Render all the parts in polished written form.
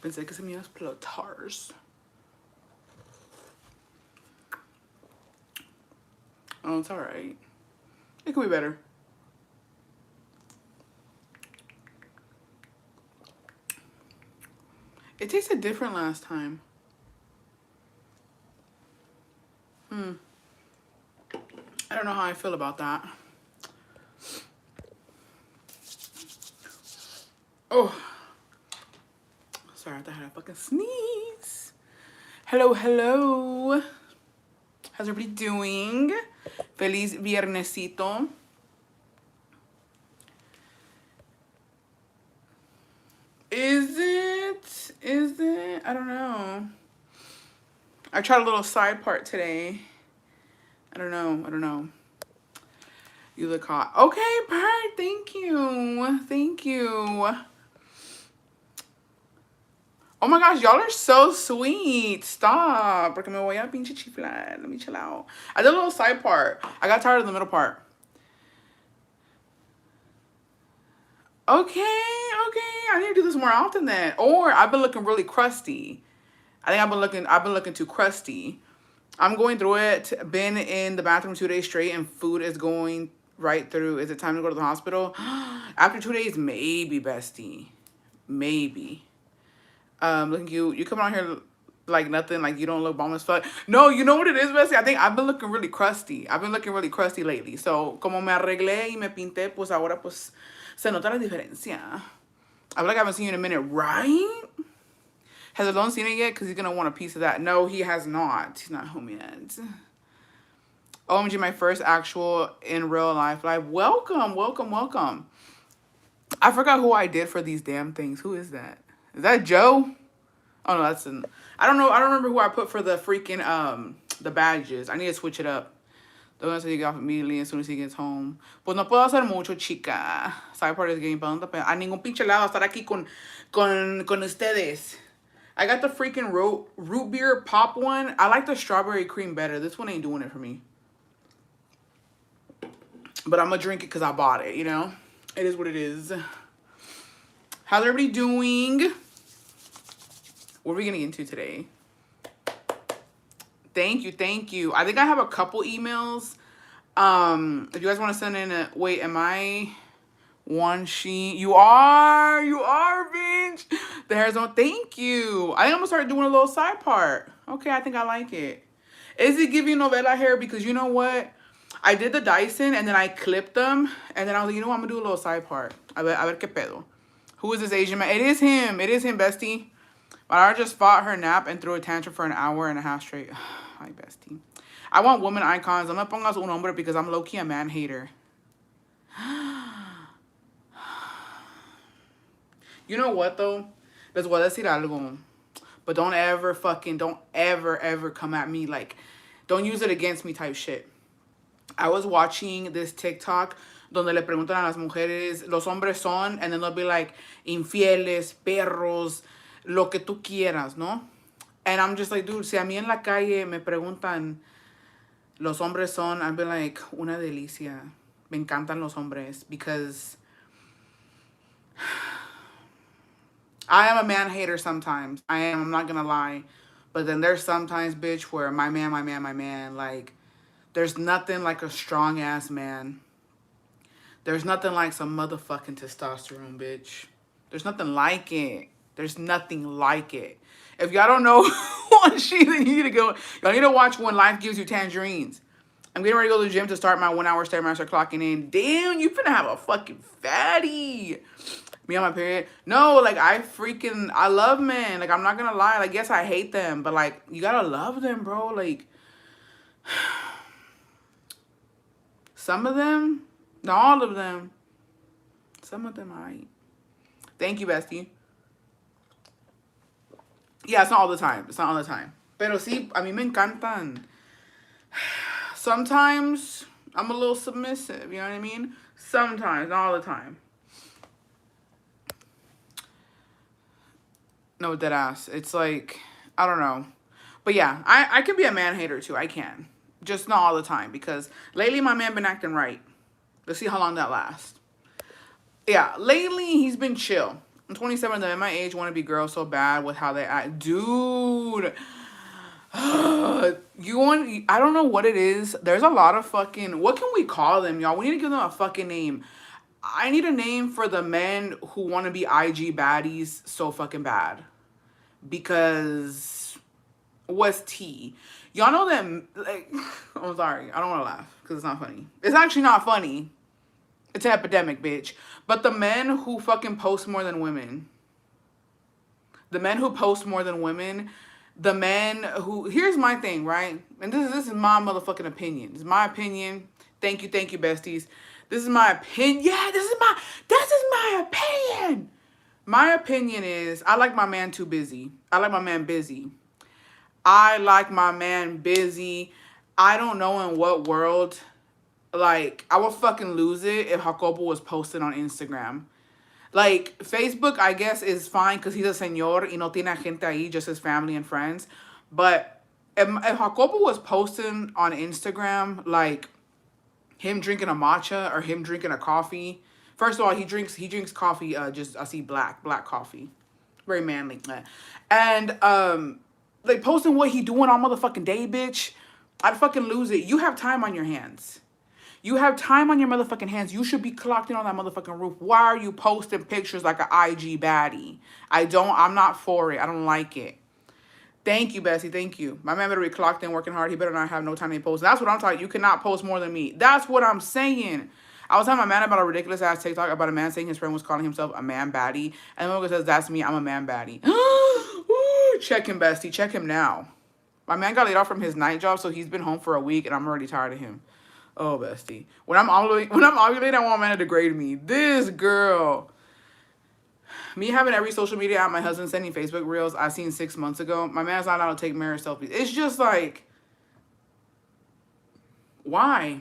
Pensé que se me iba a explotar. Oh, it's alright. It could be better. It tasted different last time. I don't know how I feel about that. Oh. Sorry, I thought I had a fucking sneeze. Hello, hello. How's everybody doing? Feliz viernesito. Is it? Is it? I don't know. I tried a little side part today. I don't know. You look hot. Okay, perfect. Thank you. Thank you. Oh my gosh, y'all are so sweet. Stop. Porque me voy a pinche chiflar. Let me chill out. I did a little side part. I got tired of the middle part. Okay. I need to do this more often then. Or I've been looking really crusty. I think I've been looking too crusty. I'm going through it. Been in the bathroom 2 days straight and food is going right through. Is it time to go to the hospital? After 2 days, maybe, bestie. Maybe. Look, you come out here like nothing, like you don't look bomb as fuck. No, you know what it is, bestie? I think I've been looking really crusty. I've been looking really crusty lately. So, como me arreglé y me pinté, pues ahora pues se nota la diferencia. I feel like I haven't seen you in a minute, right? Has Alon seen it yet? Because he's going to want a piece of that. No, he has not. He's not home yet. OMG, my first actual in real life live. Welcome. I forgot who I did for these damn things. Who is that? Is that Joe? Oh, no, that's an... I don't know. I don't remember who I put for the freaking, the badges. I need to switch it up. They're going to say you get off immediately as soon as he gets home. Pues no puedo hacer mucho, chica. Side part is getting bummed up. A ningún pinche lado estar aquí con ustedes. I got the freaking root beer pop one. I like the strawberry cream better. This one ain't doing it for me. But I'm going to drink it because I bought it, you know? It is what it is. How's everybody doing? What are we going to get into today? Thank you. I think I have a couple emails. If you guys want to send in a... Wait, am I... One sheet. You are, bitch. The hair's on. Thank you. I think I'm gonna start doing a little side part. Okay, I think I like it. Is it giving novela hair? Because you know what? I did the Dyson and then I clipped them. And then I was like, you know what? I'm gonna do a little side part. A ver qué pedo. Who is this Asian man? It is him, bestie. But I just fought her nap and threw a tantrum for an hour and a half straight. Hi, bestie. I want woman icons. I'm not pongas un hombre because I'm low-key a man hater. You know what, though? Les voy a decir algo. But don't ever come at me like, don't use it against me type shit. I was watching this TikTok donde le preguntan a las mujeres, los hombres son, and then they'll be like, infieles, perros, lo que tú quieras, ¿no? And I'm just like, dude, si a mí en la calle me preguntan, los hombres son, I'd be like, una delicia. Me encantan los hombres because... I am a man hater sometimes. I'm not gonna lie. But then there's sometimes, bitch, where my man, like, there's nothing like a strong ass man. There's nothing like some motherfucking testosterone, bitch. There's nothing like it. There's nothing like it. If y'all don't know one shit, then you need to go. Y'all need to watch When Life Gives You Tangerines. I'm getting ready to go to the gym to start my 1 hour Stairmaster clocking in. Damn, you finna have a fucking fatty. Me on my period. No, like, I love men. Like, I'm not gonna lie. Like, yes, I hate them. But, like, you gotta love them, bro. Like, some of them, not all of them. Some of them, alright. Thank you, bestie. Yeah, it's not all the time. Pero sí, a mí me encantan. Sometimes, I'm a little submissive. You know what I mean? Sometimes, not all the time. No, dead ass. It's like, I don't know. But yeah, I can be a man hater too. I can. Just not all the time. Because lately my man been acting right. Let's see how long that lasts. Yeah, lately he's been chill. I'm 27. Them at my age want to be girls so bad with how they act, dude. You want? I don't know what it is. There's a lot of fucking. What can we call them, y'all? We need to give them a fucking name. I need a name for the men who want to be IG baddies so fucking bad. Because what's T? Y'all know them. Like, I'm sorry. I don't want to laugh because it's not funny. It's actually not funny. It's an epidemic, bitch. But the men who fucking post more than women. The men who post more than women. The men who, here's my thing, right? And this is my motherfucking opinion. It's my opinion. Thank you, besties. This is my opinion. Yeah, this is my opinion. My opinion is I like my man too busy. I like my man busy. I like my man busy. I don't know in what world, like, I would fucking lose it if Jacobo was posted on Instagram. Like, Facebook, I guess, is fine because he's a señor y no tiene gente ahí, just his family and friends. But if Jacobo was posting on Instagram, like, him drinking a matcha or him drinking a coffee. First of all, he drinks coffee, just, I see black coffee. Very manly. And, like, posting what he doing all motherfucking day, bitch. I'd fucking lose it. You have time on your hands. You have time on your motherfucking hands. You should be clocked in on that motherfucking roof. Why are you posting pictures like an IG baddie? I'm not for it. I don't like it. Thank you, Bessie. Thank you. My man better be clocked in, working hard. He better not have no time to post. That's what I'm talking. You cannot post more than me. That's what I'm saying. I was telling my man about a ridiculous ass TikTok about a man saying his friend was calling himself a man baddie. And the one says, that's me. I'm a man baddie. Ooh, check him, Bestie. Check him now. My man got laid off from his night job, so he's been home for a week, and I'm already tired of him. Oh, Bestie. When I'm ovulating, I want a man to degrade me. This girl. Me having every social media app, my husband sending Facebook reels I seen 6 months ago. My man's not allowed to take marriage selfies. It's just like, why?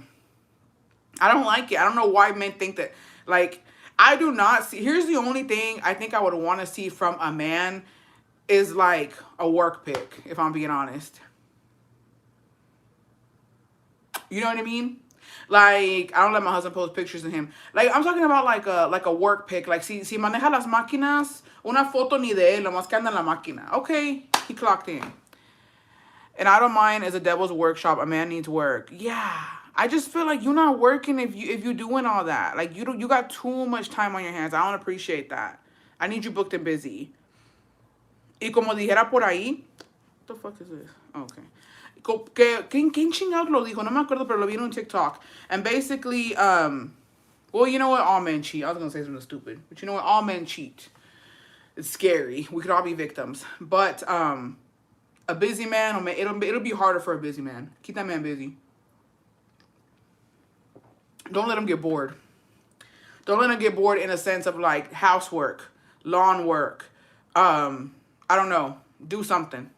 I don't like it. I don't know why men think that. Like, I do not see. Here's the only thing I think I would want to see from a man is like a work pic, if I'm being honest. You know what I mean? Like, I don't let my husband post pictures of him. Like, I'm talking about like a work pic. Like, si maneja las máquinas, una foto ni de él, lo más que anda en la máquina. Okay, he clocked in. And I don't mind as a devil's workshop, a man needs work. Yeah. I just feel like you're not working if you're doing all that. Like, you got too much time on your hands. I don't appreciate that. I need you booked and busy. Y como dijera por ahí, what the fuck is this? Okay. ¿Quién chingados lo dijo? No me acuerdo, pero lo vi en un TikTok. And basically, well, you know what? All men cheat. I was going to say something stupid. But you know what? All men cheat. It's scary. We could all be victims. But a busy man, it'll be harder for a busy man. Keep that man busy. Don't let him get bored. Don't let him get bored in a sense of like housework, lawn work. I don't know. Do something.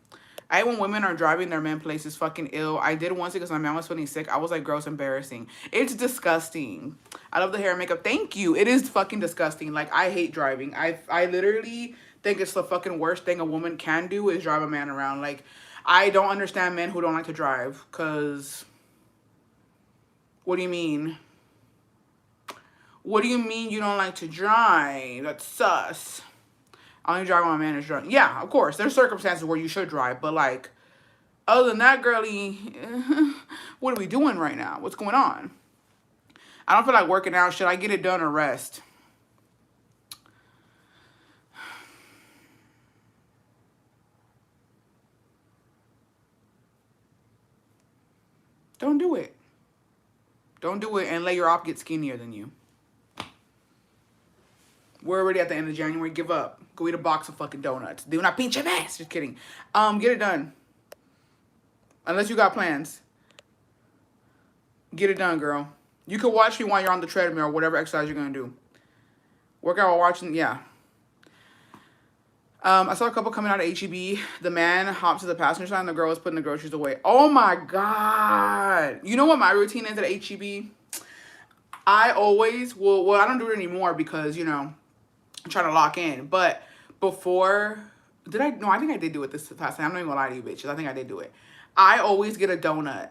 I hate when women are driving their men places fucking ill. I did once because my man was feeling sick. I was like, gross, embarrassing. It's disgusting. I love the hair and makeup. Thank you. It is fucking disgusting. Like, I hate driving. I literally think it's the fucking worst thing a woman can do is drive a man around. Like, I don't understand men who don't like to drive. Because, what do you mean? What do you mean you don't like to drive? That's sus. I only drive when my man is drunk. Yeah, of course. There's circumstances where you should drive. But, like, other than that, girlie, what are we doing right now? What's going on? I don't feel like working out. Should I get it done or rest? Don't do it. Don't do it and let your op get skinnier than you. We're already at the end of January. Give up. Go eat a box of fucking donuts. Do not pinch your ass. Just kidding. Get it done. Unless you got plans. Get it done, girl. You can watch me while you're on the treadmill or whatever exercise you're going to do. Work out while watching. Yeah. I saw a couple coming out of HEB. The man hopped to the passenger side and the girl was putting the groceries away. Oh my God. You know what my routine is at HEB? I always, well, I don't do it anymore because, you know, I'm trying to lock in. But before, no, I think I did do it this past time. I'm not even gonna lie to you bitches. I think I did do it. I always get a donut.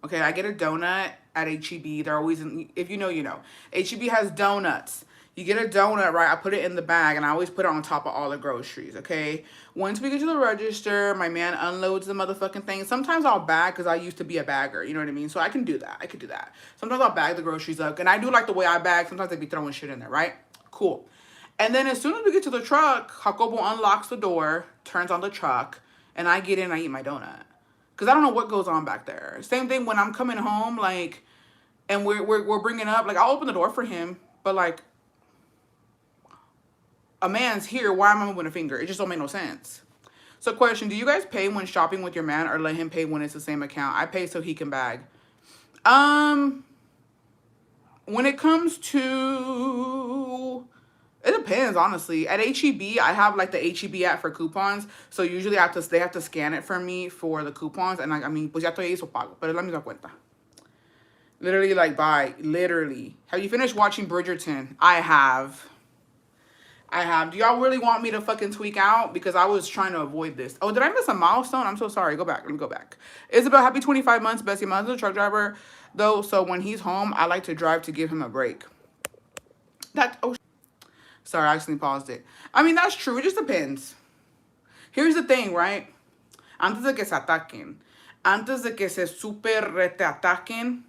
Okay, I get a donut at HEB. They're always, if you know, you know. HEB has donuts. You get a donut, right? I put it in the bag, and I always put it on top of all the groceries, okay? Once we get to the register, my man unloads the motherfucking thing. Sometimes I'll bag because I used to be a bagger, you know what I mean? So I can do that. I could do that. Sometimes I'll bag the groceries up, and I do like the way I bag. Sometimes I be throwing shit in there, right? Cool. And then as soon as we get to the truck, Jacobo unlocks the door, turns on the truck, and I get in and I eat my donut. Because I don't know what goes on back there. Same thing when I'm coming home, like, and we're bringing up, like, I'll open the door for him, but, like, a man's here, why am I moving a finger? It just don't make no sense. So question, do you guys pay when shopping with your man or let him pay when it's the same account? I pay so he can bag. When it comes to, it depends, honestly. At HEB, I have like the HEB app for coupons. So usually they have to scan it for me for the coupons. And I mean, pues ya estoy eso pago. Pero la misma cuenta. Literally, like, bye. Literally. Have you finished watching Bridgerton? I have. Do y'all really want me to fucking tweak out? Because I was trying to avoid this. Oh, did I miss a milestone? I'm so sorry. Go back. Let me go back. Isabel, happy 25 months. Bessie, my husband's a truck driver, though. So when he's home, I like to drive to give him a break. Sorry, I accidentally paused it. I mean, that's true. It just depends. Here's the thing, right? Antes de que se ataquen. Antes de que se super rete ataquen.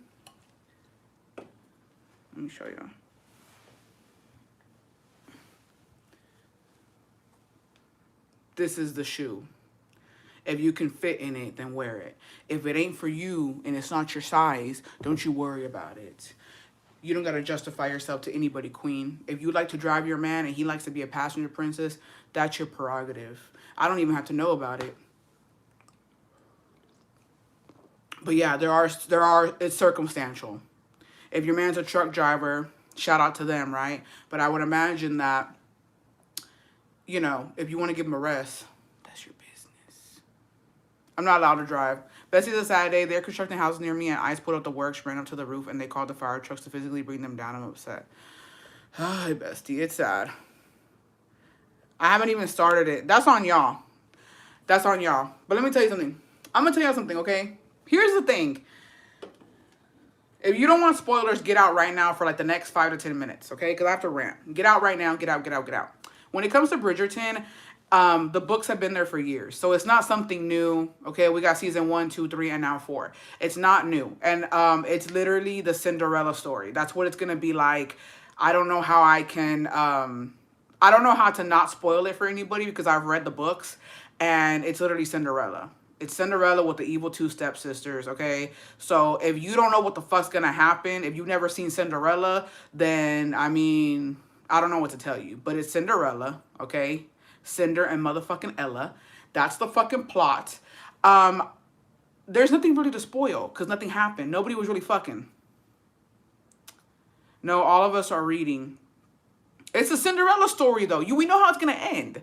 Let me show you. This is the shoe. If you can fit in it, then wear it. If it ain't for you and it's not your size, don't you worry about it. You don't got to justify yourself to anybody, queen. If you like to drive your man and he likes to be a passenger princess, that's your prerogative. I don't even have to know about it. But yeah, it's circumstantial. If your man's a truck driver, shout out to them, right? But I would imagine that, you know, if you want to give him a rest, that's your business. I'm not allowed to drive. Bessie's a Saturday. They're constructing houses near me, and ICE pulled up the works, ran up to the roof, and they called the fire trucks to physically bring them down. I'm upset. Hi, Bestie. It's sad. I haven't even started it. That's on y'all. That's on y'all. But let me tell you something. I'm going to tell you something, okay? Here's the thing. If you don't want spoilers, get out right now for like the next 5 to 10 minutes, okay? Because I have to rant. Get out right now. Get out, get out, get out. When it comes to Bridgerton, the books have been there for years. So it's not something new, okay? We got season 1, 2, 3, and now 4. It's not new. And it's literally the Cinderella story. That's what it's going to be like. I don't know how I can... I don't know how to not spoil it for anybody because I've read the books. And it's literally Cinderella. It's Cinderella with the evil 2 stepsisters, okay? So if you don't know what the fuck's going to happen, if you've never seen Cinderella, then, I mean... I don't know what to tell you, but it's Cinderella, okay? Cinder and motherfucking Ella. That's the fucking plot. There's nothing really to spoil because nothing happened. Nobody was really fucking. No, all of us are reading. It's a Cinderella story, though. We know how it's going to end.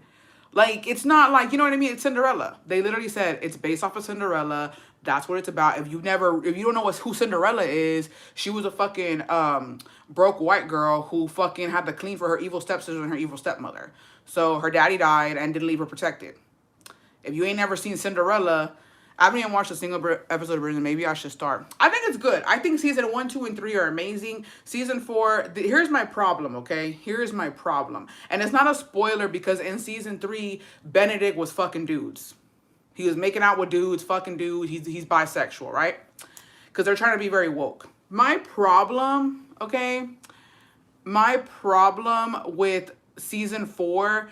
Like, it's not like, you know what I mean? It's Cinderella. They literally said it's based off of Cinderella. That's what it's about. If you don't know who Cinderella is, she was a fucking broke white girl who fucking had to clean for her evil stepsister and her evil stepmother. So her daddy died and didn't leave her protected. If you ain't never seen Cinderella, I haven't even watched a single episode of Bridgerton. Maybe I should start. I think it's good. I think season 1, 2, and 3 are amazing. Season 4, here's my problem, okay? Here's my problem. And it's not a spoiler because in season 3, Benedict was fucking dudes. He was making out with dudes, fucking dudes. He's bisexual, right? Because they're trying to be very woke. My problem, okay? My problem with season 4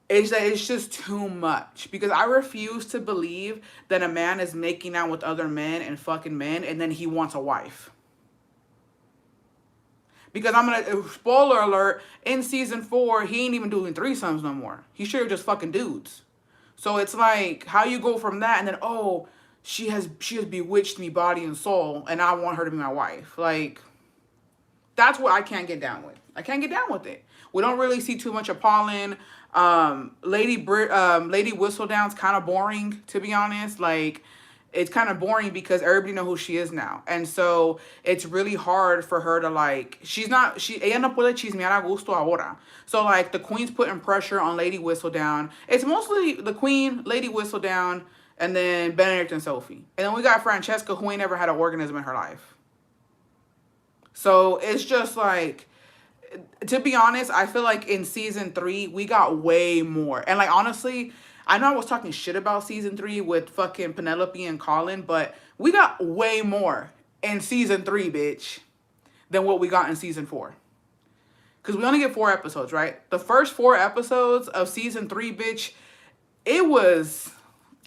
is that it's just too much. Because I refuse to believe that a man is making out with other men and fucking men and then he wants a wife. Because I'm going to, spoiler alert, in season 4, he ain't even doing threesomes no more. He's sure just fucking dudes. So it's like, how you go from that and then, oh, she has bewitched me body and soul and I want her to be my wife. Like, that's what I can't get down with. I can't get down with it. We don't really see too much of Pauline. Lady Whistledown's kind of boring, to be honest. Like, it's kind of boring because everybody know who she is now. And so it's really hard for her to, like, ella no puede chismear a gusto ahora. So, like, the queen's putting pressure on Lady Whistledown. It's mostly the queen, Lady Whistledown, and then Benedict and Sophie. And then we got Francesca, who ain't never had an organism in her life. So it's just like, to be honest, I feel like in season 3 we got way more. And like honestly, I know I was talking shit about season 3 with fucking Penelope and Colin, but we got way more in season 3, bitch, than what we got in season 4. Because we only get 4 episodes, right? The first 4 episodes of season 3, bitch, it was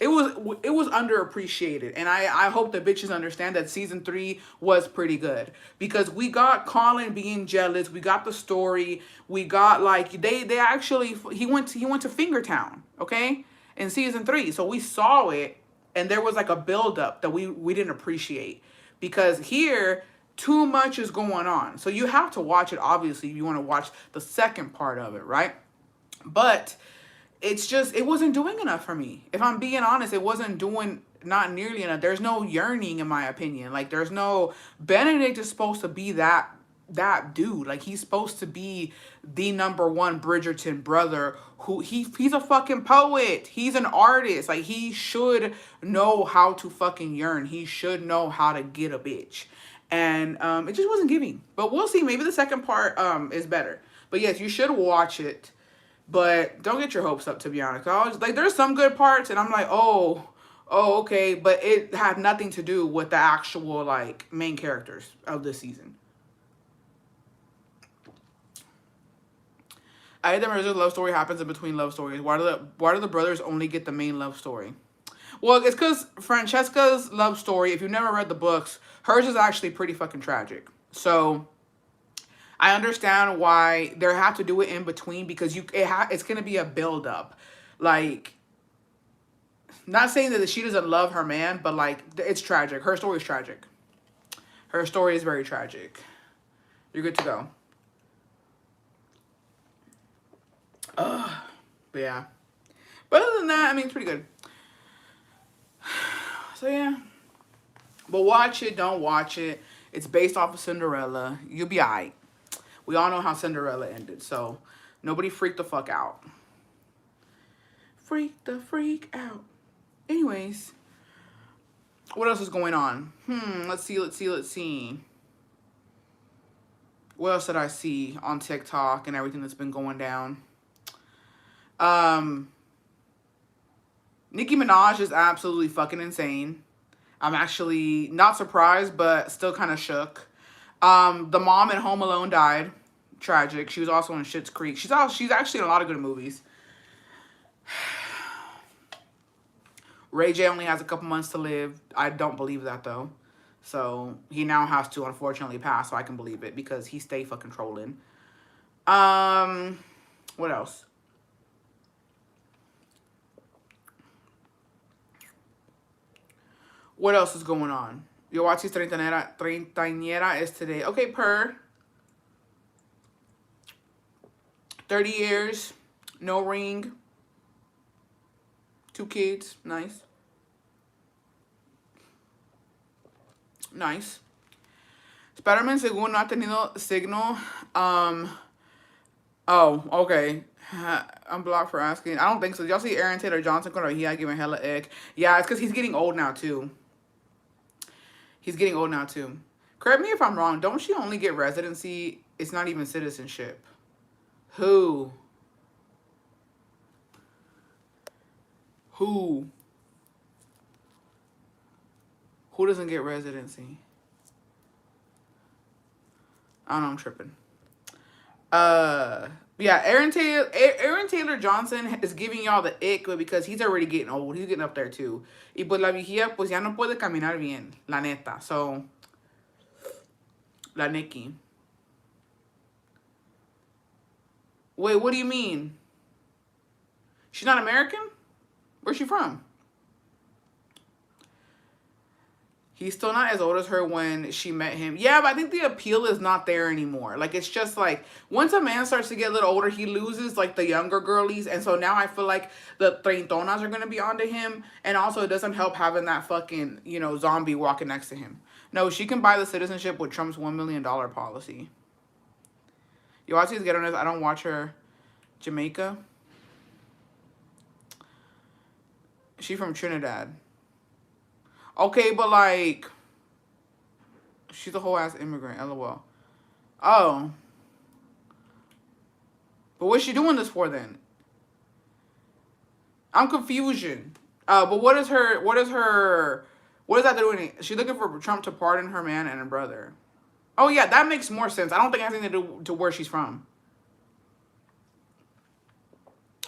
it was underappreciated, and I hope the bitches understand that season 3 was pretty good, because we got Colin being jealous, we got the story, we got like they actually he went to Fingertown, okay, in season 3, so we saw it, and there was like a build up that we didn't appreciate, because here too much is going on, so you have to watch it obviously if you want to watch the second part of it, right? But it's just it wasn't doing enough for me. If I'm being honest, it wasn't doing not nearly enough. There's no yearning in my opinion. Like there's no Benedict is supposed to be that dude. Like he's supposed to be the number one Bridgerton brother who he's a fucking poet. He's an artist. Like he should know how to fucking yearn. He should know how to get a bitch. And it just wasn't giving. But we'll see. Maybe the second part is better. But yes, you should watch it. But don't get your hopes up, to be honest. I was like, there's some good parts, and I'm like, oh, okay, but it had nothing to do with the actual like main characters of this season. I hate that Maria's love story happens in between love stories. Why do the brothers only get the main love story? Well, it's because Francesca's love story, if you've never read the books, hers is actually pretty fucking tragic. So I understand why they have to do it in between, because it's gonna be a build up, like not saying that she doesn't love her man, but like it's tragic. Her story is tragic. Her story is very tragic. You're good to go. But yeah. But other than that, I mean, it's pretty good. So yeah. But watch it, don't watch it. It's based off of Cinderella. You'll be alright. We all know how Cinderella ended, so nobody freak the fuck out. Freak the freak out. Anyways, what else is going on? Let's see. What else did I see on TikTok and everything that's been going down? Nicki Minaj is absolutely fucking insane. I'm actually not surprised, but still kind of shook. The mom in Home Alone died. Tragic. She was also in Schitt's Creek. She's actually in a lot of good movies. Ray J only has a couple months to live. I don't believe that though. So he now has to unfortunately pass, so I can believe it, because he stay fucking trolling. What else? What else is going on? Yowachi's treintañera is today. Okay, per 30 years, no ring, 2 kids, nice. Nice. Spider-Man según no ha tenido signo. Oh, okay. I'm blocked for asking. I don't think so. Did y'all see Aaron Taylor Johnson or he had given hella ick? Yeah, it's because he's getting old now too. Correct me if I'm wrong. Don't she only get residency? It's not even citizenship. Who? Who doesn't get residency? I don't know, I'm tripping. Yeah, Aaron Taylor Johnson is giving y'all the ick because he's already getting old. He's getting up there too. Y pues la viejilla pues ya no puede caminar bien, la neta. So, la Nikki. Wait, what do you mean? She's not American? Where's she from? He's still not as old as her when she met him. Yeah, but I think the appeal is not there anymore. Like, it's just like, once a man starts to get a little older, he loses, like, the younger girlies. And so now I feel like the treintonas are going to be onto him. And also, it doesn't help having that fucking, zombie walking next to him. No, she can buy the citizenship with Trump's $1 million policy. You watch these ghetto-ness? I don't watch her. Jamaica? She from Trinidad. Okay, but like, she's a whole ass immigrant, lol. Oh. But what's she doing this for then? I'm confusion. But what is that doing? She's looking for Trump to pardon her man and her brother. Oh yeah, that makes more sense. I don't think it has anything to do to where she's from.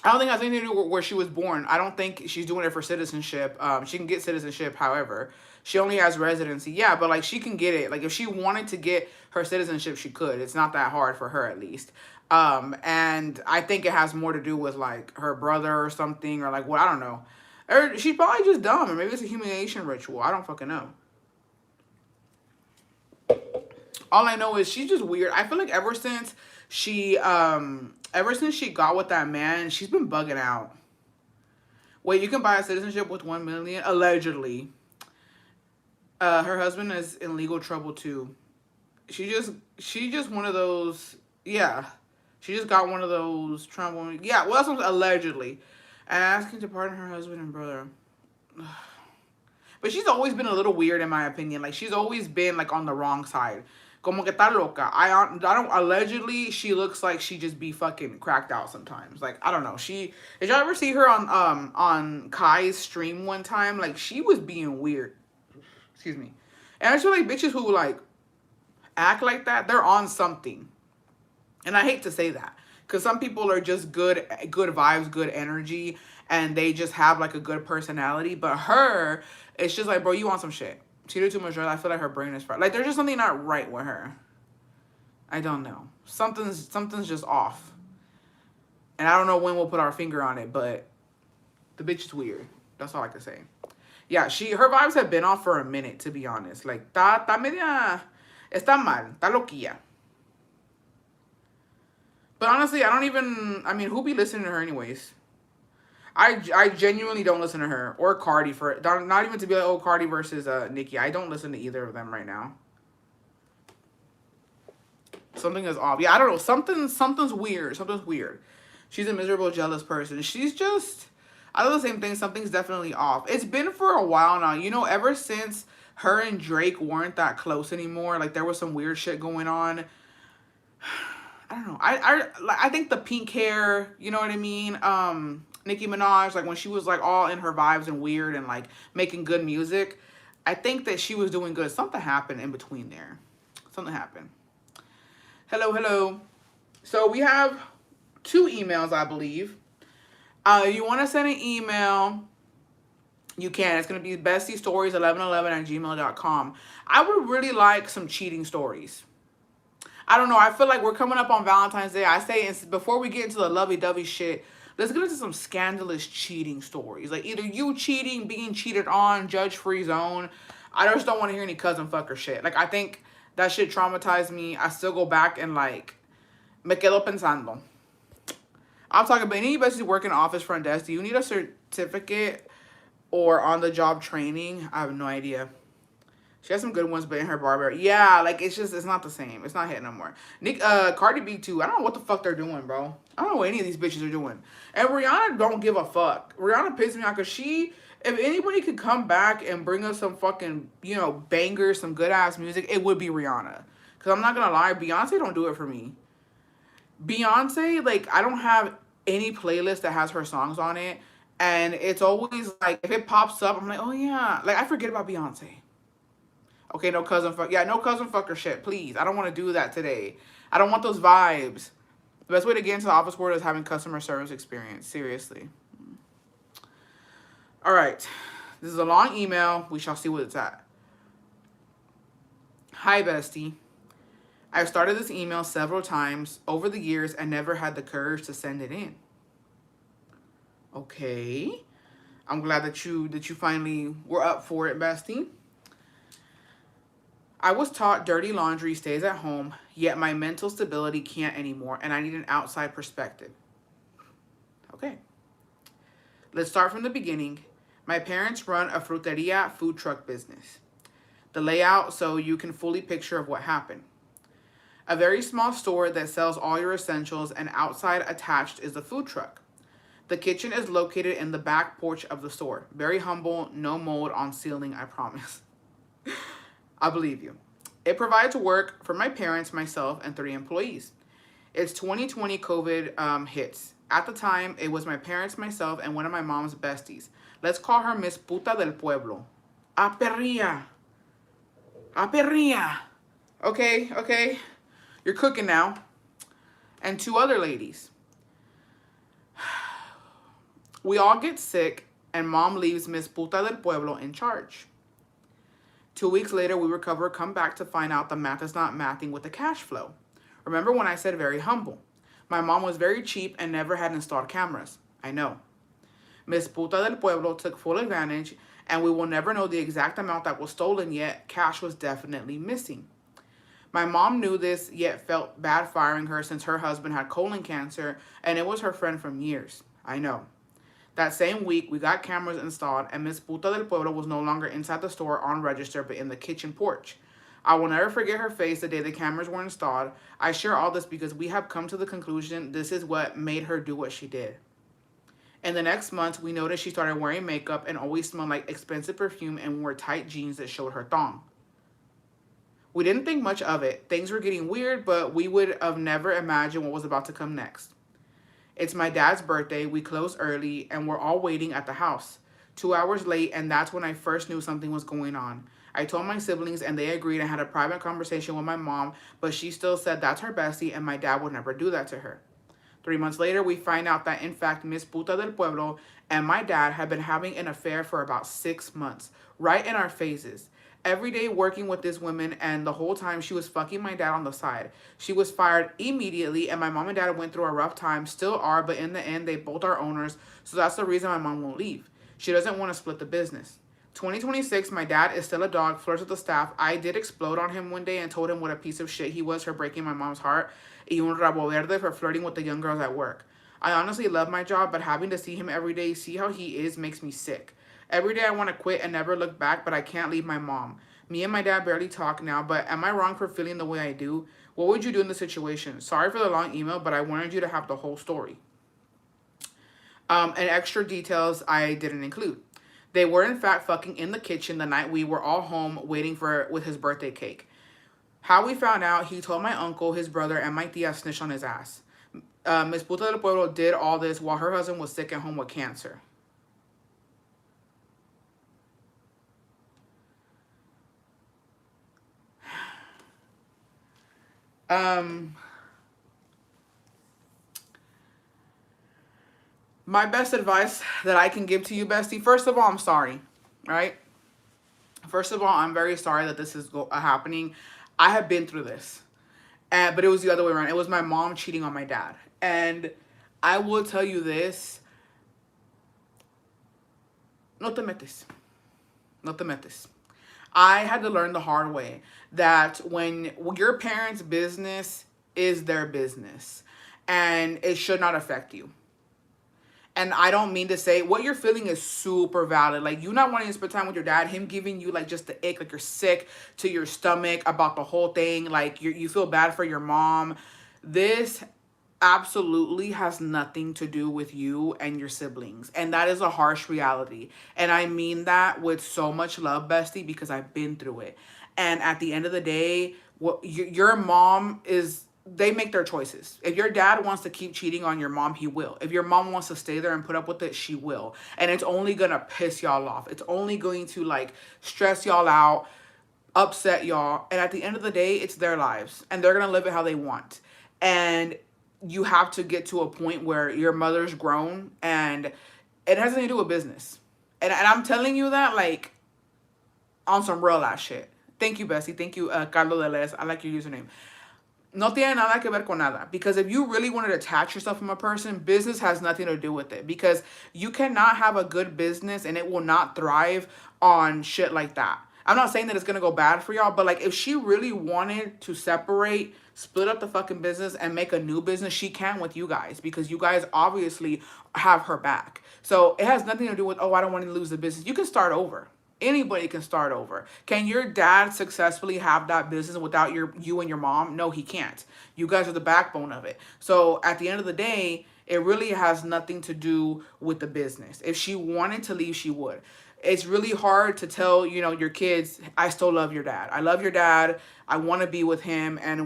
I don't think it has anything to do with where she was born. I don't think she's doing it for citizenship. She can get citizenship, however. She only has residency. Yeah, but like she can get it. Like if she wanted to get her citizenship, she could. It's not that hard for her at least. And I think it has more to do with like her brother or something or like what I don't know. Or she's probably just dumb, or maybe it's a humiliation ritual. I don't fucking know. All I know is she's just weird. I feel like ever since she got with that man, she's been bugging out. Wait, you can buy a citizenship with 1 million? Allegedly. Her husband is in legal trouble too. She just one of those, yeah. She just got one of those Trump women. Yeah, well, that's allegedly. And asking to pardon her husband and brother. But she's always been a little weird in my opinion. Like she's always been like on the wrong side. Como que está loca. I don't, allegedly she looks like she just be fucking cracked out sometimes. Like I don't know. Did y'all ever see her on Kai's stream one time? Like she was being weird. Excuse me. And I feel like bitches who like act like that, they're on something. And I hate to say that. Because some people are just good vibes, good energy, and they just have like a good personality. But her, it's just like, bro, you want some shit. She did too much drugs. I feel like her brain is fried. Like there's just something not right with her. I don't know. Something's just off. And I don't know when we'll put our finger on it, but the bitch is weird. That's all I can say. Yeah, her vibes have been off for a minute, to be honest. Like, está media, está mal, está loquilla. But honestly, I mean, who be listening to her anyways? I genuinely don't listen to her or Cardi not even to be like, oh, Cardi versus Nicki. I don't listen to either of them right now. Something is off. Yeah, I don't know. Something's weird. Something's weird. She's a miserable, jealous person. She's just, I do the same thing. Something's definitely off. It's been for a while now. You know, ever since her and Drake weren't that close anymore, like there was some weird shit going on. I don't know. I think the pink hair, you know what I mean? Nicki Minaj, like when she was like all in her vibes and weird and like making good music, I think that she was doing good. Something happened in between there. Something happened. Hello. So we have 2 emails, I believe. You want to send an email, you can. It's going to be bestiestories1111@gmail.com. I would really like some cheating stories. I don't know. I feel like we're coming up on Valentine's Day. I say before we get into the lovey-dovey shit, let's get into some scandalous cheating stories. Like either you cheating, being cheated on, judge-free zone. I just don't want to hear any cousin fucker shit. Like I think that shit traumatized me. I still go back and like, me quedo pensando. I'm talking about anybody who's working office front desk. Do you need a certificate or on-the-job training? I have no idea. She has some good ones, but in her barber, yeah, like it's not the same. It's not hitting no more. Cardi B too. I don't know what the fuck they're doing, bro. I don't know what any of these bitches are doing. And Rihanna don't give a fuck. Rihanna pisses me off because if anybody could come back and bring us some fucking, you know, bangers, some good ass music, it would be Rihanna. Because I'm not gonna lie, Beyonce don't do it for me. Beyonce, like I don't have any playlist that has her songs on it, and it's always like if it pops up, I'm like, oh yeah, like I forget about Beyonce. Okay, no cousin fucker shit, please. I don't want to do that today. I don't want those vibes. The best way to get into the office world is having customer service experience. Seriously. All right. This is a long email. We shall see what it's at. Hi, bestie. I've started this email several times over the years and never had the courage to send it in. Okay. I'm glad that you finally were up for it, bestie. I was taught dirty laundry stays at home, yet my mental stability can't anymore, and I need an outside perspective. Okay. Let's start from the beginning. My parents run a fruteria food truck business. The layout so you can fully picture of what happened. A very small store that sells all your essentials, and outside attached is the food truck. The kitchen is located in the back porch of the store. Very humble, no mold on ceiling, I promise. I believe you. It provides work for my parents, myself, and 3 employees. It's 2020 COVID hits. At the time, it was my parents, myself, and one of my mom's besties. Let's call her Miss Puta del Pueblo. Aperria. Aperria. Okay, okay. You're cooking now. And two other ladies. We all get sick, and mom leaves Miss Puta del Pueblo in charge. 2 weeks later, we recover, come back to find out the math is not mathing with the cash flow. Remember when I said very humble? My mom was very cheap and never had installed cameras. I know. Miss Puta del Pueblo took full advantage, and we will never know the exact amount that was stolen, yet cash was definitely missing. My mom knew this, yet felt bad firing her since her husband had colon cancer and it was her friend from years. I know. That same week, we got cameras installed, and Miss Puta del Pueblo was no longer inside the store on register, but in the kitchen porch. I will never forget her face the day the cameras were installed. I share all this because we have come to the conclusion this is what made her do what she did. In the next months, we noticed she started wearing makeup and always smelled like expensive perfume and wore tight jeans that showed her thong. We didn't think much of it. Things were getting weird, but we would have never imagined what was about to come next. It's my dad's birthday. We closed early, and we're all waiting at the house. 2 hours late, and that's when I first knew something was going on. I told my siblings, and they agreed and had a private conversation with my mom, but she still said that's her bestie, and my dad would never do that to her. 3 months later, we find out that, in fact, Miss Puta del Pueblo and my dad had been having an affair for about 6 months, right in our faces. Every day working with this woman, and the whole time she was fucking my dad on the side. She was fired immediately, and my mom and dad went through a rough time, still are, but in the end, they both are owners, so that's the reason my mom won't leave. She doesn't want to split the business. 2026, my dad is still a dog, flirts with the staff. I did explode on him one day and told him what a piece of shit he was for breaking my mom's heart, y un rabo verde for flirting with the young girls at work. I honestly love my job, but having to see him every day, see how he is, makes me sick. Every day I want to quit and never look back, but I can't leave my mom. Me and my dad barely talk now, but am I wrong for feeling the way I do? What would you do in this situation? Sorry for the long email, but I wanted you to have the whole story. And extra details I didn't include. They were in fact fucking in the kitchen the night we were all home waiting with his birthday cake. How we found out, he told my uncle, his brother, and my tia snitched on his ass. Miss Puta del Pueblo did all this while her husband was sick at home with cancer. My best advice that I can give to you, bestie, first of all, I'm sorry, right? First of all, I'm very sorry that this is happening. I have been through this, but it was the other way around. It was my mom cheating on my dad. And I will tell you this, no te metes. No te metes. I had to learn the hard way that when your parents' business is their business and it should not affect you. And I don't mean to say what you're feeling is super valid. Like, you not wanting to spend time with your dad, him giving you like just the ick, like you're sick to your stomach about the whole thing. Like you feel bad for your mom. This absolutely has nothing to do with you and your siblings. And that is a harsh reality. And I mean that with so much love, bestie, because I've been through it. And at the end of the day, your mom is, they make their choices. If your dad wants to keep cheating on your mom, he will. If your mom wants to stay there and put up with it, she will. And it's only going to piss y'all off. It's only going to like stress y'all out, upset y'all. And at the end of the day, it's their lives and they're going to live it how they want. And you have to get to a point where your mother's grown and it has nothing to do with business. And I'm telling you that like on some real ass shit. Thank you, Bessie. Thank you, Carlos Deles. I like your username. No tiene nada que ver con nada. Because if you really want to detach yourself from a person, business has nothing to do with it. Because you cannot have a good business and it will not thrive on shit like that. I'm not saying that it's going to go bad for y'all, but like if she really wanted to separate, split up the fucking business and make a new business, she can with you guys because you guys obviously have her back. So it has nothing to do with, oh, I don't want to lose the business. You can start over. Anybody can start over. Can your dad successfully have that business without you and your mom? No, he can't. You guys are the backbone of it. So at the end of the day, it really has nothing to do with the business. If she wanted to leave, she would. it's really hard to tell, your kids, I still love your dad. I love your dad. I want to be with him. And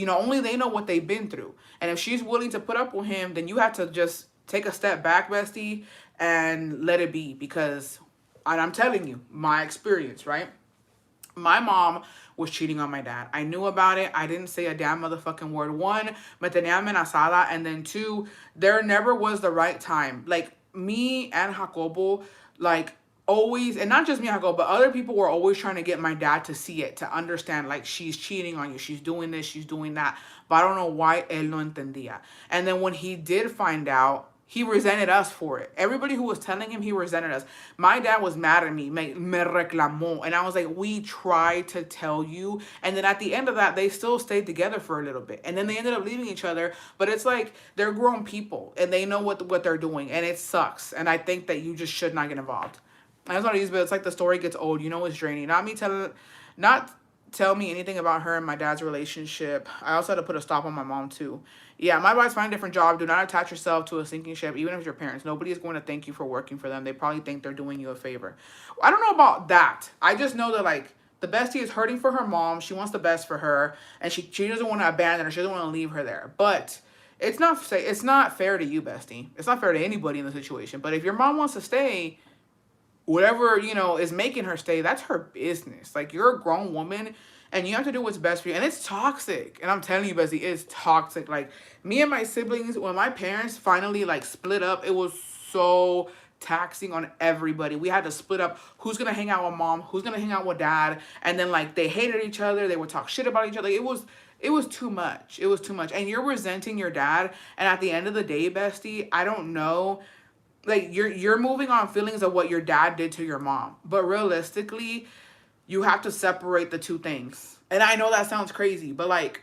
only they know what they've been through. And if she's willing to put up with him, then you have to just take a step back, bestie, and let it be. Because, and I'm telling you, my experience, right? My mom was cheating on my dad. I knew about it. I didn't say a damn motherfucking word. One, me tenía amenazada. And then two, there never was the right time. Like, me and Jacobo, like, always, and not just me and Jacobo, but other people were always trying to get my dad to see it, to understand, like, she's cheating on you. She's doing this. She's doing that. But I don't know why él no entendía. And then when he did find out, he resented us for it. Everybody who was telling him, he resented us. My dad was mad at me, me reclamó. And I was like, we tried to tell you. And then at the end of that, they still stayed together for a little bit. And then they ended up leaving each other. But it's like, they're grown people. And they know what they're doing. And it sucks. And I think that you just should not get involved. And that's not easy, but it's like the story gets old. It's draining. Not tell me anything about her and my dad's relationship. I also had to put a stop on my mom, too. Yeah, my advice, find a different job. Do not attach yourself to a sinking ship, even if it's your parents. Nobody is going to thank you for working for them. They probably think they're doing you a favor. I don't know about that. I just know that, like, the bestie is hurting for her mom. She wants the best for her, and she doesn't want to abandon her. She doesn't want to leave her there. But it's not fair to you, bestie. It's not fair to anybody in the situation. But if your mom wants to stay, whatever, is making her stay, that's her business. Like, you're a grown woman, and you have to do what's best for you. And it's toxic. And I'm telling you, Bessie, it's toxic. Like, me and my siblings, when my parents finally, like, split up, it was so taxing on everybody. We had to split up. Who's going to hang out with mom? Who's going to hang out with dad? And then, like, they hated each other. They would talk shit about each other. It was too much. It was too much. And you're resenting your dad. And at the end of the day, Bestie, I don't know. Like, you're moving on feelings of what your dad did to your mom. But realistically, you have to separate the two things. And I know that sounds crazy, but, like,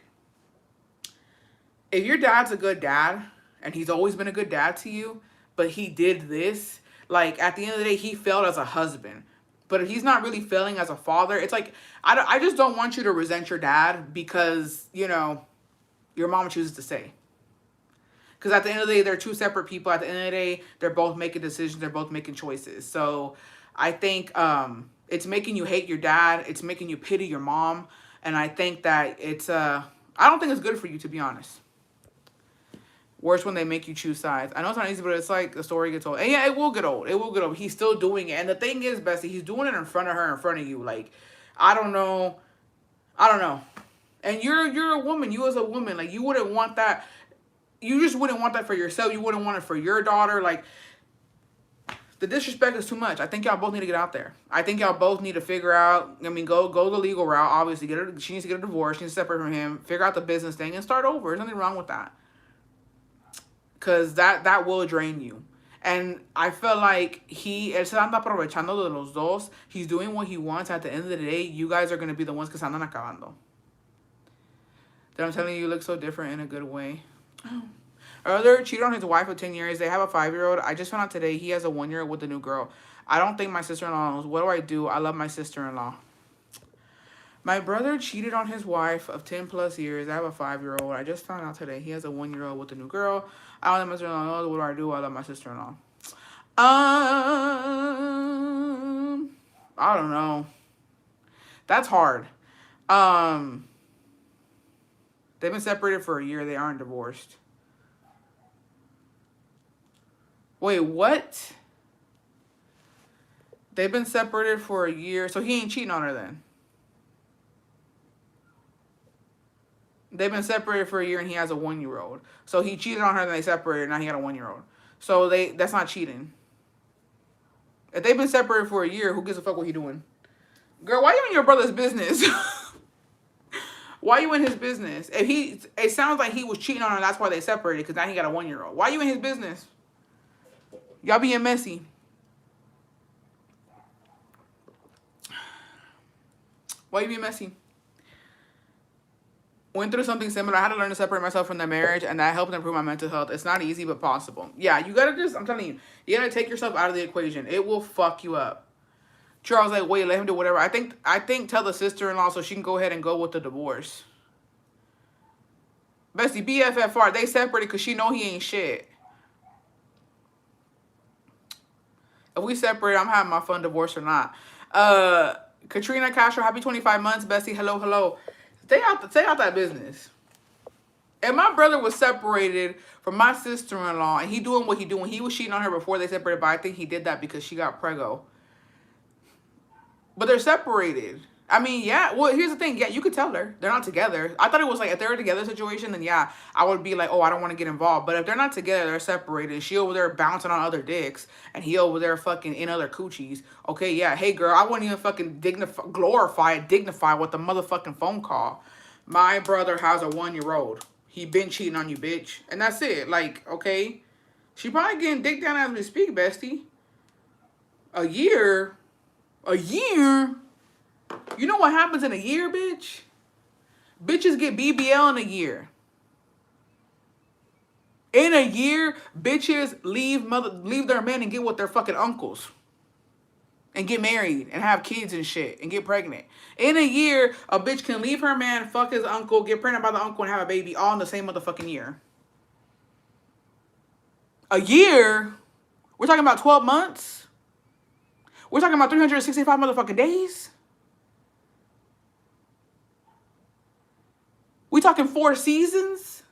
if your dad's a good dad, and he's always been a good dad to you, but he did this, like, at the end of the day, he failed as a husband. But if he's not really failing as a father, it's like, I just don't want you to resent your dad because, your mom chooses to stay. Because at the end of the day, they're two separate people. At the end of the day, they're both making decisions. They're both making choices. So I think it's making you hate your dad. It's making you pity your mom. And I think that I don't think it's good for you, to be honest. Worse when they make you choose sides. I know it's not easy, but it's like the story gets old. And yeah, it will get old. It will get old. He's still doing it. And the thing is, Bessie, he's doing it in front of her, in front of you. Like, I don't know. And you're a woman. You as a woman, like, you wouldn't want that. You just wouldn't want that for yourself. You wouldn't want it for your daughter. Like, the disrespect is too much. I think y'all both need to get out there. I think y'all both need to figure out, go the legal route. Obviously, she needs to get a divorce. She needs to separate from him. Figure out the business thing and start over. There's nothing wrong with that. Because that will drain you. And I feel like él se anda aprovechando de los dos. He's doing what he wants. At the end of the day, you guys are going to be the ones que se andan acabando. That I'm telling you, you look so different in a good way. Oh. Brother cheated on his wife of 10 years. They have a 5-year-old. I just found out today he has a 1-year-old with a new girl. I don't think my sister-in-law knows. What do I do? I love my sister-in-law. My brother cheated on his wife of 10 plus years. I have a 5-year-old. I just found out today he has a 1-year-old with a new girl. I don't let my sister-in-law know. What do I do? I love my sister-in-law. I don't know. That's hard. They've been separated for a year. They aren't divorced. Wait, what? They've been separated for a year. So he ain't cheating on her then. They've been separated for a year and he has a 1-year-old. So he cheated on her and they separated. Now he got a 1-year-old. So that's not cheating. If they've been separated for a year, who gives a fuck what he doing? Girl, why you in your brother's business? Why you in his business? It sounds like he was cheating on her. That's why they separated, because now he got a 1-year-old. Why you in his business? Y'all being messy. Why you being messy? Went through something similar. I had to learn to separate myself from the marriage, and that helped improve my mental health. It's not easy, but possible. Yeah, you gotta I'm telling you, you gotta take yourself out of the equation. It will fuck you up. Charles like, wait, let him do whatever. I think tell the sister-in-law so she can go ahead and go with the divorce. Bestie, BFFR, they separated because she know he ain't shit. If we separated. I'm having my fun, divorce or not. Katrina Castro, happy 25 months, Bessie. Hello, hello. Stay out that business. And my brother was separated from my sister-in-law, and he doing what he doing. He was cheating on her before they separated, but I think he did that because she got preggo. But they're separated. I mean, yeah. Well, here's the thing. Yeah, you could tell her they're not together. I thought it was like if they were together situation, then yeah, I would be like, oh, I don't want to get involved. But if they're not together, they're separated. She over there bouncing on other dicks, and he over there fucking in other coochies. Okay, yeah. Hey, girl, I wouldn't even fucking dignify with the motherfucking phone call. My brother has a 1-year-old. He been cheating on you, bitch, and that's it. Like, okay, she probably getting dick down as we speak, bestie. A year. A year? You know what happens in a year, bitch? Bitches get BBL in a year. In a year, bitches leave their men and get with their fucking uncles. And get married and have kids and shit and get pregnant. In a year, a bitch can leave her man, fuck his uncle, get pregnant by the uncle, and have a baby all in the same motherfucking year. A year? We're talking about 12 months? We're talking about 365 motherfucking days? We talking 4 seasons?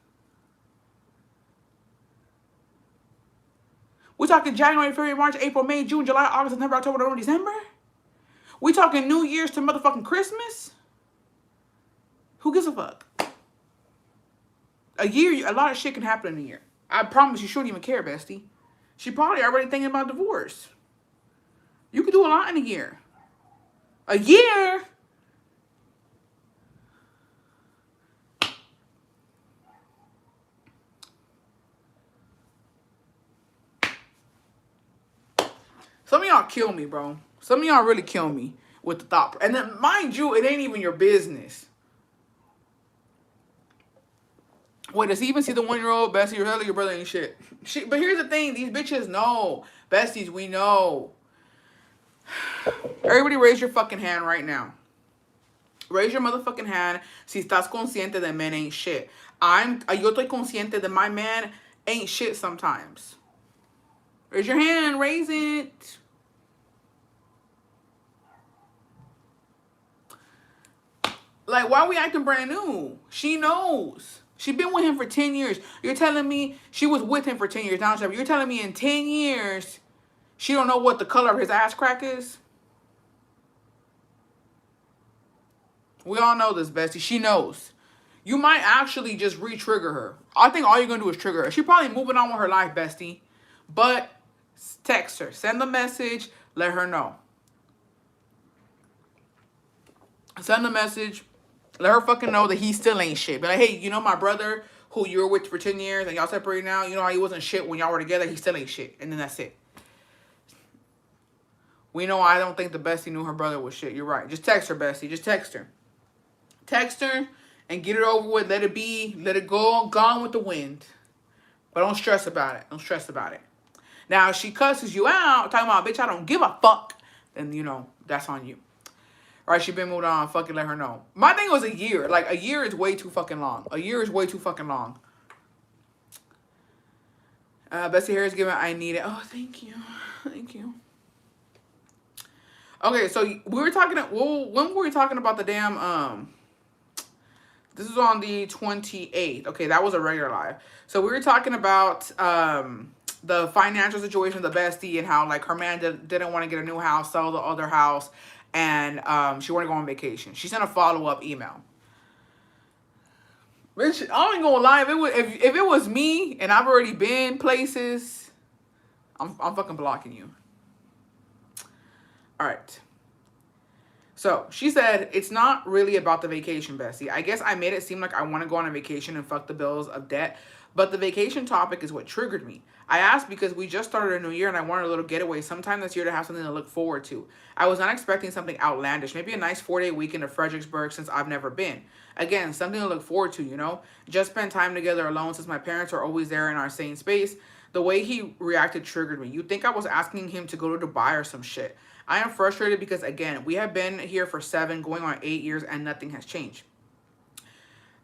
We talking January, February, March, April, May, June, July, August, September, October, November, December? We talking New Year's to motherfucking Christmas? Who gives a fuck? A year, a lot of shit can happen in a year. I promise you shouldn't even care, bestie. She probably already thinking about divorce. You could do a lot in a year. A year? Some of y'all kill me, bro. Some of y'all really kill me with the thought. And then, mind you, it ain't even your business. Wait, does he even see the 1-year-old? Bestie, your brother ain't shit. But here's the thing. These bitches know. Besties, we know. Everybody raise your fucking hand right now. Raise your motherfucking hand si estás consciente de men ain't shit. Yo estoy consciente that my man ain't shit sometimes. Raise your hand. Raise it. Like, why are we acting brand new? She knows. She been with him for 10 years. You're telling me she was with him for 10 years. Now, you're telling me in 10 years, she don't know what the color of his ass crack is? We all know this, bestie. She knows. You might actually just re-trigger her. I think all you're going to do is trigger her. She's probably moving on with her life, bestie. But text her. Send the message. Let her know. Send the message. Let her fucking know that he still ain't shit. Be like, hey, you know my brother who you were with for 10 years and y'all separated now? You know how he wasn't shit when y'all were together? He still ain't shit. And then that's it. We know I don't think the bestie knew her brother was shit. You're right. Just text her, bestie. Just text her. Text her and get it over with. Let it be. Let it go. Gone with the wind. But don't stress about it. Don't stress about it. Now, if she cusses you out, talking about, bitch, I don't give a fuck, then, you know, that's on you. All right, she been moved on. Fucking let her know. My thing was a year. Like, a year is way too fucking long. A year is way too fucking long. Bessie Harris giving I need it. Oh, thank you. Thank you. Okay, so we were talking, well, when were we talking about the damn, this is on the 28th. Okay, that was a regular live. So we were talking about, the financial situation of the bestie and how, like, her man didn't want to get a new house, sell the other house, and she wanted to go on vacation. She sent a follow-up email. Bitch, I ain't gonna lie. If it was me and I've already been places, I'm fucking blocking you. All right. So she said, it's not really about the vacation, Bessie. I guess I made it seem like I want to go on a vacation and fuck the bills of debt. But the vacation topic is what triggered me. I asked because we just started a new year and I wanted a little getaway sometime this year to have something to look forward to. I was not expecting something outlandish. Maybe a nice 4-day weekend to Fredericksburg since I've never been. Again, something to look forward to, you know? Just spend time together alone since my parents are always there in our same space. The way he reacted triggered me. You'd think I was asking him to go to Dubai or some shit. I am frustrated because, again, we have been here for 7, going on 8 years and nothing has changed.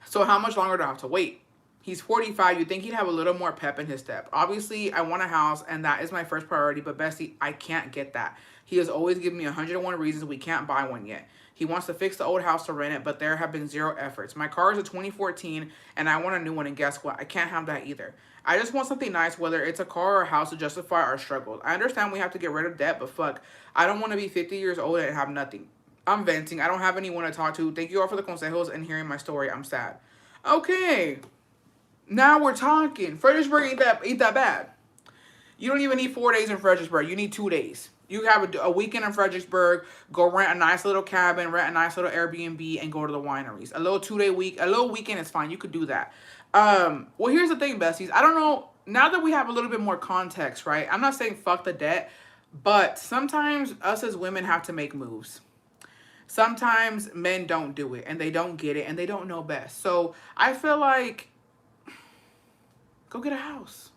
So how much longer do I have to wait? He's 45. You think he'd have a little more pep in his step. Obviously, I want a house, and that is my first priority. But Bestie, I can't get that. He has always given me 101 reasons we can't buy one yet. He wants to fix the old house to rent it, but there have been zero efforts. My car is a 2014, and I want a new one, and guess what? I can't have that either. I just want something nice, whether it's a car or a house, to justify our struggles. I understand we have to get rid of debt, but fuck, I don't want to be 50 years old and have nothing. I'm venting. I don't have anyone to talk to. Thank you all for the consejos and hearing my story. I'm sad. Okay. Now we're talking. Fredericksburg ain't that bad. You don't even need 4 days in Fredericksburg. You need 2 days. You have a weekend in Fredericksburg. Go rent a nice little cabin, rent a nice little Airbnb, and go to the wineries. A little 2 day week, a little weekend is fine. You could do that. Well, here's the thing, besties. I don't know. Now that we have a little bit more context, right? I'm not saying fuck the debt, but sometimes us as women have to make moves. Sometimes men don't do it, and they don't get it, and they don't know best. So I feel like, go get a house.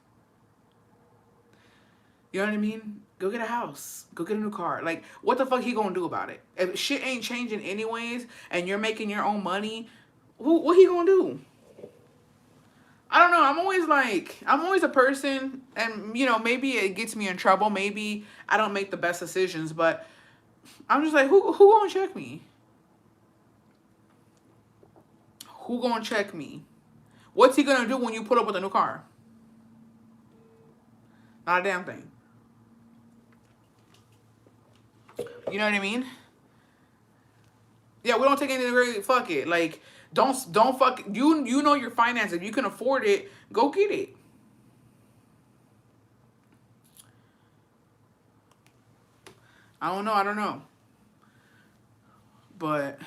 You know what I mean? Go get a house. Go get a new car. Like, what the fuck he gonna do about it? If shit ain't changing anyways, and you're making your own money, what he gonna do? I don't know. I'm always a person, and you know, maybe it gets me in trouble. Maybe I don't make the best decisions, but I'm just like, who gonna check me? Who gonna check me? What's he gonna do when you put up with a new car? Not a damn thing. You know what I mean? Yeah, we don't take anything really. Fuck it. Like, don't fuck. You know your finances. If you can afford it, go get it. I don't know. But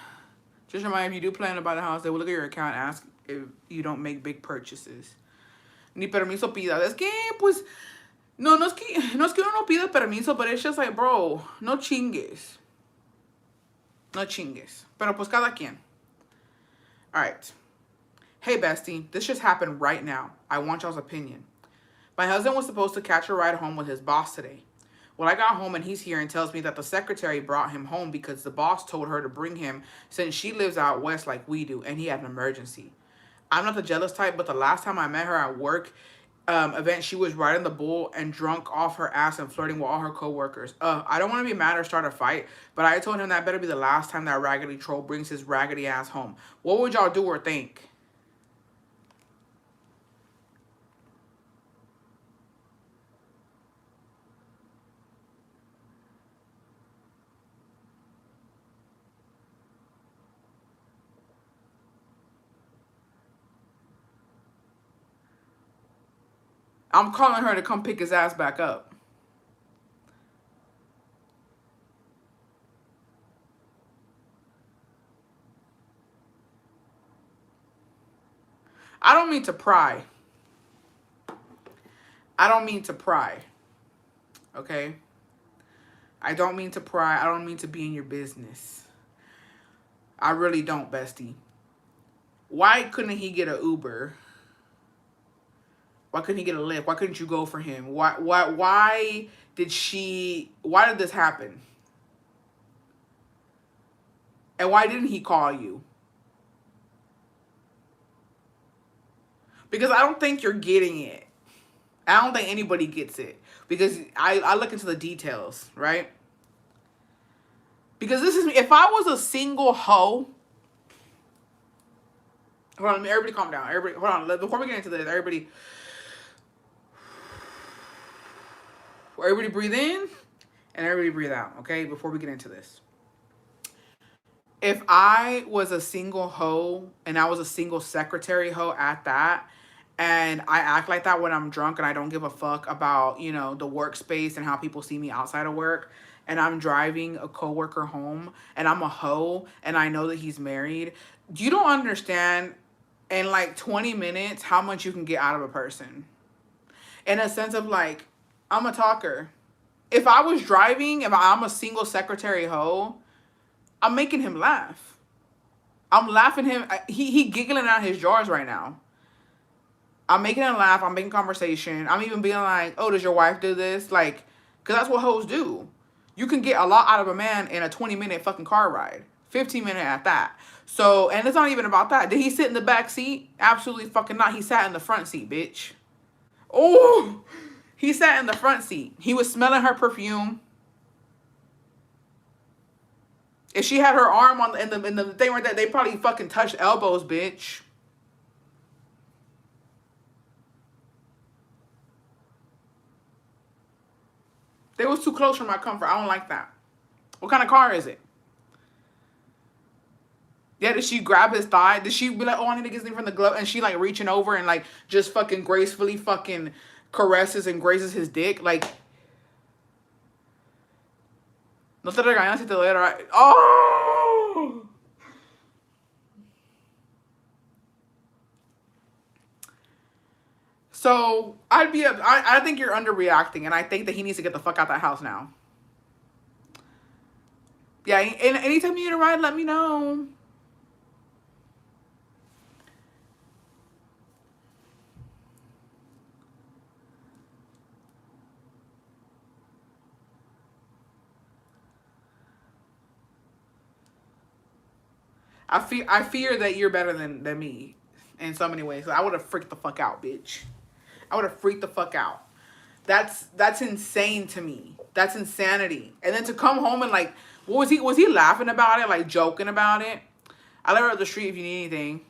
just remind, if you do plan to buy the house, they will look at your account and ask if you don't make big purchases. Ni permiso pida. Es que, pues, no es que uno no pida permiso, but it's just like, bro, no chingues. No chingues. Pero pues cada quien. All right. Hey, bestie, this just happened right now. I want y'all's opinion. My husband was supposed to catch a ride home with his boss today. Well, I got home and he's here and tells me that the secretary brought him home because the boss told her to bring him since she lives out west like we do and he had an emergency. I'm not the jealous type, but the last time I met her at work event, she was riding the bull and drunk off her ass and flirting with all her coworkers. I don't want to be mad or start a fight, but I told him that better be the last time that raggedy troll brings his raggedy ass home. What would y'all do or think? I'm calling her to come pick his ass back up. I don't mean to pry. I don't mean to pry. Okay? I don't mean to pry. I don't mean to be in your business. I really don't, bestie. Why couldn't he get an Uber? Why couldn't he get a Lyft? Why couldn't you go for him? Why did this happen? And why didn't he call you? Because I don't think you're getting it. I don't think anybody gets it. Because I look into the details, right? Because this is me. If I was a single hoe. Hold on, everybody calm down. Everybody, hold on. Before we get into this, everybody breathe in and everybody breathe out, okay? Before we get into this. If I was a single hoe and I was a single secretary hoe at that, and I act like that when I'm drunk and I don't give a fuck about, you know, the workspace and how people see me outside of work, and I'm driving a coworker home and I'm a hoe and I know that he's married, you don't understand in like 20 minutes how much you can get out of a person. In a sense of like, I'm a talker. If I was driving, if I'm a single secretary hoe, I'm making him laugh. I'm laughing him. He giggling out his jars right now. I'm making him laugh. I'm making conversation. I'm even being like, oh, does your wife do this? Like, because that's what hoes do. You can get a lot out of a man in a 20-minute fucking car ride. 15 minutes at that. So, and it's not even about that. Did he sit in the back seat? Absolutely fucking not. He sat in the front seat, bitch. Oh, he sat in the front seat. He was smelling her perfume. If she had her arm on in the thing right there, they probably fucking touched elbows, bitch. They was too close for my comfort. I don't like that. What kind of car is it? Yeah, did she grab his thigh? Did she be like, oh, I need to get something from the glove? And she like reaching over and like just fucking gracefully fucking caresses and grazes his dick? Like, no te regañas si te doy, right? Oh! So I think you're underreacting, and I think that he needs to get the fuck out that house now. Yeah, and anytime you need a ride, let me know. I fear that you're better than me in so many ways. I would have freaked the fuck out, bitch. I would have freaked the fuck out. That's insane to me. That's insanity. And then to come home and like, what was he? Was he laughing about it? Like joking about it? I let her up the street if you need anything.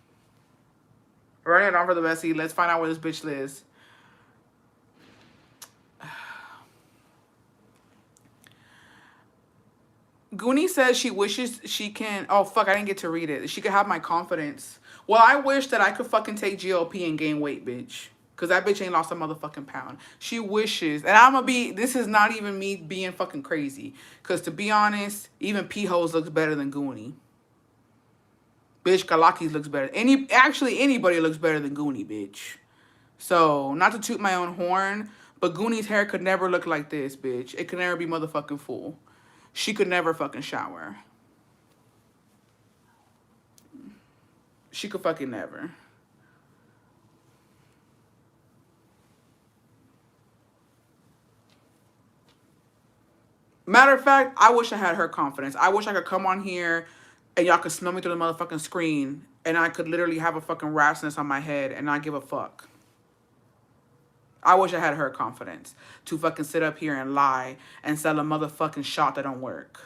Running it on for the bestie. Let's find out where this bitch lives. Goonie says she wishes she can. Oh fuck! I didn't get to read it. She could have my confidence. Well, I wish that I could fucking take GLP and gain weight, bitch. Cause that bitch ain't lost a motherfucking pound. She wishes, and I'm gonna be. This is not even me being fucking crazy. Cause to be honest, even P-Hose looks better than Goonie. Bitch, Galakis looks better. Anybody looks better than Goonie, bitch. So not to toot my own horn, but Goonie's hair could never look like this, bitch. It could never be motherfucking full. She could never fucking shower. She could fucking never. Matter of fact, I wish I had her confidence. I wish I could come on here and y'all could smell me through the motherfucking screen and I could literally have a fucking rat's nest on my head and not give a fuck. I wish I had her confidence to fucking sit up here and lie and sell a motherfucking shot that don't work.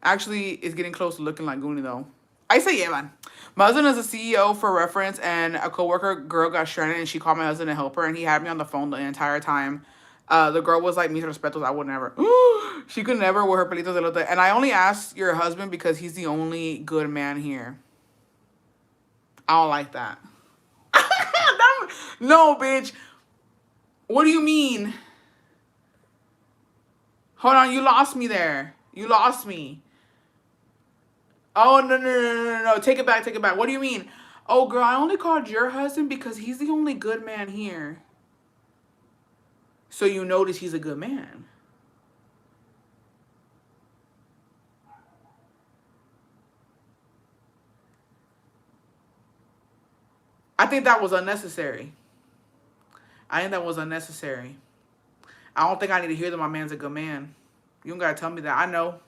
Actually, it's getting close to looking like Goonie though. I say yeah, man. My husband is a CEO for reference, and a coworker girl got stranded, and she called my husband to help her, and he had me on the phone the entire time. The girl was like, mis respetos, I would never. She could never wear her pelitos de elote. And I only asked your husband because he's the only good man here. I don't like that. No, bitch. What do you mean? Hold on, you lost me there. You lost me. Oh, no. Take it back, take it back. What do you mean? Oh, girl, I only called your husband because he's the only good man here. So you notice he's a good man. I think that was unnecessary. I think that was unnecessary. I don't think I need to hear that my man's a good man. You don't gotta tell me that. I know.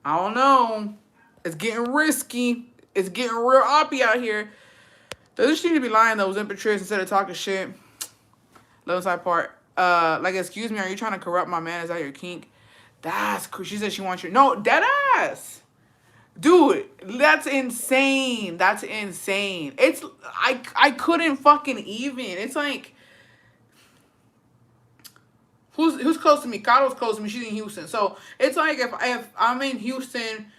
I don't know. It's getting risky. It's getting real oppy out here. Does she need to be lying though? Empress instead of talking shit. Love side part. Like, excuse me, are you trying to corrupt my man? Is that your kink? That's cool. She said she wants you. No, dead ass. Dude, that's insane. That's insane. It's I couldn't fucking even. It's like who's close to me? Caro's close to me. She's in Houston. So it's like if I'm in Houston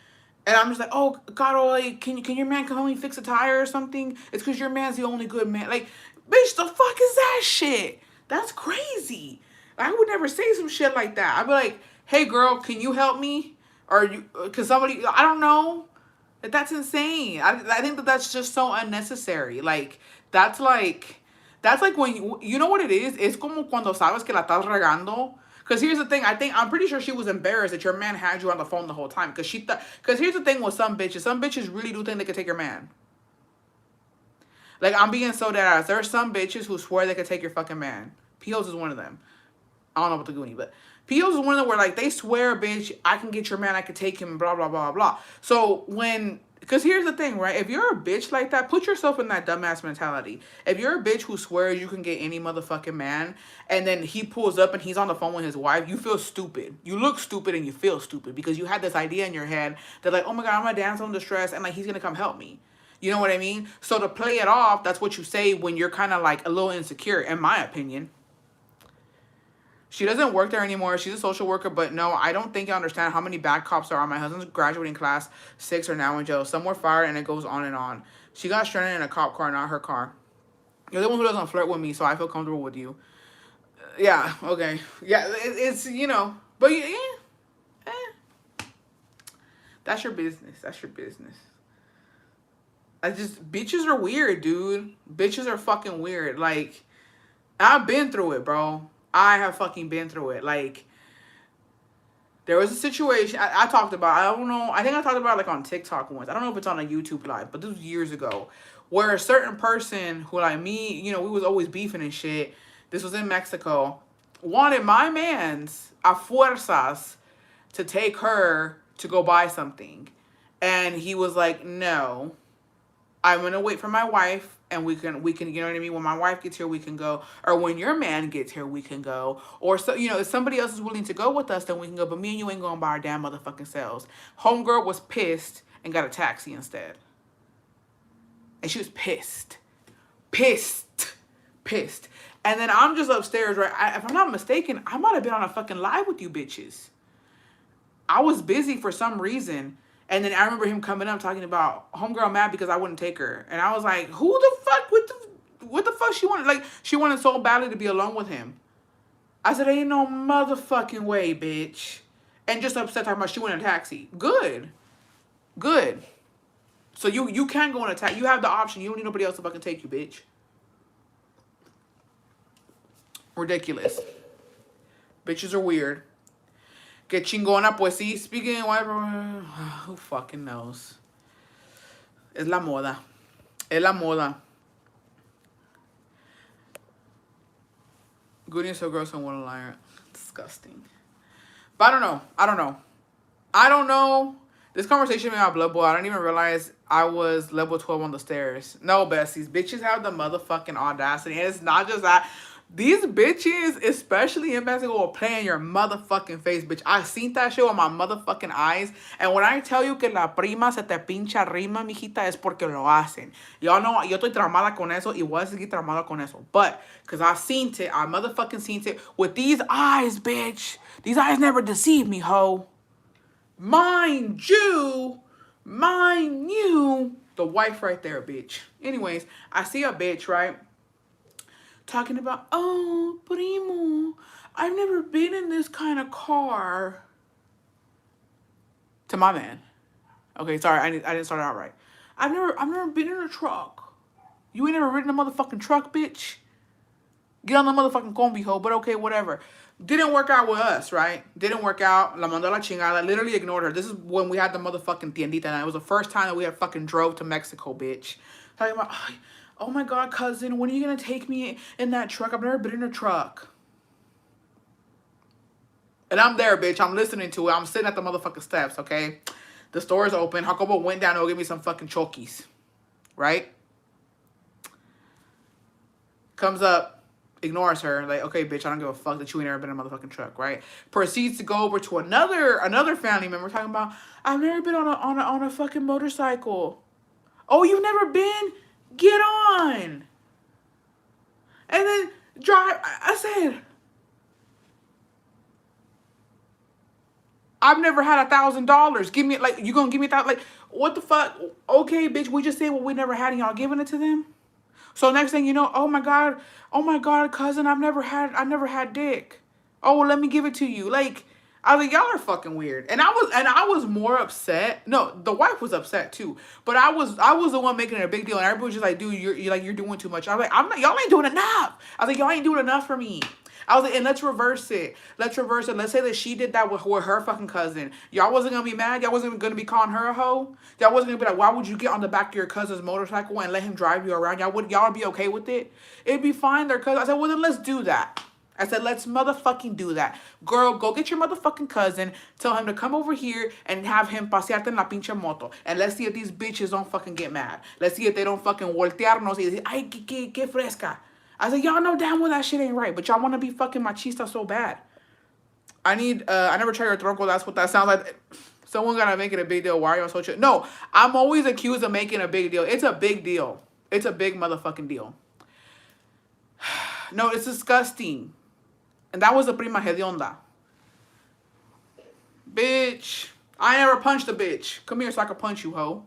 and I'm just like, oh, Caro, like, can your man come home and fix a tire or something? It's because your man's the only good man. Like, bitch, the fuck is that shit? That's crazy. I would never say some shit like that. I'd be like, hey, girl, can you help me? Or you, cause somebody, I don't know. That's insane. I think that that's just so unnecessary. That's like when you know what it is. Es como cuando sabes que la estás regando. Because here's the thing. I'm pretty sure she was embarrassed that your man had you on the phone the whole time. Because she thought. Because here's the thing with some bitches. Some bitches really do think they could take your man. Like, I'm being so dead ass. There are some bitches who swear they could take your fucking man. P.O.'s is one of them. I don't know about the Goonie, but POs is one of them where like they swear, bitch, I can get your man, I can take him, blah blah blah blah. So because here's the thing, right? If you're a bitch like that, put yourself in that dumbass mentality. If you're a bitch who swears you can get any motherfucking man, and then he pulls up and he's on the phone with his wife, you feel stupid. You look stupid and you feel stupid because you had this idea in your head that like, oh my god, I'm a damsel in distress and like he's gonna come help me. You know what I mean? So to play it off, that's what you say when you're kind of like a little insecure, in my opinion. She doesn't work there anymore. She's a social worker, but no, I don't think you understand how many bad cops are. My husband's graduating class 6 are now in jail. Some were fired, and it goes on and on. She got stranded in a cop car, not her car. You're the one who doesn't flirt with me, so I feel comfortable with you. Yeah, okay. Yeah, it's, but yeah, that's your business. That's your business. Bitches are weird, dude. Bitches are fucking weird. Like, I've been through it, bro. I have fucking been through it. Like, there was a situation I talked about. I don't know. I think I talked about it like on TikTok once. I don't know if it's on a YouTube live, but this was years ago. Where a certain person who like me, we was always beefing and shit. This was in Mexico. Wanted my man's a fuerzas to take her to go buy something. And he was like, no. I'm gonna wait for my wife, and we can, you know what I mean? When my wife gets here, we can go, or when your man gets here, we can go, or so, if somebody else is willing to go with us, then we can go. But me and you ain't going by our damn motherfucking selves. Homegirl was pissed and got a taxi instead, and she was pissed. And then I'm just upstairs, right? If I'm not mistaken, I might have been on a fucking live with you bitches. I was busy for some reason. And then I remember him coming up talking about homegirl mad because I wouldn't take her. And I was like, who the fuck? What the fuck she wanted? Like, she wanted so badly to be alone with him. I said, ain't no motherfucking way, bitch. And just upset talking about she went in a taxi. Good. So you can go in a taxi. You have the option. You don't need nobody else to fucking take you, bitch. Ridiculous. Bitches are weird. Que chingona, pues sí. Speaking of white, who fucking knows? Es la moda. Goody is so gross and what a liar. Disgusting. But I don't know. This conversation made my blood boil. I didn't even realize I was level 12 on the stairs. No, besties. Bitches have the motherfucking audacity. And it's not just that. These bitches, especially in Mexico, will play in your motherfucking face, bitch. I seen that shit with my motherfucking eyes. And when I tell you que la prima se te pincha rima, mijita, es porque lo hacen. Y'all know, yo estoy traumada con eso y voy a seguir traumada con eso. But, because I seen it, I motherfucking seen it with these eyes, bitch. These eyes never deceive me, ho. Mind you, the wife right there, bitch. Anyways, I see a bitch, right? Talking about, oh, primo, I've never been in this kind of car. To my man. Okay, sorry, I didn't start it out right. I've never been in a truck. You ain't never ridden a motherfucking truck, bitch. Get on the motherfucking combi, ho, but okay, whatever. Didn't work out with us, right? Didn't work out. La mandó la chingada. Literally ignored her. This is when we had the motherfucking tiendita, and it was the first time that we had fucking drove to Mexico, bitch. Talking about, oh my god, cousin, when are you gonna take me in that truck? I've never been in a truck. And I'm there, bitch. I'm listening to it. I'm sitting at the motherfucking steps, okay? The store is open. Jacobo went down to go get me some fucking chokis. Right? Comes up, ignores her. Like, okay, bitch, I don't give a fuck that you ain't never been in a motherfucking truck, right? Proceeds to go over to another family member talking about, I've never been on a fucking motorcycle. Oh, you've never been? Get on. And then drive. I said, I've never had $1,000. Give me, like, you gonna give me that? Like, what the fuck? Okay, bitch, we just said what we never had and y'all giving it to them? So next thing you know, oh my god, cousin, I've never had dick. Oh, well, let me give it to you. Like, I was like, y'all are fucking weird. And I was more upset. No, the wife was upset too. But I was the one making it a big deal. And everybody was just like, dude, you're doing too much. I was like, y'all ain't doing enough. I was like, y'all ain't doing enough for me. I was like, and let's reverse it. Let's say that she did that with her fucking cousin. Y'all wasn't going to be mad? Y'all wasn't going to be calling her a hoe? Y'all wasn't going to be like, why would you get on the back of your cousin's motorcycle and let him drive you around? Y'all would be okay with it? It'd be fine. Their cousin. I said, well, then let's do that. I said, let's motherfucking do that. Girl, go get your motherfucking cousin. Tell him to come over here and have him pasearte en la pinche moto. And let's see if these bitches don't fucking get mad. Let's see if they don't fucking voltearnos y decir, ay, que fresca. I said, y'all know damn well that shit ain't right, but y'all want to be fucking machista so bad. I never tried your tronco. That's what that sounds like. Someone gotta make it a big deal. Why are you on social? No, I'm always accused of making a big deal. It's a big deal. It's a big motherfucking deal. No, it's disgusting. And that was a prima hedionda. Bitch. I never punched a bitch. Come here so I can punch you, hoe.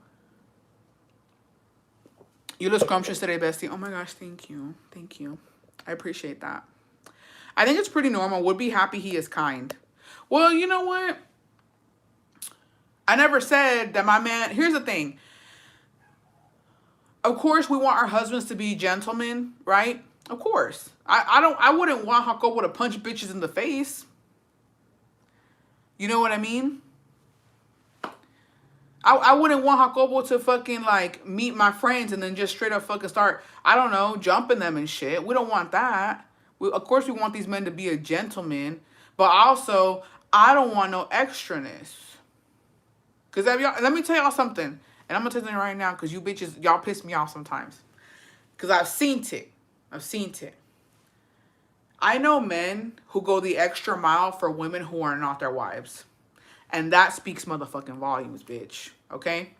You look scrumptious today, bestie. Oh my gosh, thank you. Thank you. I appreciate that. I think it's pretty normal. Would be happy he is kind. Well, you know what? I never said that my man... Here's the thing. Of course, we want our husbands to be gentlemen, right? Of course. I wouldn't want Jacobo to punch bitches in the face. You know what I mean? I wouldn't want Jacobo to fucking like meet my friends and then just straight up fucking start, I don't know, jumping them and shit. We don't want that. Of course, we want these men to be a gentleman, but also I don't want no extraness. Cause let me tell y'all something, and I'm gonna tell you something right now, cause you bitches, y'all piss me off sometimes. Cause I've seen it. I know men who go the extra mile for women who are not their wives. And that speaks motherfucking volumes, bitch. Okay?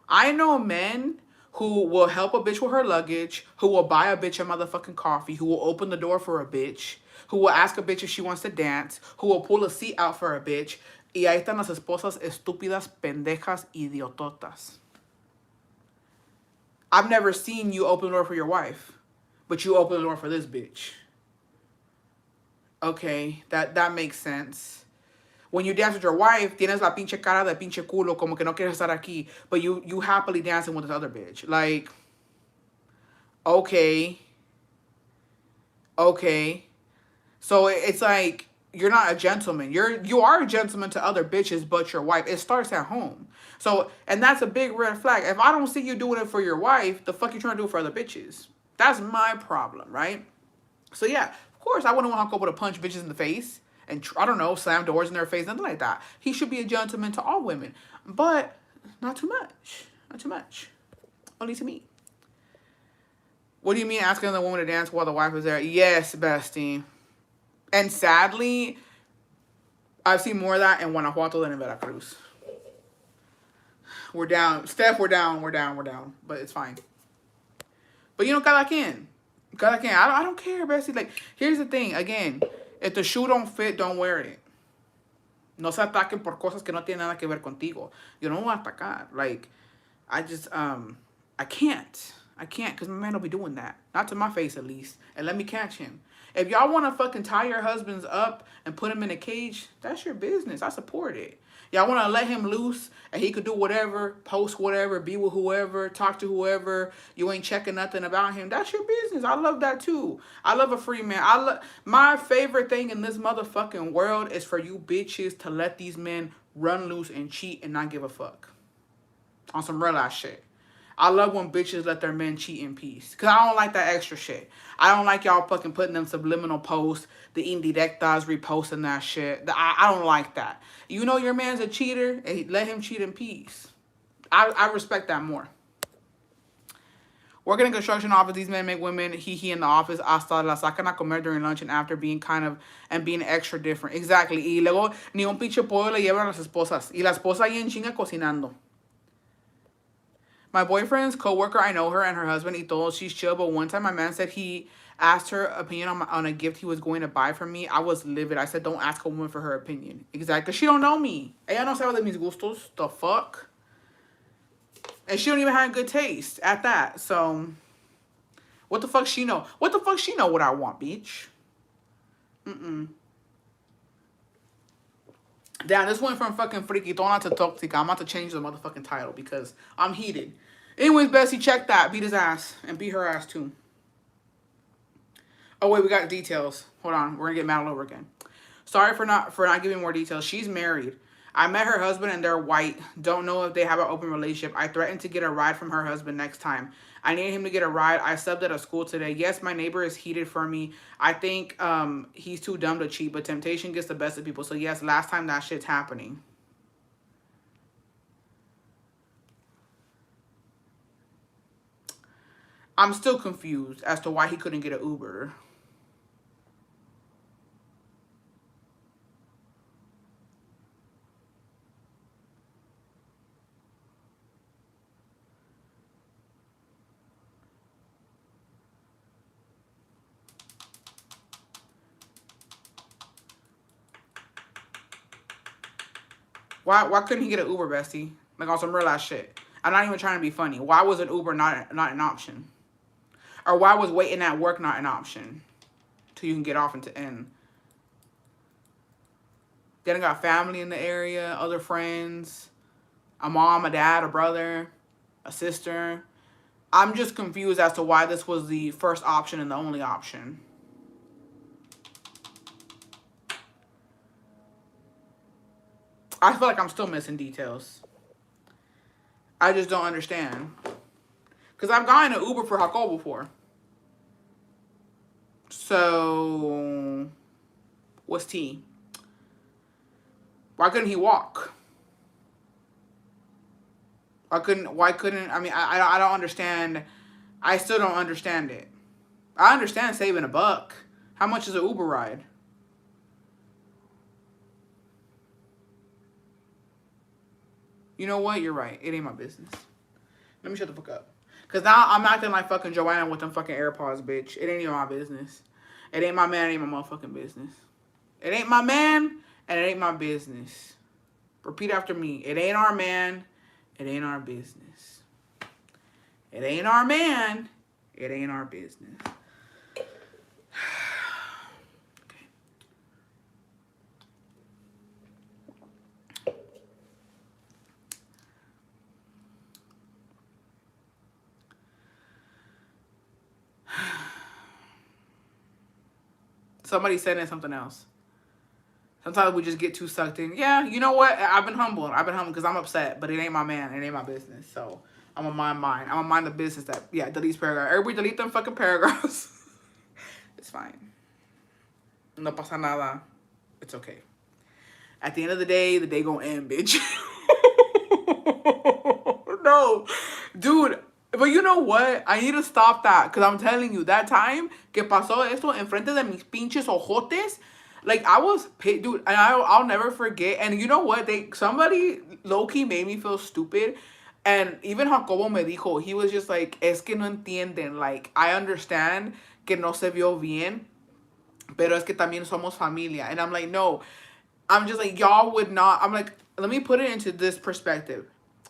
I know men who will help a bitch with her luggage, who will buy a bitch a motherfucking coffee, who will open the door for a bitch, who will ask a bitch if she wants to dance, who will pull a seat out for a bitch. Y ahí están las esposas estúpidas, pendejas, idiototas. I've never seen you open the door for your wife, but you open the door for this bitch. Okay, that makes sense. When you dance with your wife, tienes la pinche cara de pinche culo, como que no quieres estar aquí, but you happily dancing with this other bitch. Like, okay. So it's like, you're not a gentleman. You are a gentleman to other bitches, but your wife. It starts at home. So, and that's a big red flag. If I don't see you doing it for your wife, the fuck you trying to do it for other bitches? That's my problem, right? So yeah, of course, I wouldn't want Jacobo to punch bitches in the face and, I don't know, slam doors in their face, nothing like that. He should be a gentleman to all women, but not too much. Not too much. Only to me. What do you mean asking the woman to dance while the wife is there? Yes, bestie. And sadly, I've seen more of that in Guanajuato than in Veracruz. We're down. Steph, we're down. But it's fine. But you know, cada quien. I don't care, bestie. Like, here's the thing. Again, if the shoe don't fit, don't wear it. No se ataquen por cosas que no tienen nada que ver contigo. Yo no voy a atacar. Like, I just, I can't. Because my man don't be doing that. Not to my face, at least. And let me catch him. If y'all want to fucking tie your husbands up and put him in a cage, that's your business. I support it. Y'all want to let him loose and he could do whatever, post whatever, be with whoever, talk to whoever. You ain't checking nothing about him. That's your business. I love that too. I love a free man. My favorite thing in this motherfucking world is for you bitches to let these men run loose and cheat and not give a fuck. On some real ass shit. I love when bitches let their men cheat in peace. Because I don't like that extra shit. I don't like y'all fucking putting them subliminal posts, the indirectas, reposting that shit. I don't like that. You know your man's a cheater, and let him cheat in peace. I respect that more. Working in construction office, these men make women he in the office hasta la sacan a comer during lunch and after being being extra different. Exactly. Y luego ni un pinche pollo le llevan a las esposas. Y la esposa ahí en chinga cocinando. My boyfriend's coworker, I know her and her husband, y todo, she's chill, but one time my man said he asked her opinion on a gift he was going to buy for me. I was livid. I said, don't ask a woman for her opinion. Exactly. Because she don't know me. Ella no sabe de mis gustos. The fuck? And she don't even have good taste at that. So, what the fuck she know? What the fuck she know what I want, bitch? Damn, this went from fucking Frikitona to Toxic. I'm about to change the motherfucking title because I'm heated. Anyways, Bessie, check that. Beat his ass. And beat her ass, too. Oh, wait, we got details. Hold on. We're going to get mad all over again. Sorry for not giving more details. She's married. I met her husband and they're white. Don't know if they have an open relationship. I threatened to get a ride from her husband next time. I need him to get a ride. I subbed at a school today. Yes, my neighbor is heated for me. I think he's too dumb to cheat, but temptation gets the best of people. So yes, last time that shit's happening. I'm still confused as to why he couldn't get an Uber. Why couldn't he get an Uber, Bestie? Like on some real ass shit. I'm not even trying to be funny. Why was an Uber not an option? Or why was waiting at work not an option? Till you can get off into end. Then I got family in the area, other friends, a mom, a dad, a brother, a sister. I'm just confused as to why this was the first option and the only option. I feel like I'm still missing details. I just don't understand. Because I've gotten an Uber for Jacob before. So, what's T? Why couldn't he walk? Why couldn't, I mean, I don't understand. I still don't understand it. I understand saving $1. How much is an Uber ride? You know what? You're right. It ain't my business. Let me shut the fuck up. Because now I'm acting like fucking Joanna with them fucking AirPods, bitch. It ain't even my business. It ain't my man. It ain't my motherfucking business. It ain't my man, and it ain't my business. Repeat after me. It ain't our man. It ain't our business. It ain't our man. It ain't our business. Okay. Somebody said in something else. Sometimes we just get too sucked in. Yeah, you know what? I've been humbled. Because I'm upset. But it ain't my man. It ain't my business. So I'm gonna mind mine. I'm gonna mind the business that, yeah, deletes paragraphs. Everybody delete them fucking paragraphs. It's fine. No pasa nada. It's okay. At the end of the day gonna end, bitch. No. Dude. But you know what? I need to stop that. Because I'm telling you, that time que pasó esto enfrente de mis pinches ojotes, like, I was pissed, dude, and I'll never forget. And you know what? Somebody low-key made me feel stupid. And even Jacobo me dijo, he was just like, es que no entienden. Like, I understand que no se vio bien, pero es que también somos familia. And I'm like, no. I'm just like, y'all would not. I'm like, let me put it into this perspective.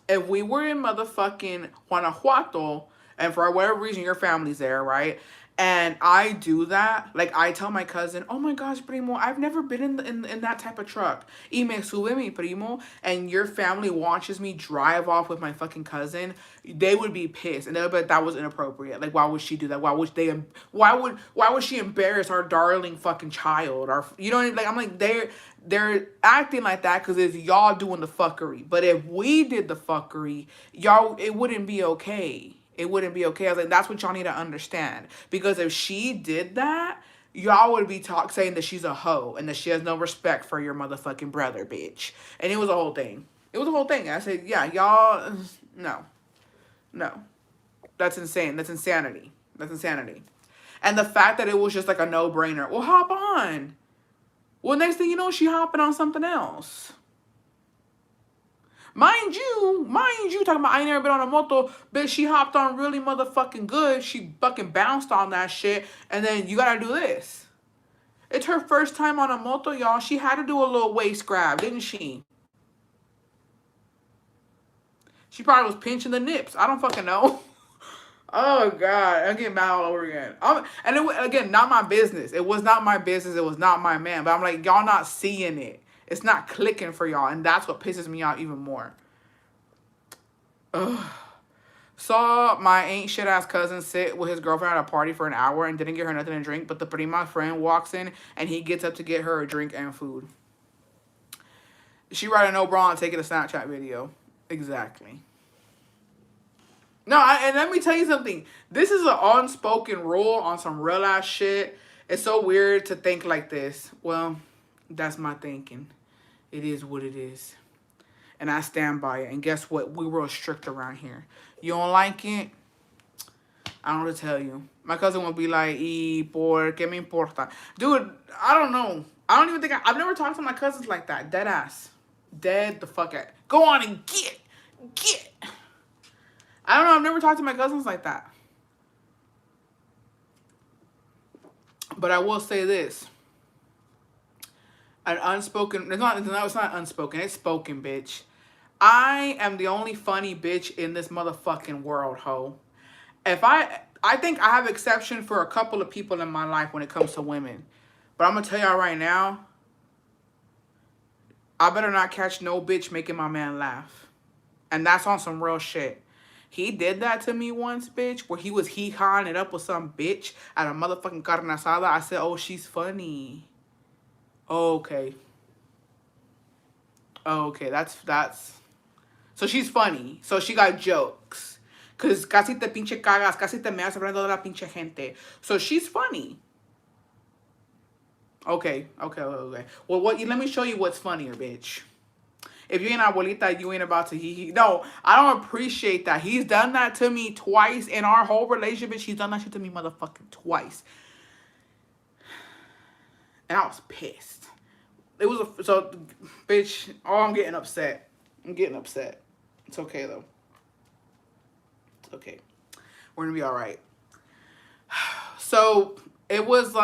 If we were in motherfucking Guanajuato, and for whatever reason your family's there, right? And I do that, like, I tell my cousin, oh my gosh, primo, I've never been in that type of truck. Y me sube mi primo, and your family watches me drive off with my fucking cousin, they would be pissed. And they would be like, that was inappropriate. Like, why would she do that? Why would she embarrass our darling fucking child? Our, you know what I mean? Like, I'm like, they're acting like that because it's y'all doing the fuckery. But if we did the fuckery, y'all, it wouldn't be okay. It wouldn't be okay. I was like, that's what y'all need to understand. Because if she did that, y'all would be saying that she's a hoe and that she has no respect for your motherfucking brother, bitch. And it was a whole thing. It was a whole thing. I said, yeah, y'all, no. No. That's insane. That's insanity. That's insanity. And the fact that it was just like a no-brainer. Well, hop on. Well, next thing you know, she hopping on something else. Mind you, talking about I ain't never been on a moto, bitch, she hopped on really motherfucking good. She fucking bounced on that shit, and then you gotta do this. It's her first time on a moto, y'all. She had to do a little waist grab, didn't she? She probably was pinching the nips. I don't fucking know. Oh, God. I'm getting mad all over again. And again, not my business. It was not my business. It was not my man. But I'm like, y'all not seeing it. It's not clicking for y'all. And that's what pisses me off even more. Ugh. Saw my ain't shit ass cousin sit with his girlfriend at a party for an hour and didn't get her nothing to drink. But the prima friend walks in and he gets up to get her a drink and food. She riding no bra and taking a Snapchat video. Exactly. No, and let me tell you something. This is an unspoken rule on some real ass shit. It's so weird to think like this. Well, that's my thinking. It is what it is. And I stand by it. And guess what? We real strict around here. You don't like it? I don't know what to tell you. My cousin would be like, ¿Y por qué me importa? Dude, I don't know. I don't even think I've never talked to my cousins like that. Dead ass. Dead the fuck at. Go on and get. Get. I don't know. I've never talked to my cousins like that. But I will say this. An unspoken, it's not unspoken, it's spoken, bitch. I am the only funny bitch in this motherfucking world, ho. I think I have exception for a couple of people in my life when it comes to women. But I'm gonna tell y'all right now, I better not catch no bitch making my man laugh. And that's on some real shit. He did that to me once, bitch, where he was hee-hawing it up with some bitch at a motherfucking carne asada. I said, oh, she's funny. Okay. Okay, that's. So she's funny. So she got jokes. Cause casi te pinche cagas, casi te meas hablando de la pinche gente. So she's funny. Okay. Well, let me show you what's funnier, bitch. If you ain't abuelita, you ain't about to hee hee. No, I don't appreciate that. He's done that to me twice in our whole relationship. She's done that shit to me motherfucking twice. And I was pissed. It was bitch, oh, I'm getting upset. It's okay, though. It's okay. We're gonna be all right. So, it was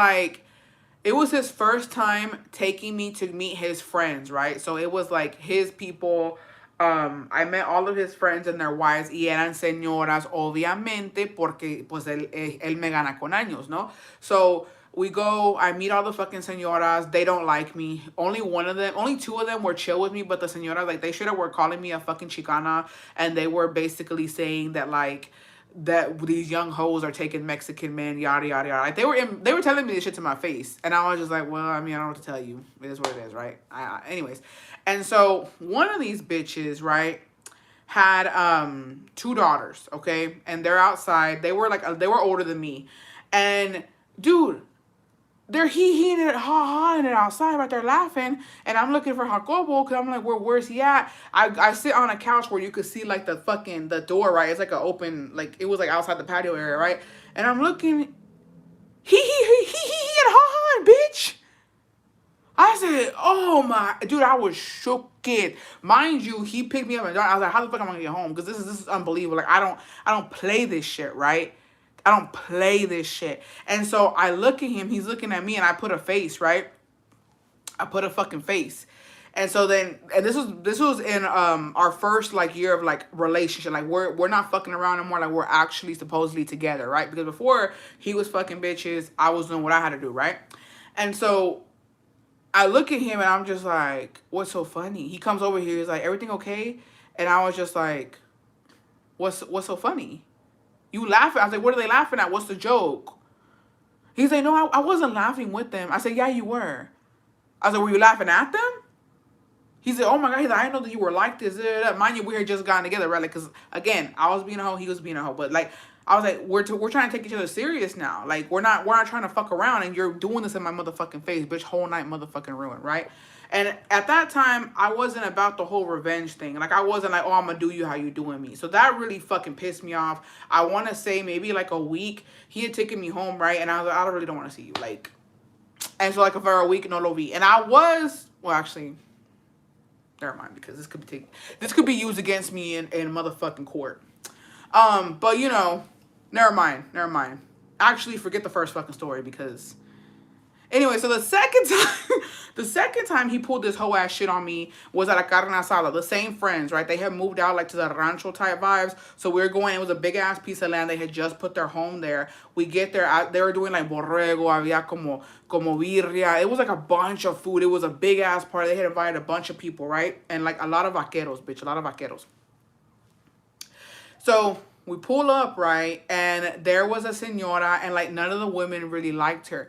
his first time taking me to meet his friends, right? So, it was like his people. I met all of his friends and their wives y eran señoras, obviamente, porque pues él me gana con años, ¿no? So, we go, I meet all the fucking señoras. They don't like me. Only two of them were chill with me, but the señoras, like, they should have were calling me a fucking Chicana, and they were basically saying that, like, that these young hoes are taking Mexican men, yada, yada, yada. Like, they were telling me this shit to my face, and I was just like, well, I mean, I don't know what to tell you. It is what it is, right? Anyways, and so one of these bitches, right, had two daughters, okay? And they're outside. They were older than me. And, dude, they're hee-heeing it, ha-haing it outside right there laughing. And I'm looking for Jacobo because I'm like, where's he at? I sit on a couch where you could see, like, the door, right? It's like an open, like, it was like outside the patio area, right? And I'm looking, he and ha-haing, bitch. I said, oh my, dude, I was shook. Mind you, he picked me up and I was like, how the fuck am I gonna get home? Because this is unbelievable. Like, I don't play this shit, right? I don't play this shit. And so I look at him, he's looking at me, and I put a face, right? I put a fucking face. And so then, and this was in our first, like, year of, like, relationship. Like, we're not fucking around anymore. Like, we're actually supposedly together, right? Because before, he was fucking bitches, I was doing what I had to do, right? And so I look at him and I'm just like, what's so funny? He comes over here, he's like, everything okay? And I was just like, what's so funny? You laughing? I was like, what are they laughing at? What's the joke? He's like, no, I wasn't laughing with them. I said, yeah, you were. I was like, were you laughing at them? He said, oh my God. He's like, I didn't know that you were like this. Mind you, we had just gotten together, right? Like, because, again, I was being a hoe, he was being a hoe. But, like, I was like, we're trying to take each other serious now. Like, we're not trying to fuck around, and you're doing this in my motherfucking face, bitch. Whole night motherfucking ruined, right? And at that time, I wasn't about the whole revenge thing. Like, I wasn't like, oh, I'm gonna do you how you doing me. So that really fucking pissed me off. I want to say maybe like a week, he had taken me home, right? And I was like, I really don't want to see you. Like, and so like for a week, no lo vi. And I was, well, actually, never mind, because this could be used against me in motherfucking court. But you know, never mind. Actually, forget the first fucking story because. Anyway, so the second time he pulled this whole ass shit on me was at a carne asada. The same friends, right? They had moved out like to the rancho type vibes. So we were going, it was a big ass piece of land. They had just put their home there. We get there, they were doing like borrego, había como birria. It was like a bunch of food. It was a big ass party. They had invited a bunch of people, right? And like a lot of vaqueros, bitch, a lot of vaqueros. So we pull up, right? And there was a señora, and like none of the women really liked her.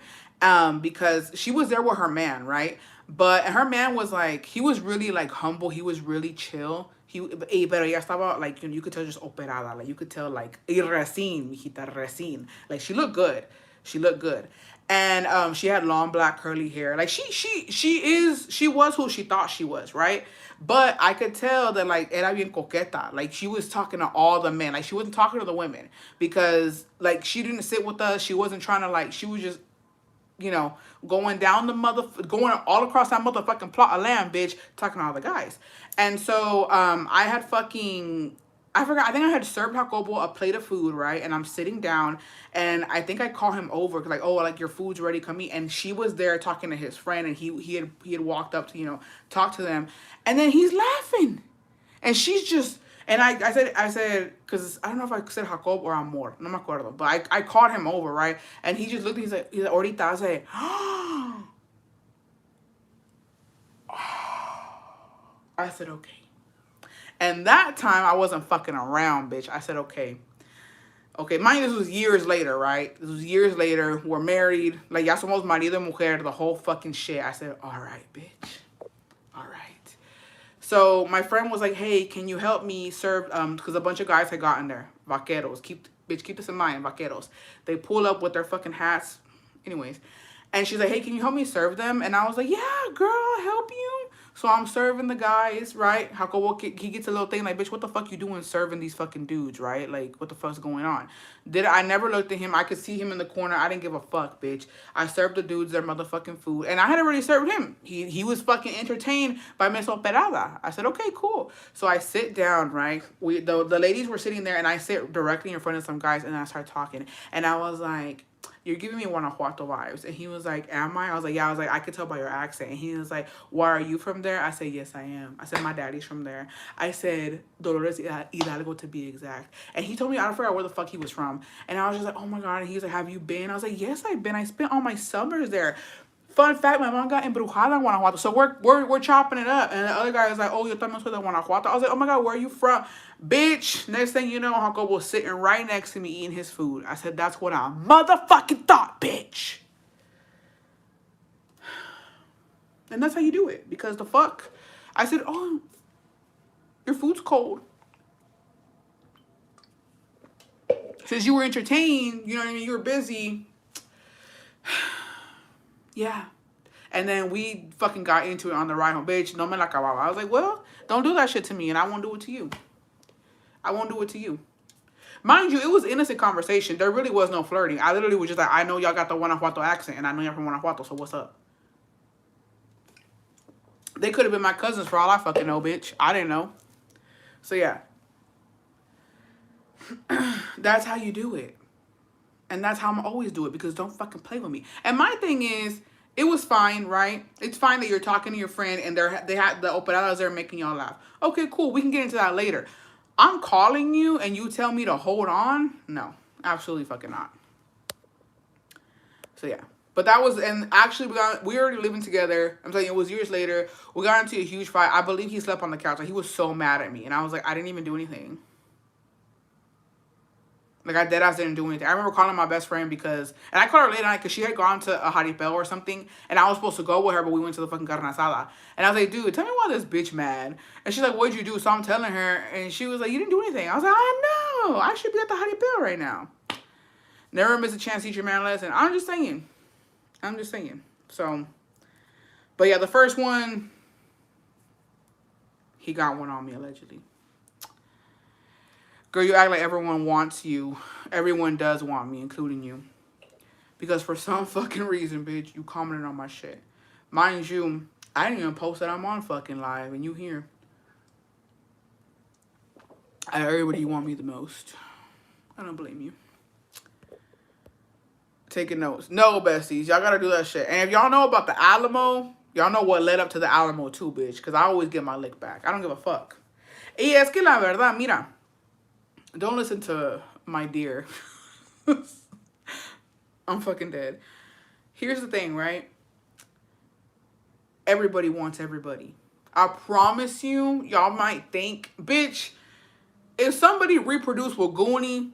because she was there with her man, right? But her man was like, he was really like humble. He was really chill. Pero ella estaba like, you could tell just operada. Like you could tell like, y recién, mijita, recién. Like she looked good. She looked good. And she had long black curly hair. Like she was who she thought she was, right? But I could tell that like era bien coqueta. Like she was talking to all the men. Like she wasn't talking to the women because like she didn't sit with us. She wasn't trying to like. She was just going down going all across that motherfucking plot of land, bitch, talking to all the guys. And so, I had I forgot, I think I had served Jacobo a plate of food, right? And I'm sitting down, and I think I call him over, cause like, oh, like your food's ready, come eat. And she was there talking to his friend, and he had walked up to, talk to them. And then he's laughing. And she's just, and I said, because I don't know if I said Jacob or Amor, no me acuerdo, but I called him over, right? And he just looked, he's like, ahorita, I said, I said, okay. And that time I wasn't fucking around, bitch. I said, okay. Okay, mind you, this was years later, right? This was years later. We're married. Like, ya somos marido y mujer, the whole fucking shit. I said, all right, bitch. All right. So my friend was like, hey, can you help me serve, because a bunch of guys had gotten there. Vaqueros. Keep this in mind, vaqueros. They pull up with their fucking hats. Anyways. And she's like, hey, can you help me serve them? And I was like, yeah, girl, I'll help you. So I'm serving the guys, right? Jacobo, he gets a little thing like, bitch, what the fuck you doing serving these fucking dudes, right? Like, what the fuck's going on? I never looked at him. I could see him in the corner. I didn't give a fuck, bitch. I served the dudes their motherfucking food. And I had already served him. He was fucking entertained by Miss Operada. I said, okay, cool. So I sit down, right? The ladies were sitting there, and I sit directly in front of some guys, and I start talking. And I was like, you're giving me Guanajuato vibes. And he was like, am I? I was like, yeah. I was like, I could tell by your accent. And he was like, why are you from there? I said, yes, I am. I said, my daddy's from there. I said, Dolores Hidalgo to be exact. And he told me, I don't forget where the fuck he was from. And I was just like, oh my God. And he was like, have you been? I was like, yes, I've been. I spent all my summers there. Fun fact, my mom got embrujada in Guanajuato. So we're chopping it up. And the other guy was like, oh, yo también soy de Guanajuato. I was like, oh my God, where are you from? Bitch, next thing you know, Jacob was sitting right next to me eating his food. I said, that's what I motherfucking thought, bitch. And that's how you do it. Because the fuck? I said, oh, your food's cold. Since you were entertained, you know what I mean? You were busy. Yeah. And then we fucking got into it on the ride home. Bitch, no me la acababa. I was like, well, don't do that shit to me, and I won't do it to you. I won't do it to you. Mind you, it was innocent conversation. There really was no flirting. I literally was just like, I know y'all got the Guanajuato accent, and I know y'all from Guanajuato, so what's up? They could have been my cousins for all I fucking know, bitch. I didn't know. So, yeah. That's how you do it. And that's how I'm always do it, because don't fucking play with me. And my thing is, it was fine, right? It's fine that you're talking to your friend and they had the operadas there making y'all laugh. Okay, cool. We can get into that later. I'm calling you and you tell me to hold on? No, absolutely fucking not. So yeah. But that was, and actually we were already living together. I'm telling you, it was years later. We got into a huge fight. I believe he slept on the couch. Like, he was so mad at me. And I was like, I didn't even do anything. Like, I deadass didn't do anything. I remember calling my best friend because, and I called her late at night because she had gone to a jaripeo or something, and I was supposed to go with her, but we went to the fucking carne asada. And I was like, dude, tell me why this bitch mad. And she's like, what'd you do? So I'm telling her, and she was like, you didn't do anything. I was like, I know. I should be at the jaripeo right now. Never miss a chance to teach your man a lesson. I'm just saying. So, but yeah, the first one, he got one on me, allegedly. Girl, you act like everyone wants you. Everyone does want me, including you. Because for some fucking reason, bitch, you commented on my shit. Mind you, I didn't even post that I'm on fucking live, and you here. Everybody want me the most. I don't blame you. Taking notes. No, besties, y'all gotta do that shit. And if y'all know about the Alamo, y'all know what led up to the Alamo too, bitch. Because I always get my lick back. I don't give a fuck. Y es que la verdad, mira. Don't listen to my dear. I'm fucking dead. Here's the thing, right? Everybody wants everybody. I promise you, y'all might think, bitch, if somebody reproduced with Goonie,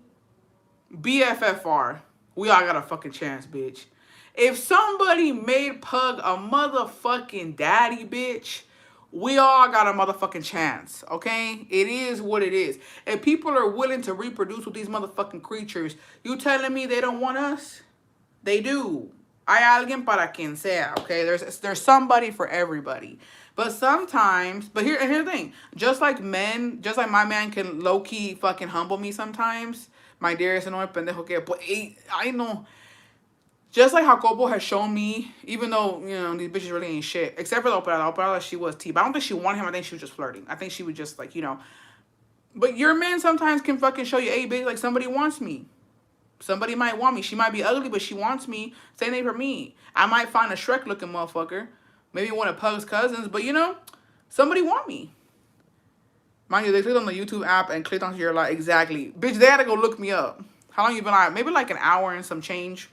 BFFR, we all got a fucking chance, bitch. If somebody made Pug a motherfucking daddy, bitch, we all got a motherfucking chance, okay? It is what it is. If people are willing to reproduce with these motherfucking creatures, you telling me they don't want us? They do. Hay alguien para quien sea, okay? There's somebody for everybody. But sometimes, but here's the thing. Just like men, just like my man can low-key fucking humble me sometimes. My dearest annoying pendejo que, pues, I know. Just like how Cobo has shown me, even though, you know, these bitches really ain't shit. Except for the Operada, she was T. But I don't think she wanted him. I think she was just flirting. I think she was just like, you know. But your man sometimes can fucking show you, hey, bitch, like somebody wants me. Somebody might want me. She might be ugly, but she wants me. Same thing for me. I might find a Shrek-looking motherfucker. Maybe one of Pug's cousins. But, you know, somebody want me. Mind you, they clicked on the YouTube app and clicked onto your live. Exactly. Bitch, they had to go look me up. How long you been live? Maybe like an hour and some change.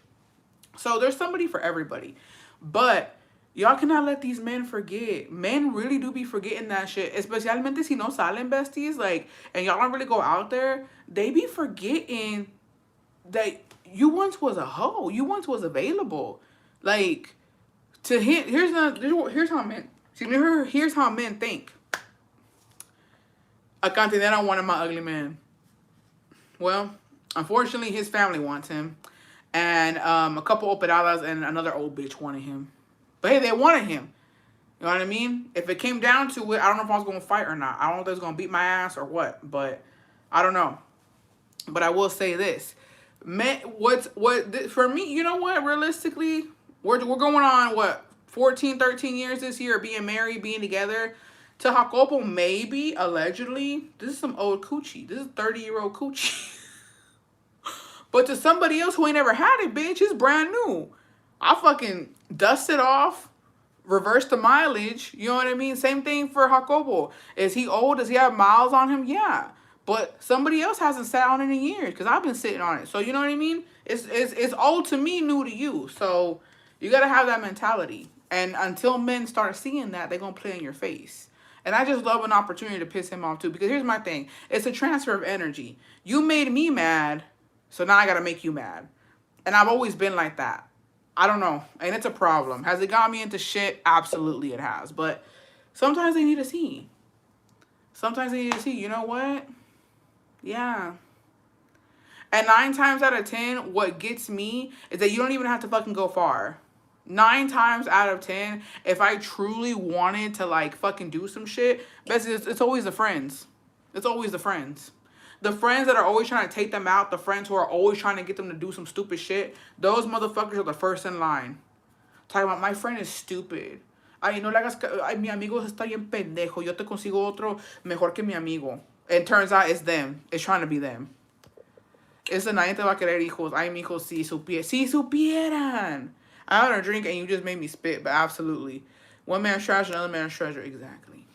So there's somebody for everybody. But y'all cannot let these men forget. Men really do be forgetting that shit. Especialmente si no salen besties. Like, and y'all don't really go out there. They be forgetting that you once was a hoe. You once was available. Like, to him, here's how men, see, here's how men think. A cantinera wanted my ugly man. Well, unfortunately, his family wants him. And a couple operadas and another old bitch wanted him. But hey, they wanted him. You know what I mean? If it came down to it, I don't know if I was going to fight or not. I don't know if they was going to beat my ass or what. But I don't know. But I will say this. Man, for me, you know what? Realistically, we're going on, what, 14, 13 years this year, being married, being together. To Jacopo, maybe, allegedly, this is some old coochie. This is 30-year-old coochie. But to somebody else who ain't ever had it, bitch, it's brand new. I fucking dust it off, reverse the mileage. You know what I mean? Same thing for Jacopo. Is he old? Does he have miles on him? Yeah. But somebody else hasn't sat on it in years because I've been sitting on it. So you know what I mean? It's old to me, new to you. So you got to have that mentality. And until men start seeing that, they're going to play in your face. And I just love an opportunity to piss him off too. Because here's my thing. It's a transfer of energy. You made me mad. So now I got to make you mad. And I've always been like that. I don't know. And it's a problem. Has it got me into shit? Absolutely it has. But sometimes they need to see. Sometimes they need to see, you know what? Yeah. And 9 times out of 10, what gets me is that you don't even have to fucking go far. 9 times out of 10, if I truly wanted to like fucking do some shit, it's always the friends. It's always the friends. The friends that are always trying to take them out, the friends who are always trying to get them to do some stupid shit, those motherfuckers are the first in line. Talking about, my friend is stupid. Ay, no le hagas, ay, mi amigo está bien pendejo. Yo te consigo otro mejor que mi amigo. It turns out it's them. It's trying to be them. It's the nadie te va a querer hijos. Ay, mijo, si supieran. I had a drink and you just made me spit, but absolutely. One man's trash, another man's treasure. Exactly.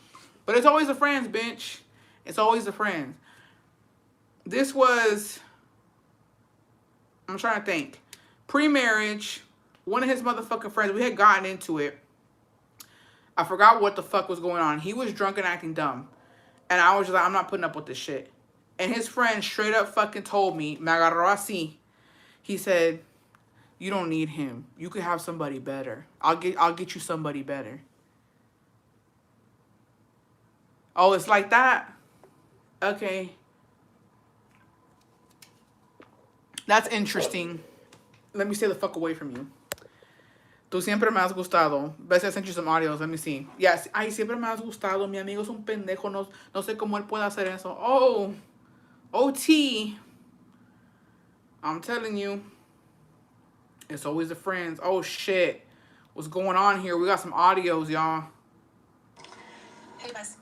But it's always the friends, bitch. It's always the friends. This was, I'm trying to think, pre-marriage, one of his motherfucking friends, we had gotten into it. I forgot what the fuck was going on. He was drunk and acting dumb. And I was just like, I'm not putting up with this shit. And his friend straight up fucking told me, me agarró así. He said, you don't need him. You could have somebody better. I'll get you somebody better. Oh, it's like that? Okay. That's interesting. Let me stay the fuck away from you. Tú siempre me has gustado. Best I sent you some audios. Let me see. Yes. Ay, siempre me has gustado. Mi amigo es un pendejo. No sé cómo él puede hacer eso. Oh. OT. I'm telling you. It's always the friends. Oh, shit. What's going on here? We got some audios, y'all. Hey, guys.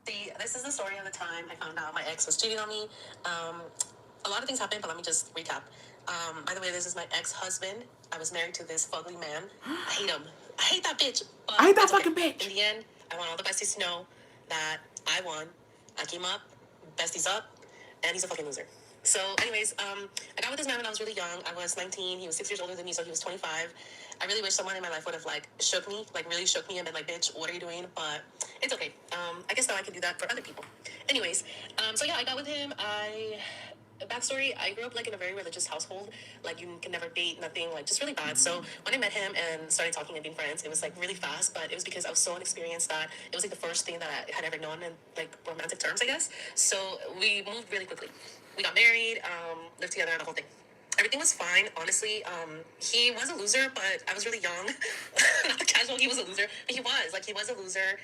See, this is the story of the time I found out my ex was cheating on me. A lot of things happened, but let me just recap. By the way, this is my ex-husband. I was married to this fugly man. I hate him. I hate that bitch. But I hate that fucking bitch. In the end, I want all the besties to know that I won. I came up, besties up, and he's a fucking loser. So, anyways, I got with this man when I was really young. I was 19. He was 6 years older than me, so he was 25. I really wish someone in my life would have, like, shook me, like, really shook me and been like, bitch, what are you doing? But it's okay. I guess now I can do that for other people. Anyways, so yeah, I got with him. backstory, I grew up like in a very religious household. Like you can never date, nothing, like just really bad. So when I met him and started talking and being friends, it was like really fast, but it was because I was so inexperienced that it was like the first thing that I had ever known in like romantic terms, I guess. So we moved really quickly. We got married, lived together, and the whole thing. Everything was fine, honestly. He was a loser, but I was really young. Not casual, he was a loser, but he was a loser.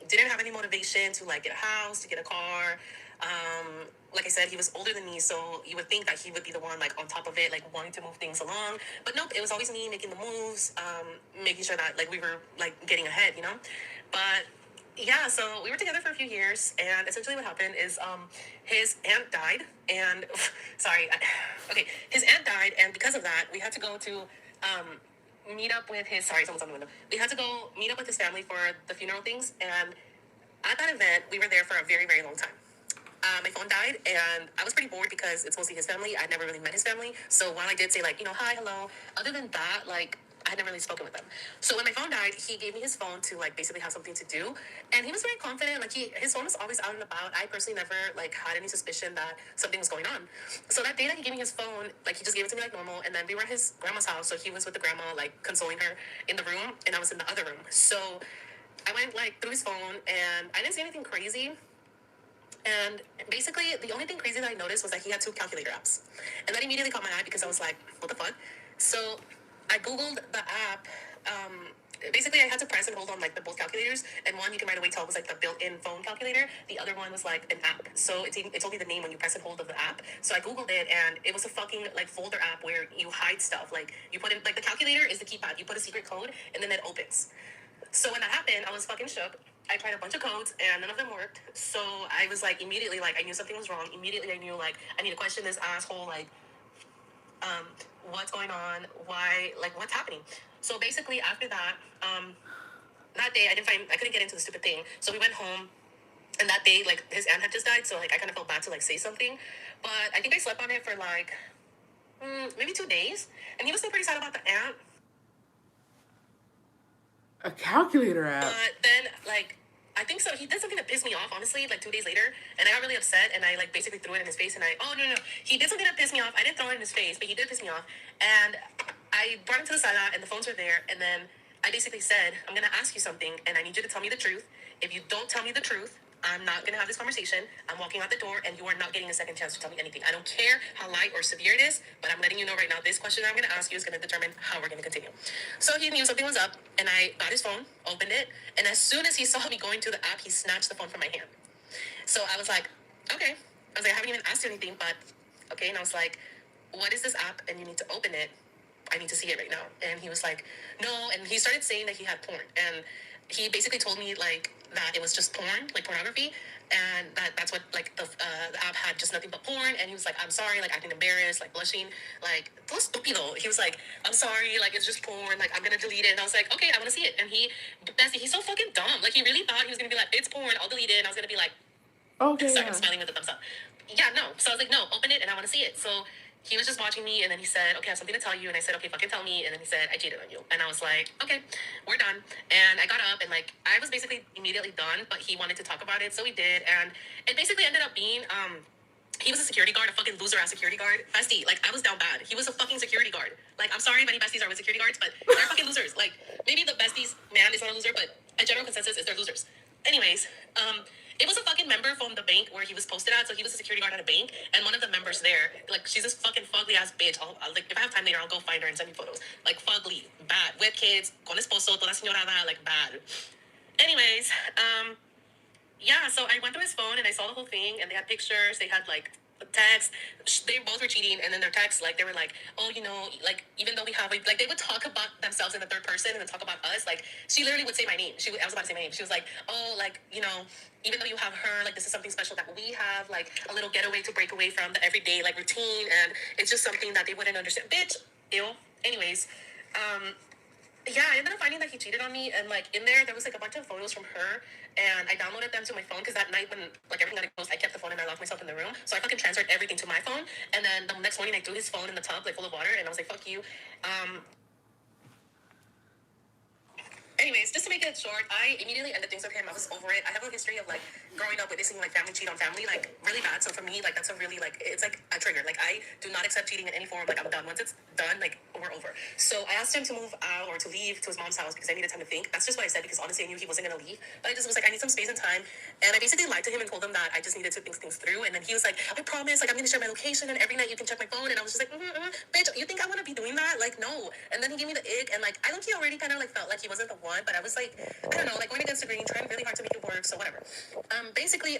Didn't have any motivation to like get a house, to get a car. Like I said, he was older than me, so you would think that he would be the one like on top of it, like wanting to move things along. But nope, it was always me making the moves, making sure that like we were like getting ahead, you know. But yeah, so we were together for a few years, and essentially what happened is his aunt died, and sorry, okay, his aunt died, and because of that, we had to go to meet up with his. Sorry, someone's on the window. We had to go meet up with his family for the funeral things, and at that event, we were there for a very, very long time. My phone died, and I was pretty bored because it's mostly his family. I never really met his family. So while I did say, like, hi, hello, other than that, like, I had never really spoken with them. So when my phone died, he gave me his phone to, like, basically have something to do. And he was very confident. Like, his phone was always out and about. I personally never, like, had any suspicion that something was going on. So that day that he gave me his phone, like, he just gave it to me like normal. And then we were at his grandma's house. So he was with the grandma, like, consoling her in the room. And I was in the other room. So I went, like, through his phone, and I didn't see anything crazy. And basically, the only thing crazy that I noticed was that he had two calculator apps. And that immediately caught my eye because I was like, what the fuck? So I Googled the app. Basically, I had to press and hold on like the both calculators. And one you can right away tell was like the built-in phone calculator. The other one was like an app. So it told me the name when you press and hold of the app. So I Googled it, and it was a fucking like folder app where you hide stuff. Like you put in, like the calculator is the keypad. You put a secret code, and then it opens. So when that happened, I was fucking shook. I tried a bunch of codes and none of them worked. So I was like, immediately, like, I knew something was wrong. Immediately, I knew, like, I need to question this asshole, like, um, what's going on? Why, like, what's happening? So basically, after that, that day, I couldn't get into the stupid thing. So we went home. And that day, like, his aunt had just died. So, like, I kind of felt bad to, like, say something. But I think I slept on it for, like, maybe 2 days. And he was still pretty sad about the aunt. A calculator app. But then, like, I think so. He did something that pissed me off, honestly, like 2 days later. And I got really upset, and I, like, basically threw it in his face. And oh, no, no, no. He did something that pissed me off. I didn't throw it in his face, but he did piss me off. And I brought him to the sala, and the phones were there. And then I basically said, I'm going to ask you something, and I need you to tell me the truth. If you don't tell me the truth, I'm not going to have this conversation. I'm walking out the door, and you are not getting a second chance to tell me anything. I don't care how light or severe it is, but I'm letting you know right now, this question that I'm going to ask you is going to determine how we're going to continue. So he knew something was up, and I got his phone, opened it, and as soon as he saw me going to the app, he snatched the phone from my hand. So I was like, okay. I was like, I haven't even asked you anything, but okay. And I was like, what is this app? And you need to open it. I need to see it right now. And he was like, no. And he started saying that he had porn. And he basically told me like that it was just porn, like pornography, and that's what like the app had just nothing but porn. And he was like, I'm sorry, like acting embarrassed, like blushing, like todo stupido. He was like, I'm sorry, like it's just porn, like I'm gonna delete it. And I was like, okay, I want to see it. And he's so fucking dumb. Like he really thought he was gonna be like, it's porn, I'll delete it. And I was gonna be like, Okay, sorry, yeah. I'm smiling with a thumbs up. Yeah, no. So I was like, no, open it, and I want to see it. So he was just watching me, and then he said, okay, I have something to tell you. And I said, okay, fucking tell me. And then he said, I cheated on you. And I was like, okay, we're done. And I got up, and like I was basically immediately done, but he wanted to talk about it, so we did. And it basically ended up being he was a security guard, a fucking loser ass security guard. Bestie, like I was down bad. He was a fucking security guard. Like I'm sorry if any besties are with security guards, but they're fucking losers. Like maybe the besties man is not a loser, but a general consensus is they're losers. Anyways, it was a fucking member from the bank where he was posted at. So he was a security guard at a bank, and one of the members there, like she's this fucking fugly ass bitch. I'll like if I have time later, I'll go find her and send you photos. Like fugly, bad, with kids, con esposo, toda señorada, like bad. Anyways, yeah, so I went to his phone and I saw the whole thing, and they had pictures, they had like text. They both were cheating, and then their texts, like they were like, oh, like even though we have like they would talk about themselves in the third person and then talk about us. Like she literally would say my name. I was about to say my name. She was like, oh, like even though you have her, like this is something special that we have, like a little getaway to break away from the everyday like routine, and it's just something that they wouldn't understand. Bitch, ew. Anyways, yeah, I ended up finding that he cheated on me, and like in there was like a bunch of photos from her, and I downloaded them to my phone because that night when like everything got exposed, I kept the phone and I locked myself in the room. So I fucking transferred everything to my phone, and then the next morning I threw his phone in the tub like full of water, and I was like, fuck you. anyways, just to make it short, I immediately ended things with him. I was over it. I have a history of like growing up witnessing like family cheat on family, like really bad. So for me, like that's a really like it's like a trigger. Like I do not accept cheating in any form. Like I'm done. Once it's done, like we're over. So I asked him to move out or to leave to his mom's house because I needed time to think. That's just what I said because honestly I knew he wasn't gonna leave. But I just was like I need some space and time. And I basically lied to him and told him that I just needed to think things through. And then he was like, I promise, like I'm gonna share my location and every night you can check my phone. And I was just like, bitch, you think I want to be doing that? Like no. And then he gave me the ick, and like I think he already kind of like felt like he wasn't the one, but I was like, I don't know, like going against the grain, trying really hard to make it work. So whatever. Basically,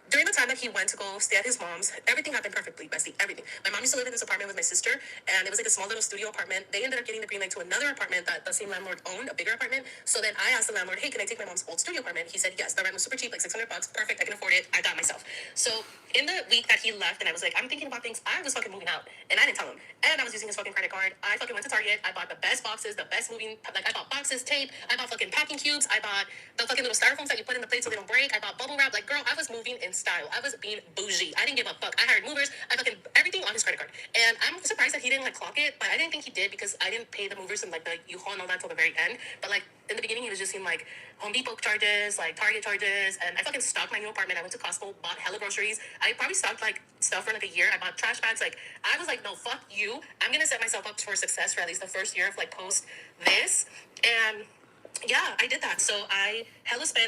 during the time that he went to go stay at his mom's, everything happened perfectly, bestie. Everything. My mom used to live in this apartment with my sister, and it was like a small little studio apartment. They ended up getting the green light to another apartment that the same landlord owned, a bigger apartment. So then I asked the landlord, hey, can I take my mom's old studio apartment? He said yes. The rent was super cheap, like $600. Perfect. I can afford it. I got myself. So in the week that he left, and I was like, I'm thinking about things, I was fucking moving out, and I didn't tell him. And I was using his fucking credit card. I fucking went to Target. I bought the best boxes, the best moving, like I bought boxes, tape. I bought fucking packing cubes. I bought the fucking little styrofoams that you put in the plate so they don't break. I bought bubble wrap. Like, girl, I was moving in style. I was being bougie. I didn't give a fuck. I hired movers. I fucking everything on his credit card. And I'm surprised that he didn't like clock it, but I didn't think he did because I didn't pay the movers and like the U-Haul and all that till the very end. But like in the beginning, he was just seeing like Home Depot charges, like Target charges, and I fucking stocked my new apartment. I went to Costco, bought hella groceries. I probably stocked like stuff for like a year. I bought trash bags. Like I was like, no, fuck you. I'm gonna set myself up for success for at least the first year of like post this. And yeah, I did that. So I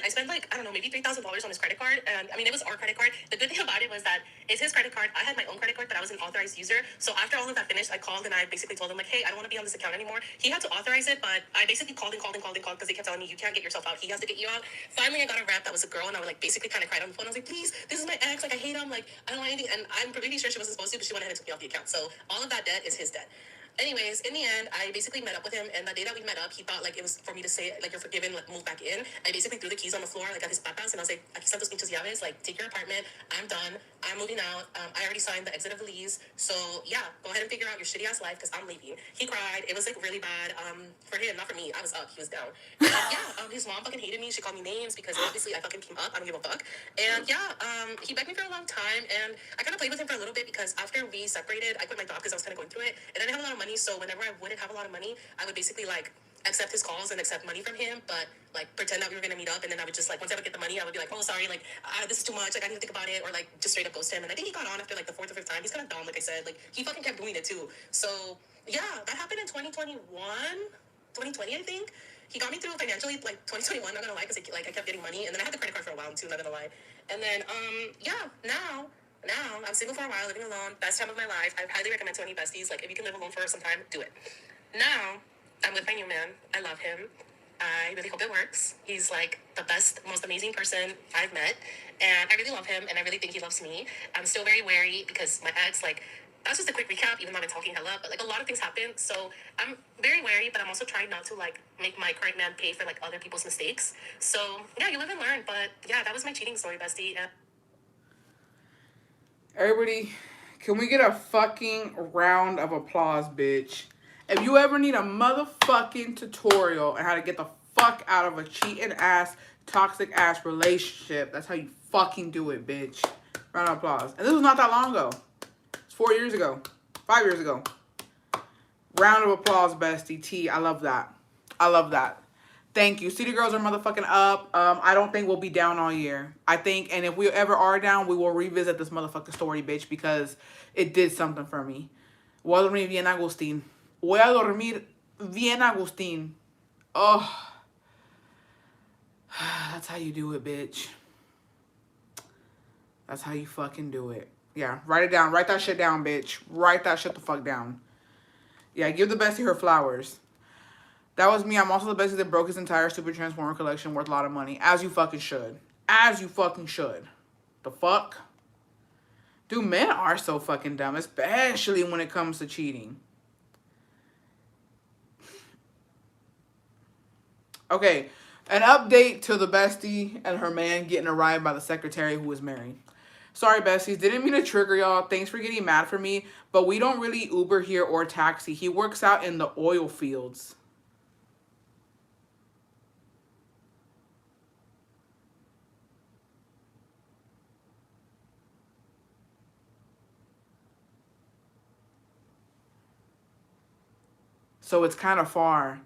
spent like, I don't know, maybe $3,000 on his credit card. And I mean, it was our credit card. The good thing about it was that it's his credit card. I had my own credit card, but I was an authorized user. So after all of that finished, I called and I basically told him like, hey, I don't want to be on this account anymore. He had to authorize it, but I basically called because they kept telling me you can't get yourself out. He has to get you out. Finally, I got a rep that was a girl, and I would like basically kind of cried on the phone. I was like, please, this is my ex. Like, I hate him. Like, I don't want anything. And I'm pretty sure she wasn't supposed to, but she went ahead and took me off the account. So all of that debt is his debt. Anyways, in the end, I basically met up with him, and the day that we met up, he thought like it was for me to say like you're forgiven, like move back in. I basically threw the keys on the floor, like at his papas, and I was like, aquí están tus pinches llaves, like take your apartment. I'm done. I'm moving out. I already signed the exit of the lease, so yeah, go ahead and figure out your shitty ass life because I'm leaving. He cried. It was like really bad. For him, not for me. I was up. He was down. And yeah, his mom fucking hated me. She called me names because obviously I fucking came up. I don't give a fuck. And yeah, he begged me for a long time, and I kind of played with him for a little bit because after we separated, I quit my job because I was kind of going through it, and I didn't have a lot of money. So whenever I wouldn't have a lot of money, I would basically like accept his calls and accept money from him, but like pretend that we were gonna meet up, and then I would just like once I would get the money, I would be like, oh sorry, like this is too much, like I need to think about it, or like just straight up ghost him. And I think he got on after like the fourth or fifth time. He's kind of dumb, like I said, like he fucking kept doing it too. So yeah, that happened in 2021, 2020, I think. He got me through financially like 2021, not gonna lie, because like I kept getting money, and then I had the credit card for a while too, not gonna lie. And then yeah, now I'm single for a while, living alone, best time of my life. I highly recommend to any besties, like if you can live alone for some time, do it. Now I'm with my new man. I love him. I really hope it works. He's like the best, most amazing person I've met, and I really love him, and I really think he loves me. I'm still very wary because my ex, like, that's just a quick recap, even though I've been talking hella, but like a lot of things happened, so I'm very wary, but I'm also trying not to like make my current man pay for like other people's mistakes. So yeah, you live and learn, but yeah, that was my cheating story, bestie. Everybody, can we get a fucking round of applause, bitch? If you ever need a motherfucking tutorial on how to get the fuck out of a cheating ass, toxic ass relationship, that's how you fucking do it, bitch. Round of applause. And this was not that long ago. It's 4 years ago. 5 years ago. Round of applause, bestie. T. I love that. I love that. Thank you. City Girls are motherfucking up. I don't think we'll be down all year. I think, and if we ever are down, we will revisit this motherfucking story, bitch, because it did something for me. Voy a dormir bien, Agustín. Voy a dormir bien, Agustín. Oh. That's how you do it, bitch. That's how you fucking do it. Yeah, write it down. Write that shit down, bitch. Write that shit the fuck down. Yeah, give the bestie her flowers. That was me. I'm also the bestie that broke his entire Super Transformer collection worth a lot of money. As you fucking should. As you fucking should. The fuck? Dude, men are so fucking dumb. Especially when it comes to cheating. Okay. An update to the bestie and her man getting arrived by the secretary who was married. Sorry, besties. Didn't mean to trigger y'all. Thanks for getting mad for me. But we don't really Uber here or taxi. He works out in the oil fields. So it's kind of far.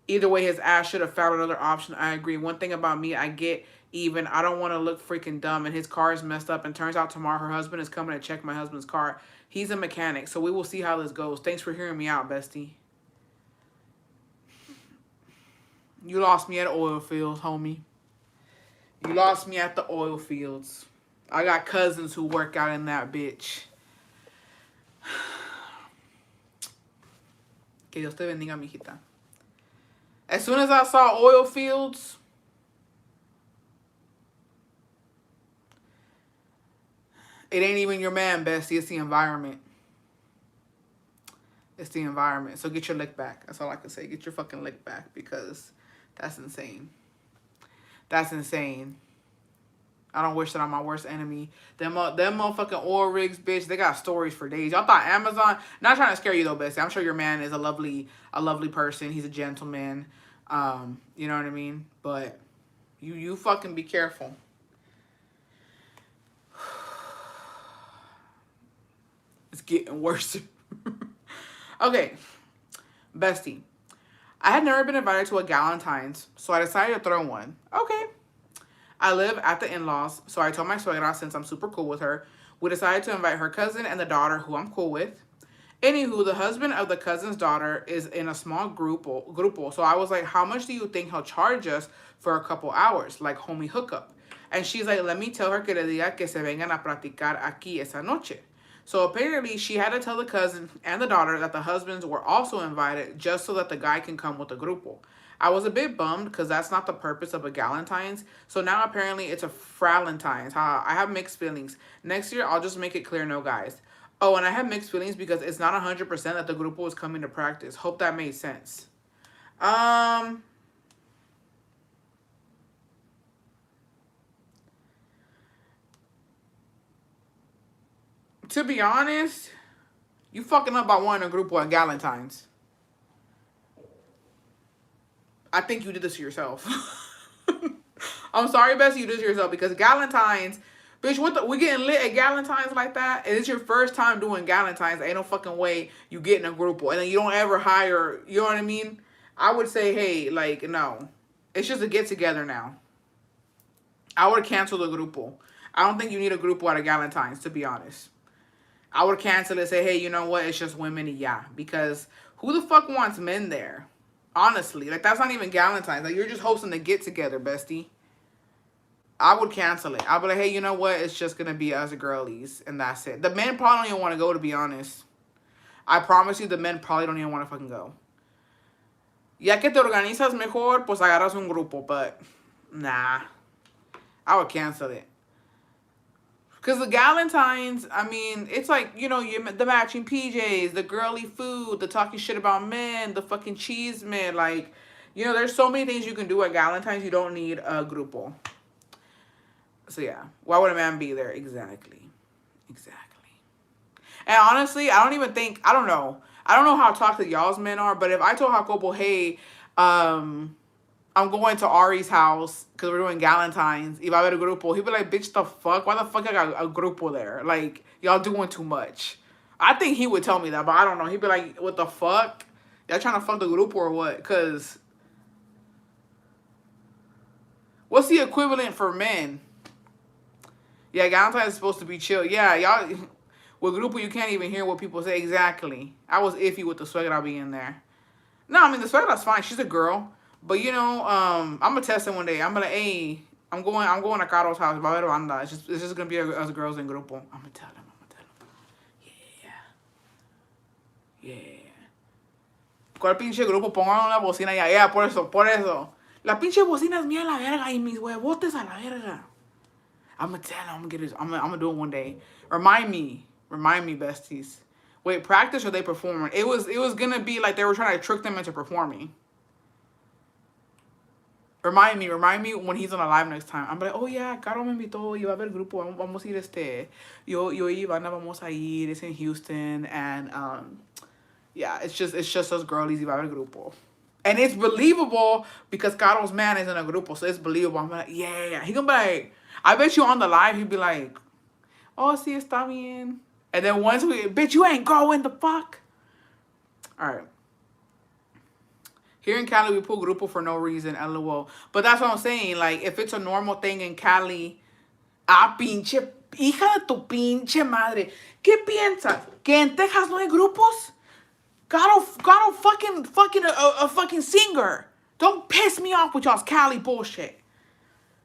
Either way, his ass should have found another option. I agree. One thing about me, I get even. I don't want to look freaking dumb and his car is messed up. And turns out tomorrow her husband is coming to check my husband's car. He's a mechanic. So we will see how this goes. Thanks for hearing me out, bestie. You lost me at oil fields, homie. You lost me at the oil fields. I got cousins who work out in that bitch. Que Dios te bendiga, mijita. As soon as I saw oil fields, it ain't even your man, bestie. It's the environment. It's the environment. So get your lick back. That's all I can say. Get your fucking lick back because that's insane. That's insane. I don't wish that on my worst enemy. Them motherfucking oil rigs, bitch, they got stories for days. Y'all thought Amazon, not trying to scare you though, bestie. I'm sure your man is a lovely person. He's a gentleman. You know what I mean? But you fucking be careful. It's getting worse. Okay, bestie. I had never been invited to a Galentine's, so I decided to throw one. Okay. I live at the in-laws, so I told my suegra, since I'm super cool with her, we decided to invite her cousin and the daughter, who I'm cool with. Anywho, the husband of the cousin's daughter is in a small grupo. So I was like, how much do you think he'll charge us for a couple hours, like homie hookup? And she's like, let me tell her que le diga que se vengan a practicar aquí esa noche. So apparently she had to tell the cousin and the daughter that the husbands were also invited just so that the guy can come with the grupo. I was a bit bummed because that's not the purpose of a Galentine's. So now apparently it's a Fralentine's. I have mixed feelings. Next year, I'll just make it clear, no guys. Oh, and I have mixed feelings because it's not 100% that the grupo is coming to practice. Hope that made sense. To be honest, you fucking up by wanting a grupo at Galentine's. I think you did this to yourself. I'm sorry, Bessie, you did this to yourself because Galentine's, bitch, we getting lit at Galentine's like that? And it's your first time doing Galentine's. Ain't no fucking way you get in a grupo. And then you don't ever hire, you know what I mean? I would say, hey, like, no. It's just a get together now. I would cancel the grupo. I don't think you need a grupo at a Galentine's, to be honest. I would cancel it, say, hey, you know what? It's just women, yeah. Because who the fuck wants men there? Honestly, like, that's not even Galentine's. Like, you're just hosting a get-together, bestie. I would cancel it. I'd be like, hey, you know what? It's just going to be us girlies, and that's it. The men probably don't even want to go, to be honest. I promise you, the men probably don't even want to fucking go. Ya que te organizas mejor, pues agarras un grupo, but nah. I would cancel it. Because the Galentine's, I mean, it's like, you know, the matching PJs, the girly food, the talking shit about men, the fucking cheese men. Like, you know, there's so many things you can do at Galentine's. You don't need a grupo. So, yeah. Why would a man be there? Exactly. And honestly, I don't even think, I don't know how toxic y'all's men are, but if I told Jacobo, hey, I'm going to Ari's house because we're doing Galentine's. If I had a grupo, he'd be like, bitch, the fuck? Why the fuck I got a grupo there? Like, y'all doing too much. I think he would tell me that, but I don't know. He'd be like, what the fuck? Y'all trying to fuck the grupo or what? Because what's the equivalent for men? Yeah, Galentine's is supposed to be chill. Yeah, y'all, with grupo, you can't even hear what people say. Exactly. I was iffy with the suegra being there. No, I mean, the suegra's fine. She's a girl. But, you know, I'm going to test it one day. I'm going to, hey, I'm going to Caro's house. It's just going to be us girls in grupo. I'm going to tell him. Yeah. ¿Cuál pinche grupo? Pongan una bocina allá. Yeah, por eso. La pinche bocina es mía a la verga y mis huevotes a la verga. I'm going to tell him. I'm going to do it one day. Remind me, besties. Wait, practice or they perform? It was going to be like they were trying to trick them into performing. Remind me when he's on a live next time. I'm like, oh yeah, Caro me invitó, iba a ver el grupo, vamos a ir yo y Ivana vamos a ir, it's in Houston, and yeah, it's just us girlies, iba a ver el grupo. And it's believable because Caro's man is in a grupo, so it's believable. I'm like, yeah. He gonna be like, I bet you on the live, he'd be like, oh, sí, está bien. And then once bitch, you ain't going, the fuck? All right. Here in Cali, we pull grupo for no reason, lol. But that's what I'm saying. Like, if it's a normal thing in Cali, pinche, hija de tu pinche madre. ¿Qué piensas? ¿Que en Texas no hay grupos? God, fucking a fucking singer. Don't piss me off with y'all's Cali bullshit.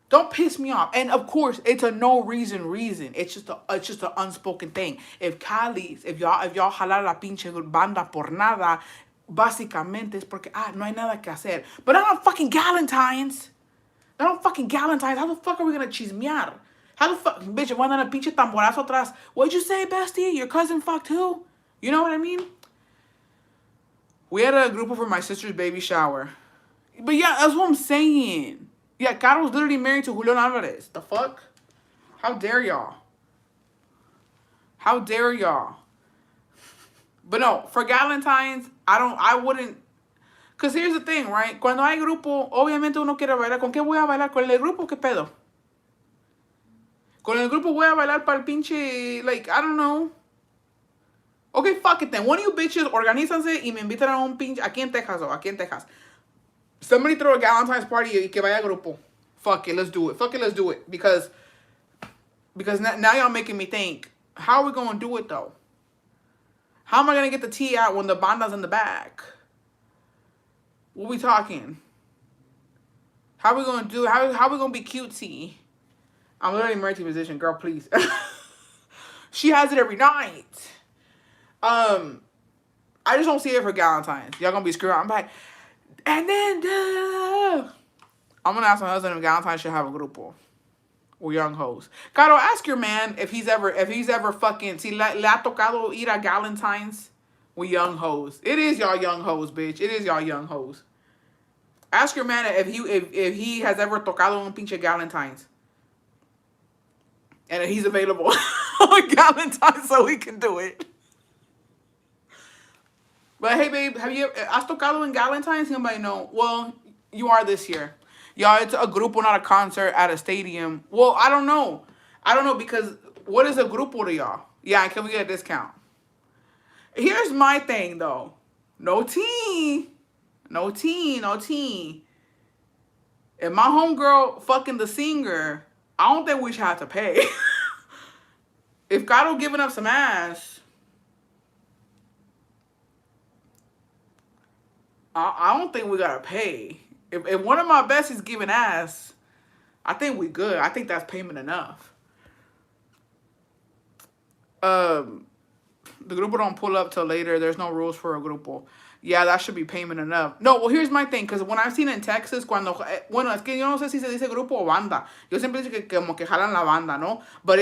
Don't piss me off. And of course, it's a no reason. It's just an unspoken thing. If y'all jalar la pinche banda por nada, básicamente es porque no hay nada que hacer. But not on fucking Galentine's. Not on fucking Galentine's. How the fuck are we gonna chismear? How the fuck, bitch? One on a pinche tamborazo atrás. What'd you say, bestie? Your cousin fucked who? You know what I mean? We had a group for my sister's baby shower. But yeah, that's what I'm saying. Yeah, Carol's literally married to Julian Alvarez. The fuck? How dare y'all? How dare y'all? But no, for Galentine's, I wouldn't. Because here's the thing, right? Cuando hay grupo, obviamente uno quiere bailar. ¿Con qué voy a bailar? ¿Con el grupo? ¿Qué pedo? Con el grupo voy a bailar para el pinche, like, I don't know. Okay, fuck it then. One of you bitches, organízanse y me invitan a un pinche, aquí en Texas, aquí en Texas. Somebody throw a Galentine's party y que vaya grupo. Fuck it, let's do it. Fuck it, let's do it. Because now y'all making me think, how are we going to do it, though? How am I going to get the tea out when the banda's in the back? What we talking? How are we going to do, how are we going to be cutesy? I'm literally married to a musician. Girl, please. She has it every night. I just don't see it for Galentine's. Y'all going to be screwing. I'm like, and then, I'm going to ask my husband if Galentine's should have a grupo. Or young hoes. Caro, ask your man if he's ever fucking, si le ha tocado ir a Galentine's with young hoes. It is y'all young hoes, bitch. It is y'all young hoes. Ask your man if he has ever tocado un pinche Galentine's. And if he's available on Galentine's so we can do it. But hey, babe, has tocado in Galentine's? He'll be like, no. Well, you are this year. Y'all, it's a grupo, not a concert at a stadium. Well, I don't know. Because what is a grupo to y'all? Yeah, can we get a discount? Here's my thing, though. No tea. No tea. If my homegirl fucking the singer, I don't think we should have to pay. If Caro giving up some ass, I don't think we gotta pay. If one of my besties giving ass, I think we good. I think that's payment enough. The grupo don't pull up till later. There's no rules for a grupo. Yeah, that should be payment enough. No, well, here's my thing. Because when I've seen in Texas, bueno, es que yo no sé si se dice grupo o banda. Yo siempre digo que como que jalan la banda, ¿no? But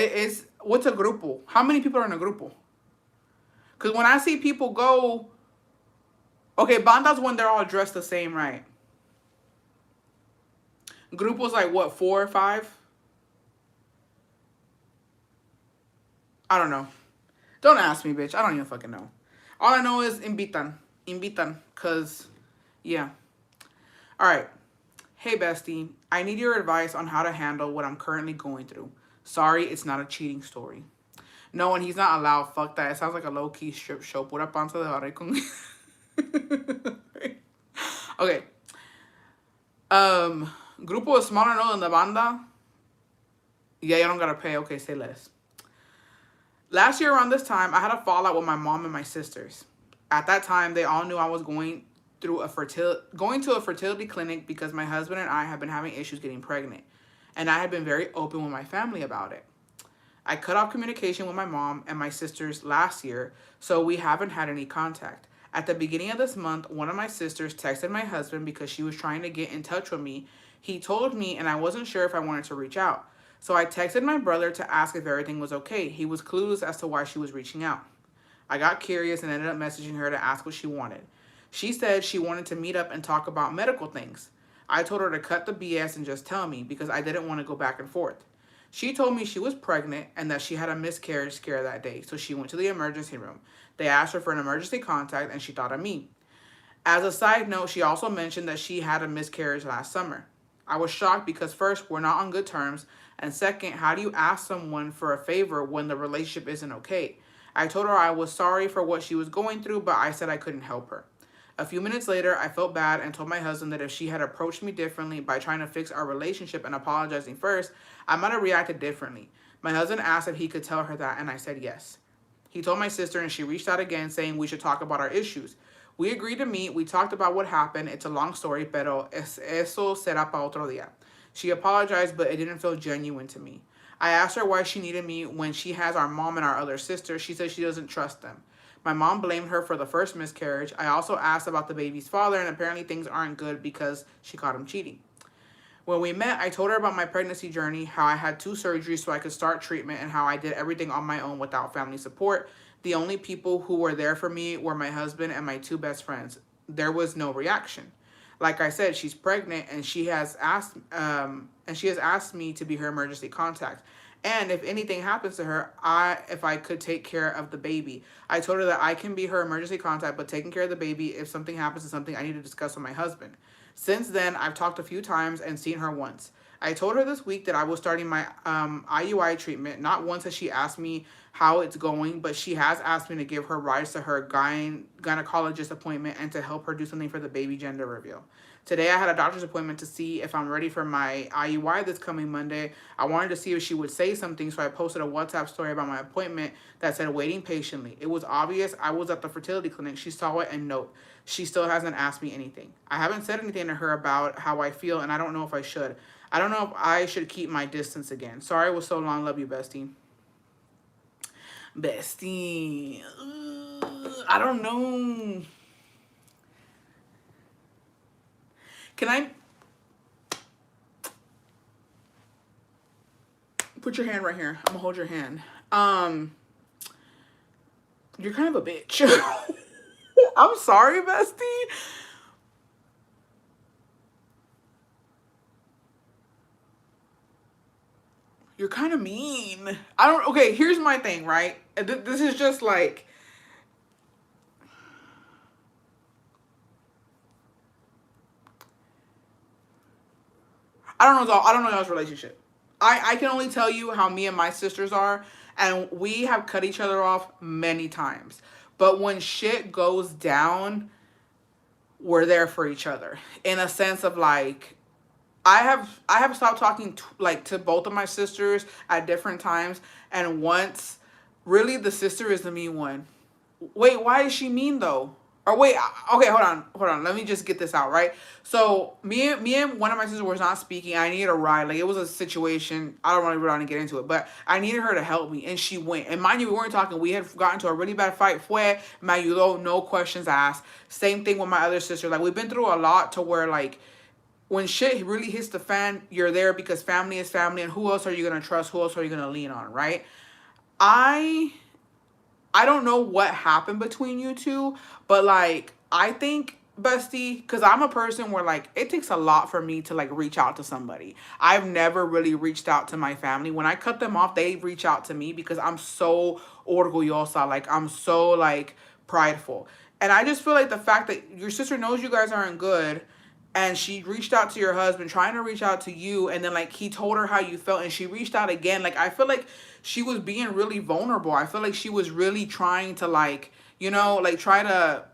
what's a grupo? How many people are in a grupo? Because when I see people go, okay, banda's when they're all dressed the same, right? Grupo's like what, 4 or 5? I don't know. Don't ask me, bitch. I don't even fucking know. All I know is invitan, cause yeah. All right. Hey, bestie. I need your advice on how to handle what I'm currently going through. Sorry, it's not a cheating story. No, and he's not allowed. Fuck that. It sounds like a low-key strip show. Pura panza de barre con... Okay. Grupo is smaller, no, than the banda. Yeah, you don't gotta pay. Okay, say less. Last year around this time, I had a fallout with my mom and my sisters. At that time, they all knew I was going to a fertility clinic because my husband and I have been having issues getting pregnant. And I had been very open with my family about it. I cut off communication with my mom and my sisters last year, so we haven't had any contact. At the beginning of this month, one of my sisters texted my husband because she was trying to get in touch with me. He told me, and I wasn't sure if I wanted to reach out. So I texted my brother to ask if everything was okay. He was clueless as to why she was reaching out. I got curious and ended up messaging her to ask what she wanted. She said she wanted to meet up and talk about medical things. I told her to cut the BS and just tell me because I didn't want to go back and forth. She told me she was pregnant and that she had a miscarriage scare that day, so she went to the emergency room. They asked her for an emergency contact and she thought of me. As a side note, she also mentioned that she had a miscarriage last summer. I was shocked because first, we're not on good terms, and second, how do you ask someone for a favor when the relationship isn't okay? I told her I was sorry for what she was going through, but I said I couldn't help her. A few minutes later, I felt bad and told my husband that if she had approached me differently by trying to fix our relationship and apologizing first, I might have reacted differently. My husband asked if he could tell her that, and I said yes. He told my sister, and she reached out again saying we should talk about our issues. We agreed to meet. We talked about what happened. It's a long story, pero eso será para otro día. She apologized, but it didn't feel genuine to me. I asked her why she needed me when she has our mom and our other sister. She said she doesn't trust them. My mom blamed her for the first miscarriage. I also asked about the baby's father, and apparently things aren't good because she caught him cheating. When we met, I told her about my pregnancy journey, how I had two surgeries so I could start treatment, and how I did everything on my own without family support. The only people who were there for me were my husband and my two best friends. There was no reaction. Like I said, she's pregnant, and she has asked me to be her emergency contact. And if anything happens to her, if I could take care of the baby. I told her that I can be her emergency contact, but taking care of the baby, if something happens to something, I need to discuss with my husband. Since then, I've talked a few times and seen her once. I told her this week that I was starting my IUI treatment. Not once has she asked me how it's going, but she has asked me to give her rides to her gynecologist appointment and to help her do something for the baby gender reveal. Today, I had a doctor's appointment to see if I'm ready for my IUI this coming Monday. I wanted to see if she would say something, so I posted a WhatsApp story about my appointment that said waiting patiently. It was obvious I was at the fertility clinic. She saw it and note. She still hasn't asked me anything. I haven't said anything to her about how I feel, and I don't know if I should. I don't know if I should keep my distance again. Sorry it was so long. Love you, bestie. Bestie. I don't know. Can I put your hand right here? I'm gonna hold your hand. You're kind of a bitch. I'm sorry, bestie. You're kind of mean. I don't. Okay, here's my thing, right? This is just like. I don't know y'all's relationship. I can only tell you how me and my sisters are, and we have cut each other off many times. But when shit goes down, we're there for each other in a sense of like I have stopped talking to both of my sisters at different times, and once really the sister is the mean one. Wait, why is she mean though? Or wait, okay, hold on. Let me just get this out, right? So me and one of my sisters was not speaking. I needed a ride. Like it was a situation. I don't really want to get into it, but I needed her to help me, and she went. And mind you, we weren't talking. We had gotten to a really bad fight. Fue me ayudó, no questions asked. Same thing with my other sister. Like we've been through a lot to where like when shit really hits the fan, you're there because family is family, and who else are you gonna trust? Who else are you gonna lean on, right? I I don't know what happened between you two, but like I think bestie, because I'm a person where like it takes a lot for me to like reach out to somebody. I've never really reached out to my family. When I cut them off, they reach out to me because I'm so orgullosa, like I'm so like prideful. And I just feel like the fact that your sister knows you guys aren't good, and she reached out to your husband trying to reach out to you, and then like he told her how you felt and she reached out again, like I feel like she was being really vulnerable. I feel like she was really trying to like like try to,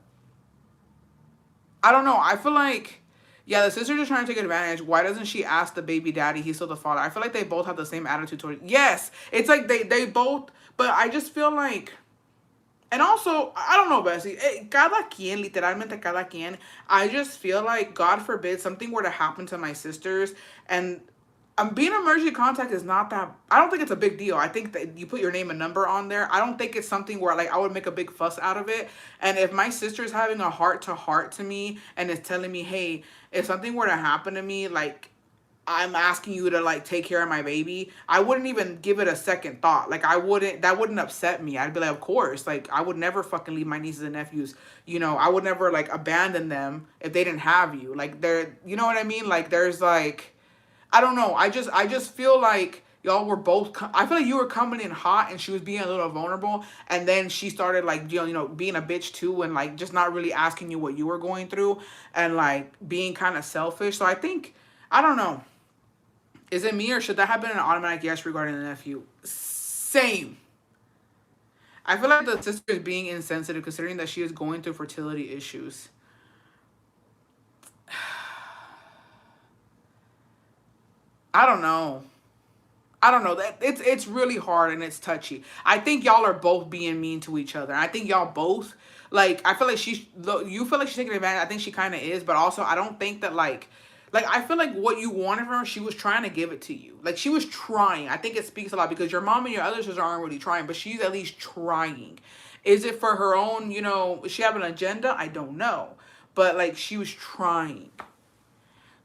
I don't know, I feel like yeah, the sister's just trying to take advantage. Why doesn't she ask the baby daddy? He's still the father. I feel like they both have the same attitude toward it. Yes, it's like they both, but I just feel like, and also, I don't know, Bessie. Cada quien, literalmente cada quien. I just feel like, God forbid, something were to happen to my sisters, and being an emergency contact is not that. I don't think it's a big deal. I think that you put your name and number on there. I don't think it's something where like I would make a big fuss out of it. And if my sister's having a heart to heart to me and is telling me, hey, if something were to happen to me, like I'm asking you to like take care of my baby, I wouldn't even give it a second thought. Like that wouldn't upset me. I'd be like, of course, like I would never fucking leave my nieces and nephews. I would never like abandon them if they didn't have you. Like they're, you know what I mean? Like there's like, I don't know. I just feel like y'all were both. I feel like you were coming in hot, and she was being a little vulnerable, and then she started like being a bitch too, and like just not really asking you what you were going through, and like being kind of selfish. So I think, I don't know. Is it me, or should that have been an automatic yes regarding the nephew? Same. I feel like the sister is being insensitive considering that she is going through fertility issues. I don't know. I don't know. That it's really hard and it's touchy. I think y'all are both being mean to each other. I think y'all both like. I feel like you feel like she's taking advantage. I think she kind of is, but also I don't think that like I feel like what you wanted from her, she was trying to give it to you. Like she was trying. I think it speaks a lot because your mom and your other sisters aren't really trying, but she's at least trying. Is it for her own? Does she have an agenda? I don't know, but like she was trying.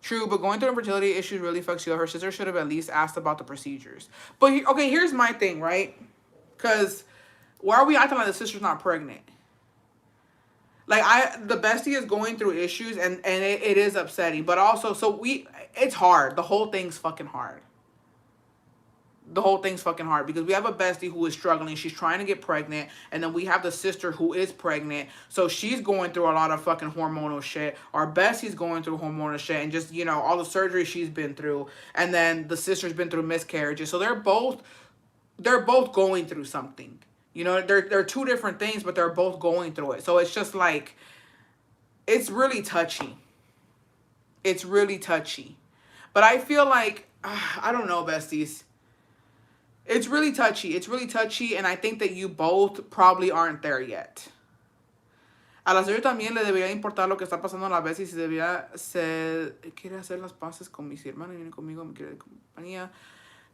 True, but going through infertility issues really fucks you up. Her sister should have at least asked about the procedures. But okay, here's my thing, right? Because why are we acting like the sister's not pregnant? Like the bestie is going through issues, and it is upsetting. But also, it's hard. The whole thing's fucking hard. The whole thing's fucking hard because we have a bestie who is struggling. She's trying to get pregnant, and then we have the sister who is pregnant. So she's going through a lot of fucking hormonal shit. Our bestie's going through hormonal shit, and just all the surgery she's been through, and then the sister's been through miscarriages. So they're both going through something. They're two different things, but they're both going through it. So it's just like it's really touchy. It's really touchy, but I feel like I don't know, besties. It's really touchy. It's really touchy, and I think that you both probably aren't there yet. A la señora también le debería importar lo que está pasando a la vez y si debería quiere hacer las paces con mis hermanos y viene conmigo, me quiere de compañía.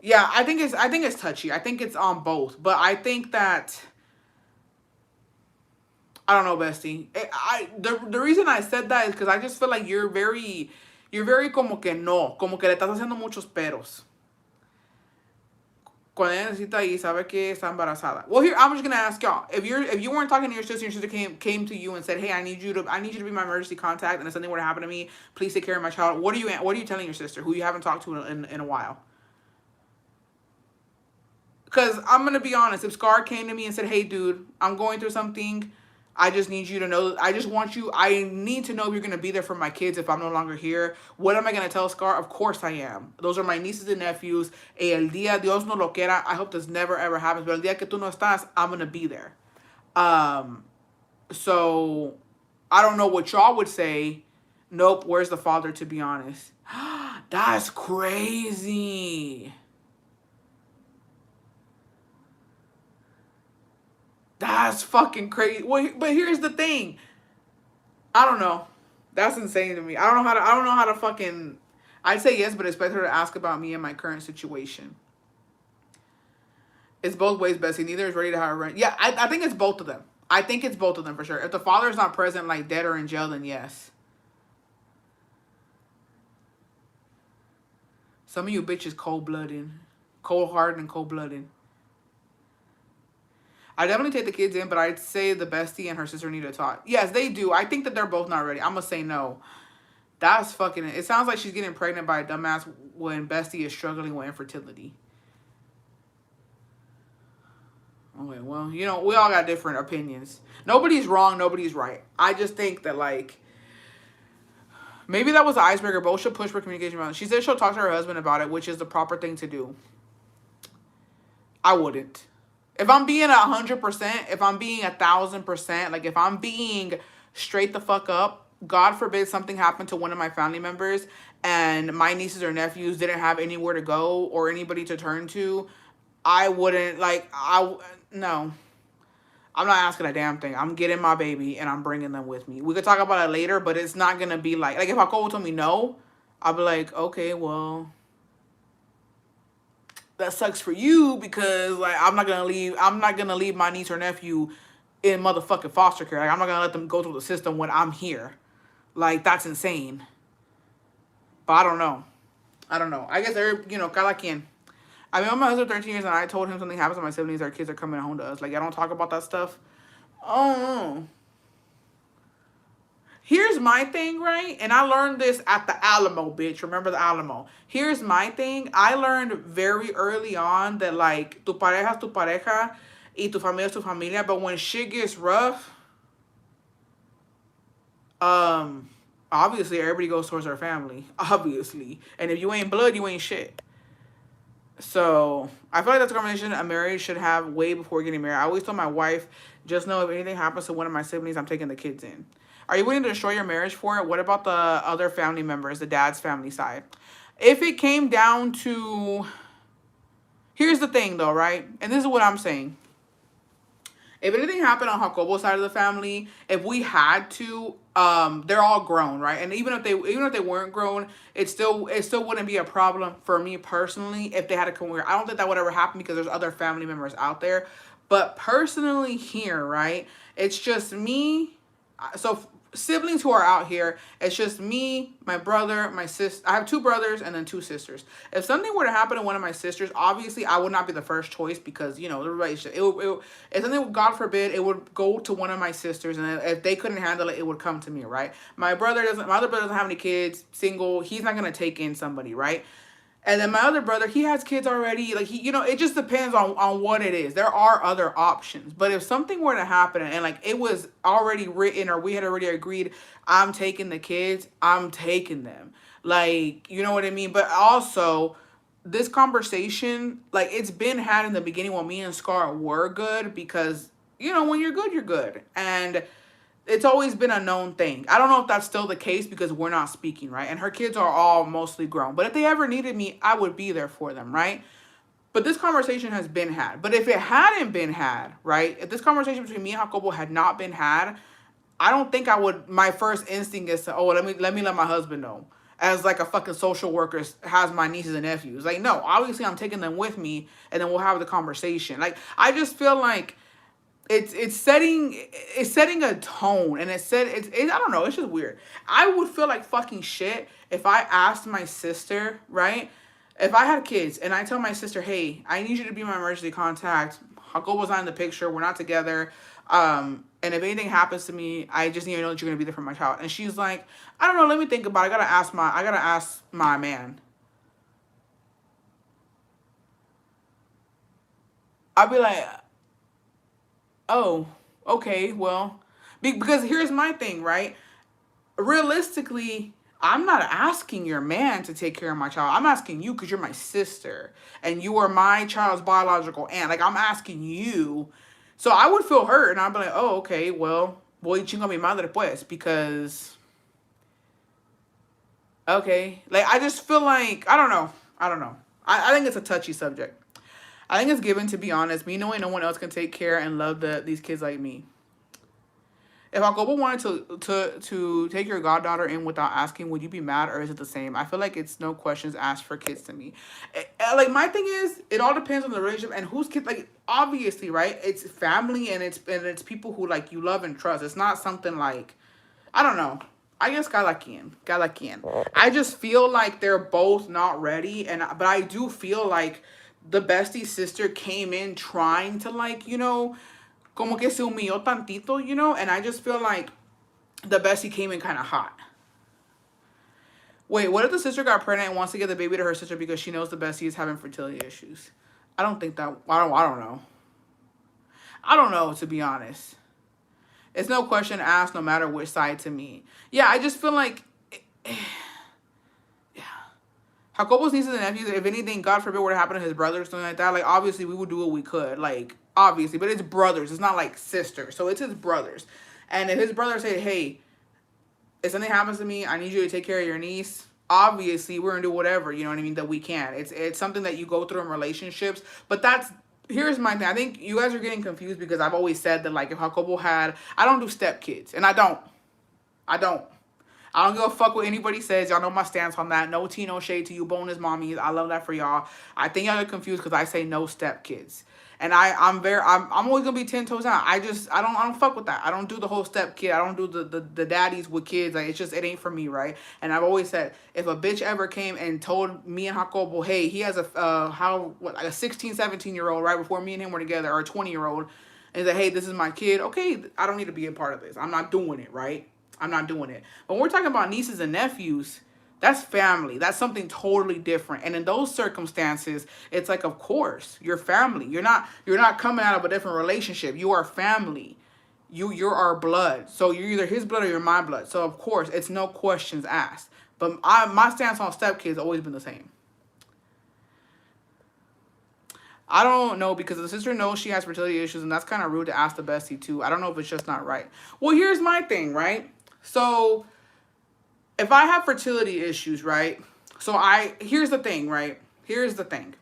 Yeah, I think it's touchy. I think it's on both, but I think that I don't know, bestie. The reason I said that is because I just feel like you're very como que no, como que le estás haciendo muchos peros. Cuando ella necesita y sabe que está embarazada. Well, here I'm just gonna ask y'all: if you weren't talking to your sister came to you and said, "Hey, I need you to be my emergency contact, and if something were to happen to me, please take care of my child." What are you telling your sister, who you haven't talked to in a while? Because I'm gonna be honest, if Scar came to me and said, "Hey, dude, I'm going through something. I just need you to know. I need to know if you're gonna be there for my kids if I'm no longer here." What am I gonna tell Scar? Of course I am. Those are my nieces and nephews. El día Dios no lo quiera. I hope this never ever happens. But el día que tú no estás, I'm gonna be there. So I don't know what y'all would say. Nope. Where's the father? To be honest, that's crazy. That's fucking crazy. Well, but here's the thing. I don't know. That's insane to me. I don't know how to fucking. I'd say yes, but expect her to ask about me and my current situation. It's both ways, Bessie. Neither is ready to have a rent. Yeah, I think it's both of them. I think it's both of them for sure. If the father is not present, like dead or in jail, then yes. Some of you bitches cold blooded, cold hearted, and cold blooded. I definitely take the kids in, but I'd say the bestie and her sister need to talk. Yes, they do. I think that they're both not ready. I'm gonna say no. That's fucking. It sounds like she's getting pregnant by a dumbass when bestie is struggling with infertility. Okay, well, we all got different opinions. Nobody's wrong. Nobody's right. I just think that maybe that was the icebreaker. Both should push for communication about it. She said she'll talk to her husband about it, which is the proper thing to do. I wouldn't. If I'm being 100%, if I'm being 1,000%, like if I'm being straight the fuck up, God forbid something happened to one of my family members and my nieces or nephews didn't have anywhere to go or anybody to turn to, I wouldn't no. I'm not asking a damn thing. I'm getting my baby and I'm bringing them with me. We could talk about it later, but it's not gonna be like if Jacobo told me no, I'll be like, okay, well, that sucks for you because I'm not gonna leave my niece or nephew in motherfucking foster care. Like I'm not gonna let them go through the system when I'm here. Like that's insane. But I don't know. I guess cada quien. I've been with my husband 13 years and I told him something happens to my siblings, our kids are coming home to us. Like I don't talk about that stuff. Oh. Here's my thing, right? And I learned this at the Alamo, bitch. Remember the Alamo. Here's my thing. I learned very early on that tu pareja es tu pareja y tu familia es tu familia. But when shit gets rough, obviously everybody goes towards their family. Obviously. And if you ain't blood, you ain't shit. So I feel like that's a conversation a marriage should have way before getting married. I always told my wife, just know if anything happens to one of my siblings, I'm taking the kids in. Are you willing to destroy your marriage for it? What about the other family members, the dad's family side? If it came down to, here's the thing though, right? And this is what I'm saying. If anything happened on Jacobo's side of the family, if we had to, they're all grown, right? And even if they weren't grown, it still wouldn't be a problem for me personally if they had to come here. I don't think that would ever happen because there's other family members out there. But personally here, right? It's just me. So siblings who are out here, it's just me, my brother, my sister. I have two brothers and then two sisters. If something were to happen to one of my sisters, obviously I would not be the first choice because the relationship. If something, God forbid, it would go to one of my sisters, and if they couldn't handle it, it would come to me, right? My other brother doesn't have any kids, single. He's not gonna take in somebody, right? And then my other brother, he has kids already. Like it just depends on what it is. There are other options. But if something were to happen and like it was already written or we had already agreed, I'm taking the kids, I'm taking them. Like, you know what I mean? But also this conversation, like it's been had in the beginning when me and Scar were good because, when you're good, you're good. And it's always been a known thing. I don't know if that's still the case because we're not speaking, right? And her kids are all mostly grown. But if they ever needed me, I would be there for them, right? But this conversation has been had. But if it hadn't been had, right? If this conversation between me and Jacobo had not been had, I don't think I would. My first instinct is to, let my husband know. As like a fucking social worker has my nieces and nephews. Like, no, obviously I'm taking them with me and then we'll have the conversation. Like, I just feel like it's setting a tone, and I don't know, it's just weird. I would feel like fucking shit if I asked my sister, right? If I had kids and I tell my sister, hey, I need you to be my emergency contact. Jacobo's not in the picture, we're not together. And if anything happens to me, I just need to know that you're gonna be there for my child. And she's like, I don't know, let me think about it. I gotta ask my man. I'll be like, oh, okay, well, because here's my thing, right? Realistically, I'm not asking your man to take care of my child. I'm asking you because you're my sister and you are my child's biological aunt. Like, I'm asking you. So I would feel hurt and I'd be like, oh, okay, well, voy chingo a mi madre pues, because, okay. Like, I just feel like, I don't know. I don't know. I think it's a touchy subject. I think it's given, to be honest, me knowing no one else can take care and love these kids like me. If Jacobo wanted to take your goddaughter in without asking, would you be mad or is it the same? I feel like it's no questions asked for kids to me. Like, my thing is, it all depends on the relationship and whose kid. Like, obviously, right? It's family and it's people who like you love and trust. It's not something like, I don't know. I guess cada quien. I just feel like they're both not ready, but I do feel like the bestie sister came in trying to, like, como que se humilló tantito, and I just feel like the bestie came in kind of hot. Wait, what if the sister got pregnant and wants to give the baby to her sister because she knows the bestie is having fertility issues? I don't think that. I don't know. I don't know, to be honest. It's no question asked, no matter which side to me. Yeah, I just feel like, yeah. Jacobo's nieces and nephews, if anything, God forbid, were to happen to his brothers, something like that, like, obviously, we would do what we could. Like, obviously, but it's brothers. It's not like sisters. So it's his brothers. And if his brother said, hey, if something happens to me, I need you to take care of your niece, obviously, we're going to do whatever, you know what I mean, that we can. It's something that you go through in relationships. But here's my thing. I think you guys are getting confused because I've always said that, like, if Jacobo I don't do stepkids. And I don't. I don't. I don't give a fuck what anybody says. Y'all know my stance on that. No tea, no shade to you bonus mommies. I love that for y'all. I think y'all are confused because I say no stepkids. And I'm always gonna be 10 toes down. I don't fuck with that. I don't do the whole step kid. I don't do the daddies with kids. Like, it ain't for me, right? And I've always said, if a bitch ever came and told me and Jacobo, hey, he has like a 16, 17-year-old right before me and him were together, or a 20-year-old, and said, hey, this is my kid. Okay, I don't need to be a part of this. I'm not doing it, right? I'm not doing it. But when we're talking about nieces and nephews, that's family. That's something totally different. And in those circumstances, it's like, of course, you're family. You're not coming out of a different relationship. You are family. You're our blood. So you're either his blood or you're my blood. So of course, it's no questions asked. But my stance on stepkids has always been the same. I don't know, because the sister knows she has fertility issues, and that's kind of rude to ask the bestie too. I don't know if it's just not right. Well, here's my thing, right? So if I have fertility issues, right? So here's the thing, right? Here's the thing.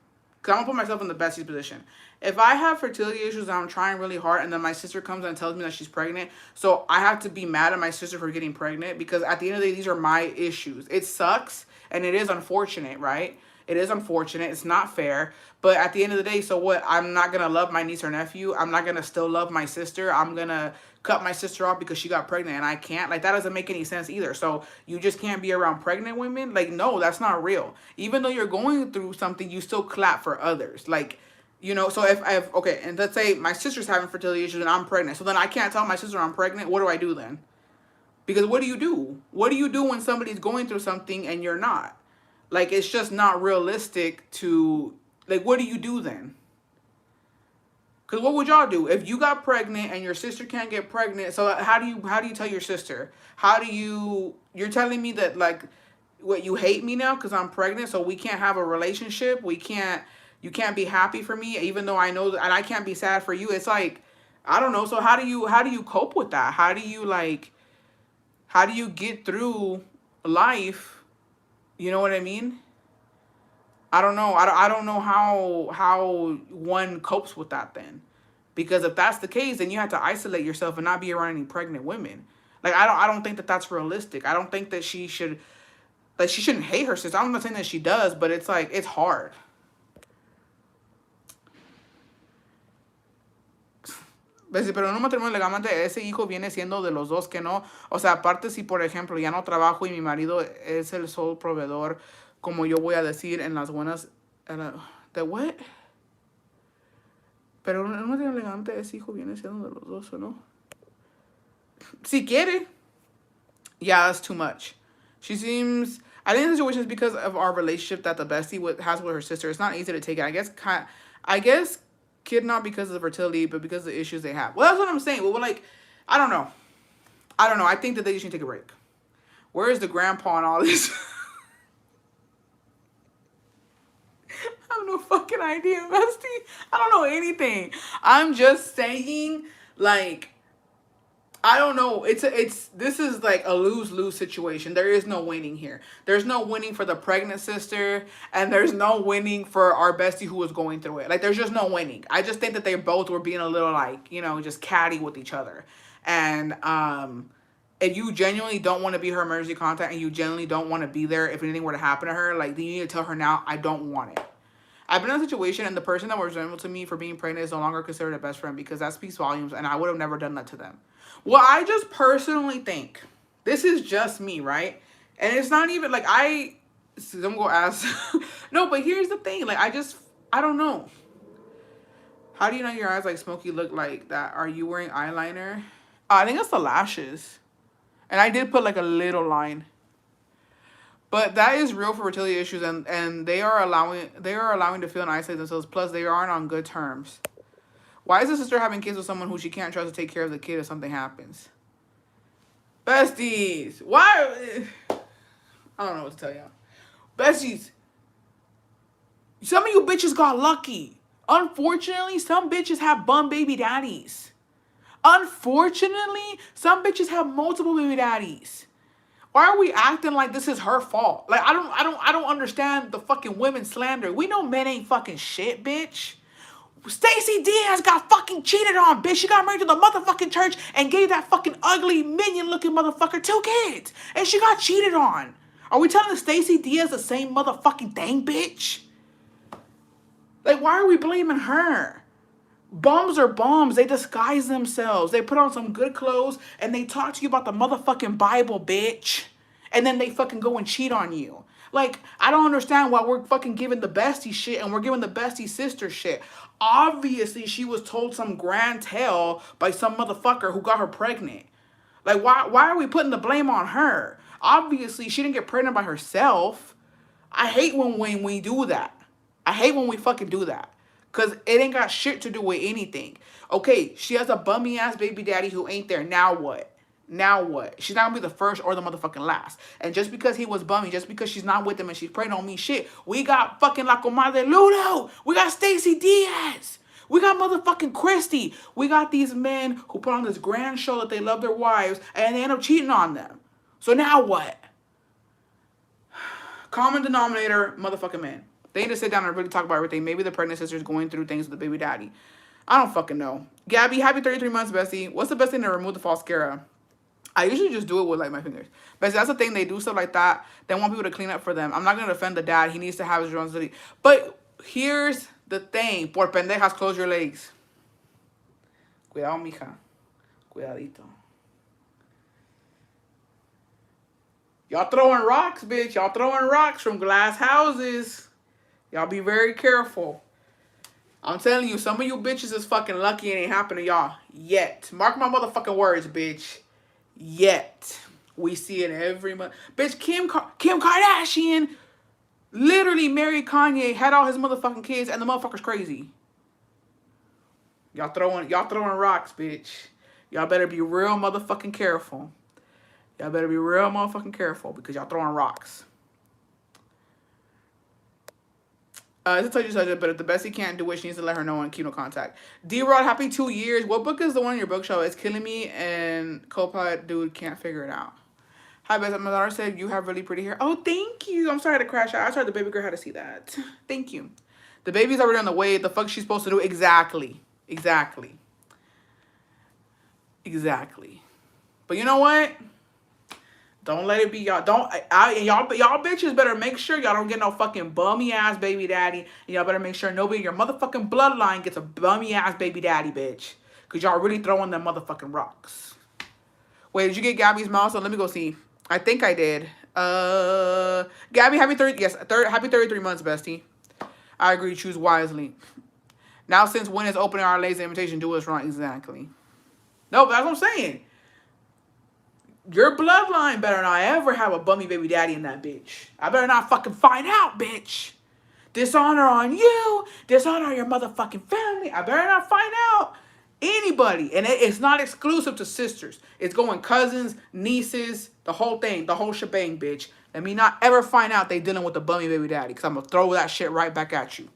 Cause I'm gonna put myself in the bestie's position. If I have fertility issues and I'm trying really hard and then my sister comes and tells me that she's pregnant, so I have to be mad at my sister for getting pregnant because at the end of the day, these are my issues. It sucks and it is unfortunate, right? It is unfortunate. It's not fair. But at the end of the day, so what? I'm not gonna love my niece or nephew. I'm not gonna still love my sister. I'm gonna cut my sister off because she got pregnant and I can't. Like that doesn't make any sense either. So you just can't be around pregnant women? Like no, that's not real. Even though you're going through something, you still clap for others. Like so if I have okay, and let's say my sister's having fertility issues and I'm pregnant, so then I can't tell my sister I'm pregnant. What do I do then? Because what do you do? What do you do when somebody's going through something and you're not? Like it's just not realistic to like what do you do then? Because what would y'all do if you got pregnant and your sister can't get pregnant? So how do you tell your sister? How do you're telling me that like what you hate me now because I'm pregnant, so we can't have a relationship. We can't you can't be happy for me even though I know that, and I can't be sad for you. It's like I don't know. So how do you cope with that? How do you get through life? You know what I mean? I don't know. I don't know how one copes with that then. Because if that's the case, then you have to isolate yourself and not be around any pregnant women. Like I don't think that that's realistic. I don't think that she shouldn't hate her sister. I'm not saying that she does, but it's like it's hard. Pues sí, pero en un matrimonio legalmente ese hijo viene siendo de los dos que no. O sea, aparte si por ejemplo ya no trabajo y mi marido es el sole proveedor, como yo voy a decir en las buenas, ¿de what? Pero en un matrimonio legalmente ese hijo viene siendo de los dos, ¿o no? Si quiere. Yeah, that's too much. She seems. I think the situation is because of our relationship that the bestie has with her sister. It's not easy to take it. I guess, kid not because of the fertility, but because of the issues they have. Well, that's what I'm saying. Well, like, I don't know. I don't know. I think that they just need to take a break. Where is the grandpa and all this? I have no fucking idea, bestie. I don't know anything. I'm just saying, like, I don't know. This is like a lose-lose situation. There is no winning here. There's no winning for the pregnant sister, and there's no winning for our bestie who was going through it. Like there's just no winning. I just think that they both were being a little like, just catty with each other. And if you genuinely don't want to be her emergency contact and you genuinely don't want to be there if anything were to happen to her, like then you need to tell her now, I don't want it. I've been in a situation and the person that was resentful to me for being pregnant is no longer considered a best friend because that speaks volumes and I would have never done that to them. Well, I just personally think, this is just me, right? And it's not even like I'm gonna go ask. No, but here's the thing. Like I don't know. How do you know your eyes like smoky look like that? Are you wearing eyeliner? I think it's the lashes. And I did put like a little line. But that is real for fertility issues, and they are allowing to feel and isolate themselves. Plus, they aren't on good terms. Why is the sister having kids with someone who she can't trust to take care of the kid if something happens? Besties, why? I don't know what to tell y'all. Besties, some of you bitches got lucky. Unfortunately, some bitches have bum baby daddies. Unfortunately, some bitches have multiple baby daddies. Why are we acting like this is her fault? Like I don't understand the fucking women slander. We know men ain't fucking shit, bitch. Stacey Diaz got fucking cheated on, bitch. She got married to the motherfucking church and gave that fucking ugly minion looking motherfucker 2 kids. And she got cheated on. Are we telling Stacey Diaz the same motherfucking thing, bitch? Like, why are we blaming her? Bums are bums. They disguise themselves. They put on some good clothes and they talk to you about the motherfucking Bible, bitch. And then they fucking go and cheat on you. Like, I don't understand why we're fucking giving the bestie shit and we're giving the bestie sister shit. Obviously, she was told some grand tale by some motherfucker who got her pregnant. Like, why are we putting the blame on her? Obviously, she didn't get pregnant by herself. I hate when we do that. I hate when we fucking do that. Because it ain't got shit to do with anything. Okay, she has a bummy ass baby daddy who ain't there. Now what? Now what? She's not gonna be the first or the motherfucking last. And just because he was bummy, just because she's not with him and she's pregnant don't mean shit. We got fucking La Comadre Ludo. We got Stacey Diaz. We got motherfucking Christy. We got these men who put on this grand show that they love their wives and they end up cheating on them. So now what? Common denominator, motherfucking men. They need to sit down and really talk about everything. Maybe the pregnant sister's going through things with the baby daddy. I don't fucking know. Gabby, happy 33 months, bestie. What's the best thing to remove the false mascara? I usually just do it with like my fingers. But that's the thing, they do stuff like that. They want people to clean up for them. I'm not gonna defend the dad. He needs to have his responsibility. But here's the thing. Por pendejas, close your legs. Cuidado, mija. Cuidadito. Y'all throwing rocks, bitch. Y'all throwing rocks from glass houses. Y'all be very careful. I'm telling you, some of you bitches is fucking lucky it ain't happened to y'all yet. Mark my motherfucking words, bitch. Yet. We see it every month. Bitch, Kim Kardashian literally married Kanye, had all his motherfucking kids, and the motherfucker's crazy. Y'all throwing rocks, bitch. Y'all better be real motherfucking careful. Y'all better be real motherfucking careful because y'all throwing rocks. It's a touchy subject, but if the bestie can't do it, she needs to let her know and keep no contact. D-Rod, happy 2 years. What book is the one in your bookshelf? It's killing me, and Copilot dude can't figure it out. Hi, Beth. My daughter said you have really pretty hair. Oh, thank you. I'm sorry to crash out. I tried the baby girl had to see that. Thank you. The baby's already on the way. The fuck she's supposed to do? Exactly. Exactly. Exactly. But you know what? Don't let it be y'all. Y'all bitches better make sure y'all don't get no fucking bummy ass baby daddy. And y'all better make sure nobody in your motherfucking bloodline gets a bummy ass baby daddy, bitch. Cause y'all really throwing them motherfucking rocks. Wait, did you get Gabby's mouse? So let me go see. I think I did. Gabby, happy 33 months, bestie. I agree. Choose wisely. Now, since when is opening our lazy invitation? Do us wrong. Exactly. No, that's what I'm saying. Your bloodline better not ever have a bummy baby daddy in that bitch. I better not fucking find out, bitch. Dishonor on you. Dishonor on your motherfucking family. I better not find out. Anybody. And it's not exclusive to sisters. It's going cousins, nieces, the whole thing. The whole shebang, bitch. Let me not ever find out they dealing with the bummy baby daddy. Because I'm going to throw that shit right back at you.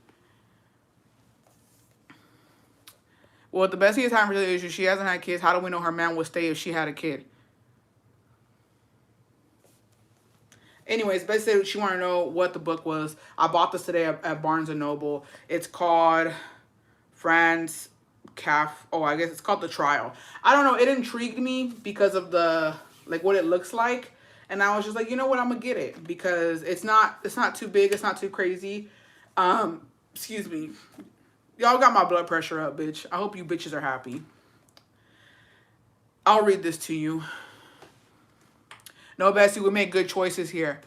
Well, the bestie is having really issues. She hasn't had kids. How do we know her man would stay if she had a kid? Anyways, Beth said she wanted to know what the book was. I bought this today at Barnes & Noble. It's called Franz Calf. Oh, I guess it's called The Trial. I don't know. It intrigued me because of the, like, what it looks like. And I was just like, you know what? I'm going to get it. Because it's not too big. It's not too crazy. Excuse me. Y'all got my blood pressure up, bitch. I hope you bitches are happy. I'll read this to you. No, Bessie, we make good choices here.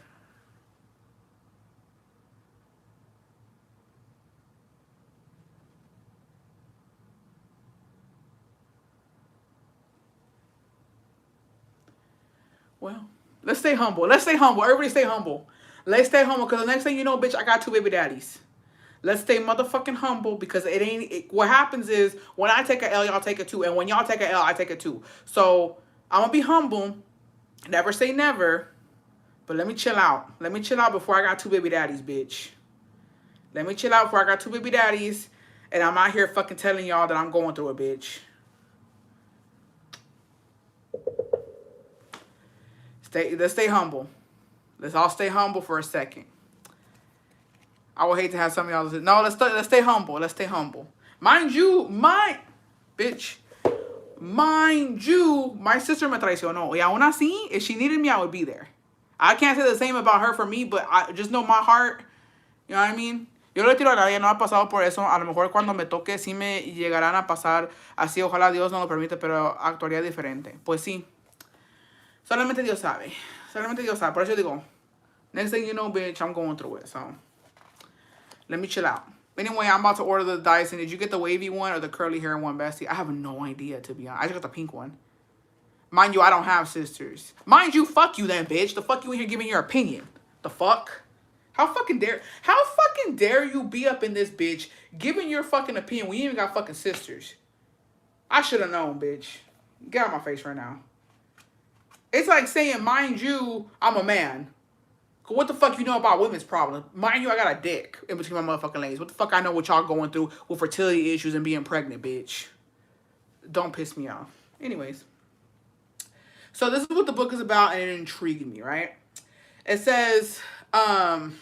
Well, let's stay humble. Let's stay humble. Everybody stay humble. Let's stay humble because the next thing you know, bitch, I got 2 baby daddies. Let's stay motherfucking humble because what happens is when I take a L, y'all take a 2. And when y'all take a L, I take a 2. So I'm going to be humble. Never say never. But let me chill out. Let me chill out before I got 2 baby daddies, bitch. Let me chill out before I got 2 baby daddies. And I'm out here fucking telling y'all that I'm going through it, bitch. Let's stay humble. Let's all stay humble for a second. I would hate to have some of y'all listen. No, let's stay humble. Let's stay humble. Mind you, my sister me traicionó. Y aún así, if she needed me, I would be there. I can't say the same about her for me, but I just know my heart. You know what I mean? Yo le tiro a nadie, no ha pasado por eso. A lo mejor cuando me toque sí me llegarán a pasar así. Ojalá Dios no lo permite, pero actuaría diferente. Pues sí. Solamente Dios sabe. Solamente Dios sabe. Por eso digo, next thing you know, bitch, I'm going through it. So, let me chill out. Anyway, I'm about to order the Dyson. Did you get the wavy one or the curly hair one, bestie? I have no idea, to be honest. I just got the pink one. Mind you, I don't have sisters. Mind you, fuck you then, bitch. The fuck you in here giving your opinion? The fuck? How fucking dare you be up in this bitch giving your fucking opinion when you even got fucking sisters? I should have known, bitch. Get out of my face right now. It's like saying, mind you, I'm a man. What the fuck you know about women's problems? Mind you, I got a dick in between my motherfucking legs. What the fuck I know what y'all going through with fertility issues and being pregnant, bitch? Don't piss me off. Anyways. So this is what the book is about, and it intrigued me, right? It says, Um,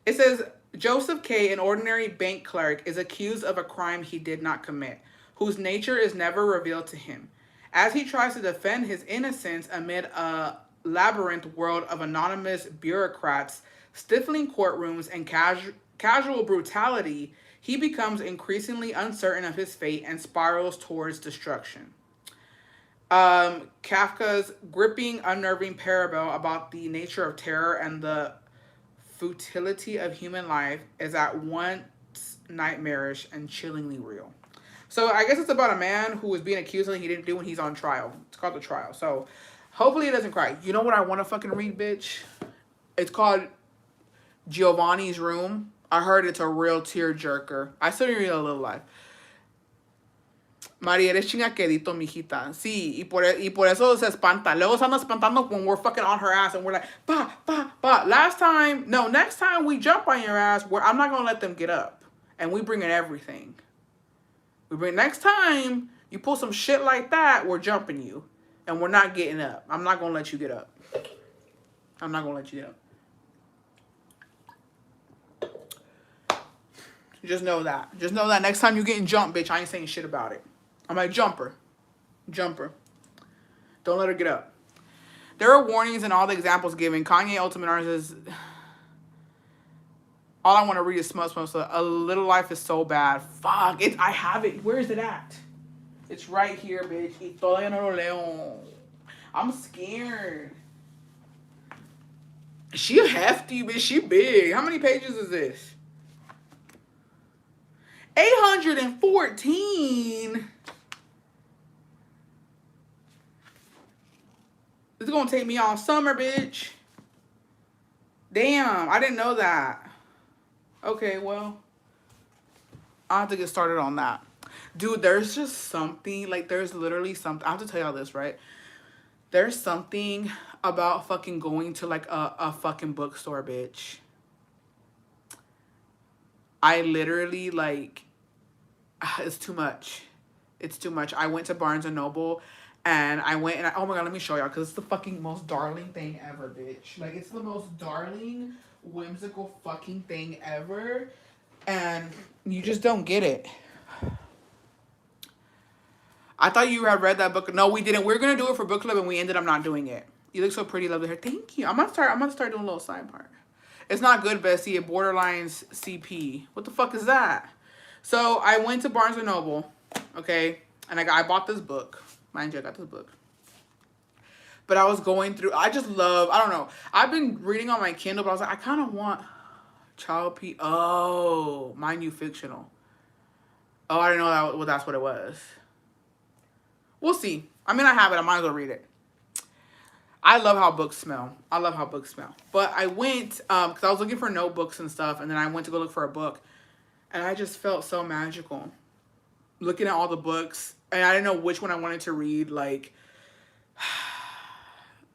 it says Joseph K., an ordinary bank clerk, is accused of a crime he did not commit, whose nature is never revealed to him. As he tries to defend his innocence amid a labyrinth world of anonymous bureaucrats, stifling courtrooms, and casual brutality, he becomes increasingly uncertain of his fate and spirals towards destruction. Kafka's gripping, unnerving parable about the nature of terror and the futility of human life is at once nightmarish and chillingly real. So I guess it's about a man who is being accused of something he didn't do when he's on trial. It's called The Trial. So hopefully it doesn't cry. You know what I want to fucking read, bitch? It's called Giovanni's Room. I heard it's a real tearjerker. I still read a little life. María, eres chingaquerito, mijita. Sí, y por eso se espanta. Luego se anda espantando when we're fucking on her ass and we're like, bah, bah, bah. Next time we jump on your ass, I'm not going to let them get up. And we bring in everything. Next time you pull some shit like that, we're jumping you. And we're not getting up. I'm not going to let you get up. I'm not going to let you get up. Just know that. Just know that next time you're getting jumped, bitch, I ain't saying shit about it. I'm like, jumper. Don't let her get up. There are warnings in all the examples given. Kanye Ultimate Art says, all I want to read is smut. So A Little Life is so bad. Fuck. I have it. Where is it at? It's right here, bitch. Y todavía no lo leo. I'm scared. She hefty, bitch. She big. How many pages is this? 814. This is gonna take me all summer, bitch. Damn, I didn't know that. Okay, well, I'll have to get started on that. Dude, there's just something, like, there's literally something. I have to tell y'all this, right? There's something about fucking going to, like, a fucking bookstore, bitch. I literally, like, it's too much. It's too much. I went to Barnes & Noble, and oh my god, let me show y'all, because it's the fucking most darling thing ever, bitch. Like, it's the most darling, whimsical fucking thing ever, and you just don't get it. I thought you had read that book. No, we didn't. We were gonna do it for book club, and we ended up not doing it. You look so pretty, lovely hair. Thank you. I'm gonna start doing a little side part. It's not good, Bessie. It borderlines CP. What the fuck is that? So I went to Barnes & Noble, okay, and I bought this book. Mind you, I got this book. But I was going through, I don't know. I've been reading on my Kindle, but I was like, I kind of want child P. Oh, mind you, fictional. Oh, I didn't know that's what it was. We'll see. I mean, I have it. I might as well read it. I love how books smell. But I went, because I was looking for notebooks and stuff, and then I went to go look for a book. And I just felt so magical. Looking at all the books, and I didn't know which one I wanted to read. Like,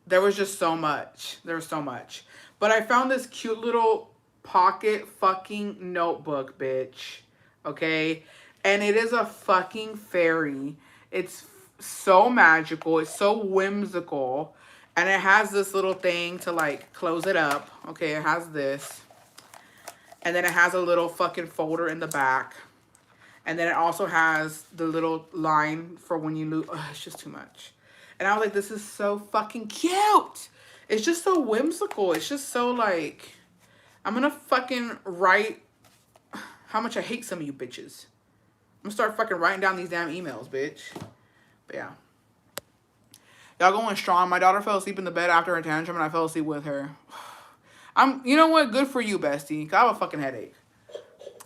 there was just so much. There was so much. But I found this cute little pocket fucking notebook, bitch. Okay? And it is a fucking fairy. It's so magical. It's so whimsical. And it has this little thing to, like, close it up. Okay, it has this. And then it has a little fucking folder in the back. And then it also has the little line for when you lose. It's just too much. And I was like, this is so fucking cute. It's just so whimsical. It's just so, like, I'm going to fucking write how much I hate some of you bitches. I'm going to start fucking writing down these damn emails, bitch. But yeah. Y'all going strong. My daughter fell asleep in the bed after her tantrum, and I fell asleep with her. You know what? Good for you, bestie. 'Cause I have a fucking headache.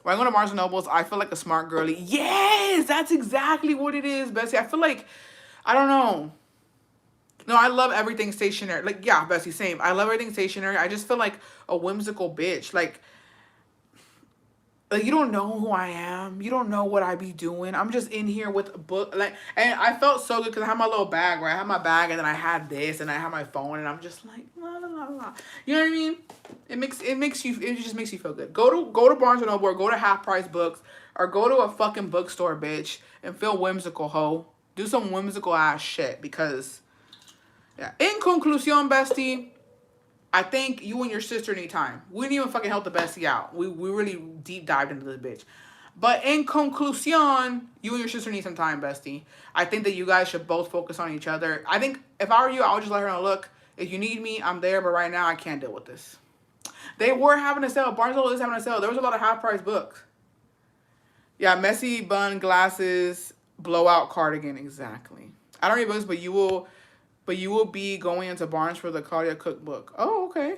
When I go to Barnes & Nobles, I feel like a smart girly. Yes, that's exactly what it is, bestie. I feel like, I don't know. No, I love everything stationary. Like, yeah, bestie, same. I love everything stationary. I just feel like a whimsical bitch. Like, you don't know who I am. You don't know what I be doing. I'm just in here with a book. Like, and I felt so good because I had my little bag, right? I had my bag, and then I had this, and I had my phone, and I'm just like, la la la la. You know what I mean? It just makes you feel good. Go to Barnes & Noble, or go to Half Price Books, or go to a fucking bookstore, bitch, and feel whimsical, ho. Do some whimsical ass shit, because, yeah. In conclusion, bestie, I think you and your sister need time. We didn't even fucking help the bestie out. We really deep dived into this bitch. But in conclusion, you and your sister need some time, bestie. I think that you guys should both focus on each other. I think if I were you, I would just let her know, look, if you need me, I'm there, but right now I can't deal with this. They were having a sale. Barnes & Noble is having a sale. There was a lot of half price books. Yeah, messy bun glasses, blowout cardigan, exactly. I don't read books, but you will be going into Barnes for the Claudia cookbook. Oh, okay.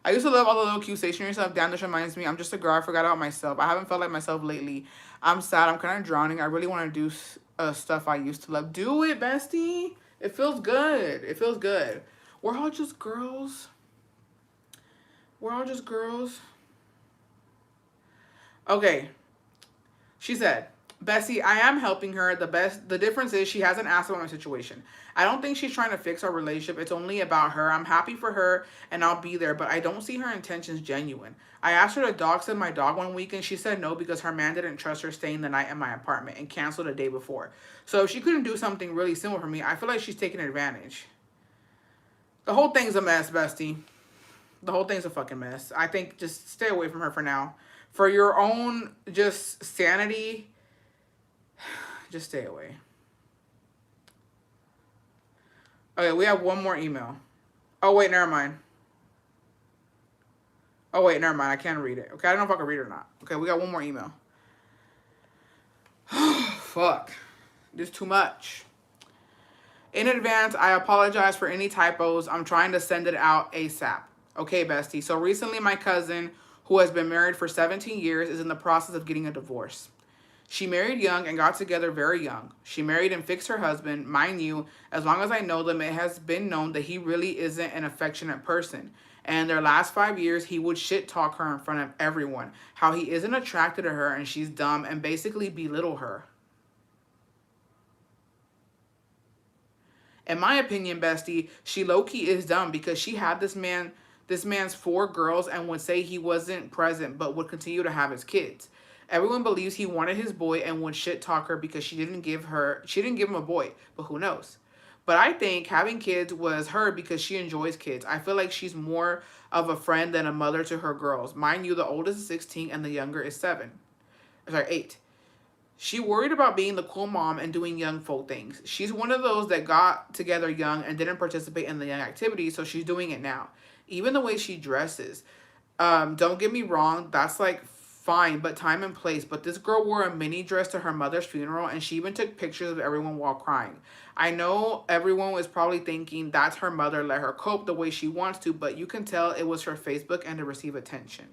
I used to love all the little cute stationery stuff. Damn, this reminds me. I'm just a girl. I forgot about myself. I haven't felt like myself lately. I'm sad. I'm kind of drowning. I really want to do stuff I used to love. Do it, bestie. It feels good. It feels good. We're all just girls. We're all just girls. Okay. She said, Bessie, I am helping her. The difference is she hasn't asked about my situation. I don't think she's trying to fix our relationship. It's only about her. I'm happy for her and I'll be there, but I don't see her intentions genuine. I asked her to dog sit my dog one week and she said no because her man didn't trust her staying the night in my apartment and canceled the day before. So if she couldn't do something really simple for me, I feel like she's taking advantage. The whole thing's a mess, Bestie. The whole thing's a fucking mess. I think just stay away from her for now. For your own just sanity, just stay away. Okay, we have one more email. Oh, wait, never mind. Oh, wait, never mind. I can't read it. Okay, I don't know if I can read it or not. Okay, we got one more email. Fuck. This is too much. In advance, I apologize for any typos. I'm trying to send it out ASAP. Okay, bestie. So recently, my cousin, who has been married for 17 years, is in the process of getting a divorce. She married young and got together very young. She married and fixed her husband. Mind you, as long as I know them, it has been known that he really isn't an affectionate person. And their last 5 years, he would shit talk her in front of everyone. How he isn't attracted to her and she's dumb and basically belittle her. In my opinion, bestie, she low-key is dumb because she had this man's 4 girls and would say he wasn't present but would continue to have his kids. Everyone believes he wanted his boy and would shit talk her because she didn't give him a boy, but who knows? But I think having kids was her because she enjoys kids. I feel like she's more of a friend than a mother to her girls. Mind you, the oldest is 16 and the younger is 7. Sorry, 8. She worried about being the cool mom and doing young folk things. She's one of those that got together young and didn't participate in the young activities, so she's doing it now. Even the way she dresses. Don't get me wrong, that's like fine, but time and place. But this girl wore a mini dress to her mother's funeral and she even took pictures of everyone while crying. I know everyone was probably thinking that's her mother, let her cope the way she wants to, but you can tell it was for Facebook and to receive attention.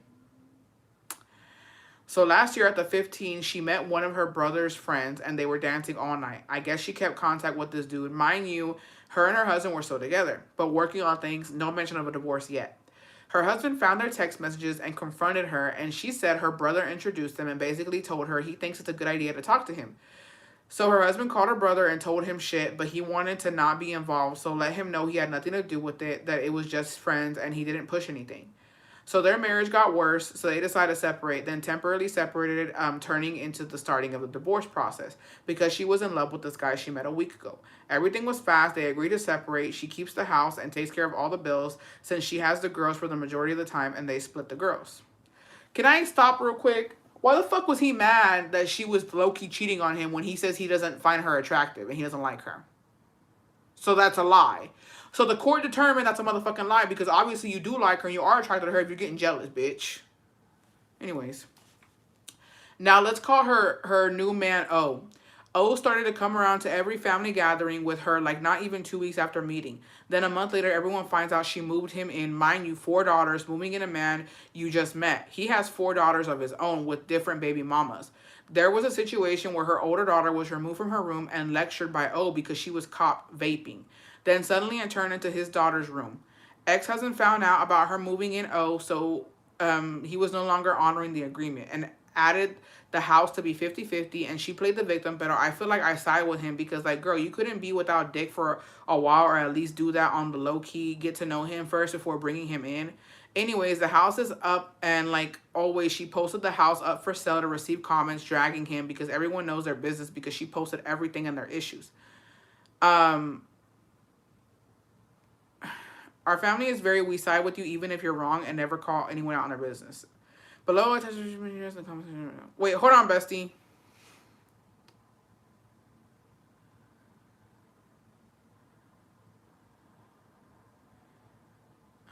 So last year at the 15, she met one of her brother's friends and they were dancing all night. I guess she kept contact with this dude. Mind you, her and her husband were still together, but working on things, no mention of a divorce yet. Her husband found their text messages and confronted her, and she said her brother introduced them and basically told her he thinks it's a good idea to talk to him. So her husband called her brother and told him shit, but he wanted to not be involved, so let him know he had nothing to do with it, that it was just friends and he didn't push anything. So their marriage got worse, so they decided to separate, then temporarily separated, turning into the starting of the divorce process because she was in love with this guy she met a week ago. Everything was fast. They agreed to separate. She keeps the house and takes care of all the bills since she has the girls for the majority of the time, and they split the girls. Can I stop real quick? Why the fuck was he mad that she was low-key cheating on him when he says he doesn't find her attractive and he doesn't like her? So that's a lie. So the court determined that's a motherfucking lie because obviously you do like her and you are attracted to her if you're getting jealous, bitch. Anyways. Now let's call her new man O. O started to come around to every family gathering with her like not even 2 weeks after meeting. Then a month later, everyone finds out she moved him in. Mind you, 4 daughters, moving in a man you just met. He has 4 daughters of his own with different baby mamas. There was a situation where her older daughter was removed from her room and lectured by O because she was caught vaping. Then suddenly it turned into his daughter's room. Ex-husband found out about her moving in O, so he was no longer honoring the agreement and added the house to be 50-50, and she played the victim, but I feel like I side with him because, like, girl, you couldn't be without dick for a while or at least do that on the low-key, get to know him first before bringing him in. Anyways, the house is up, and like always, she posted the house up for sale to receive comments dragging him because everyone knows their business because she posted everything and their issues. Our family is very we side with you even if you're wrong and never call anyone out on their business. Below wait, hold on, bestie.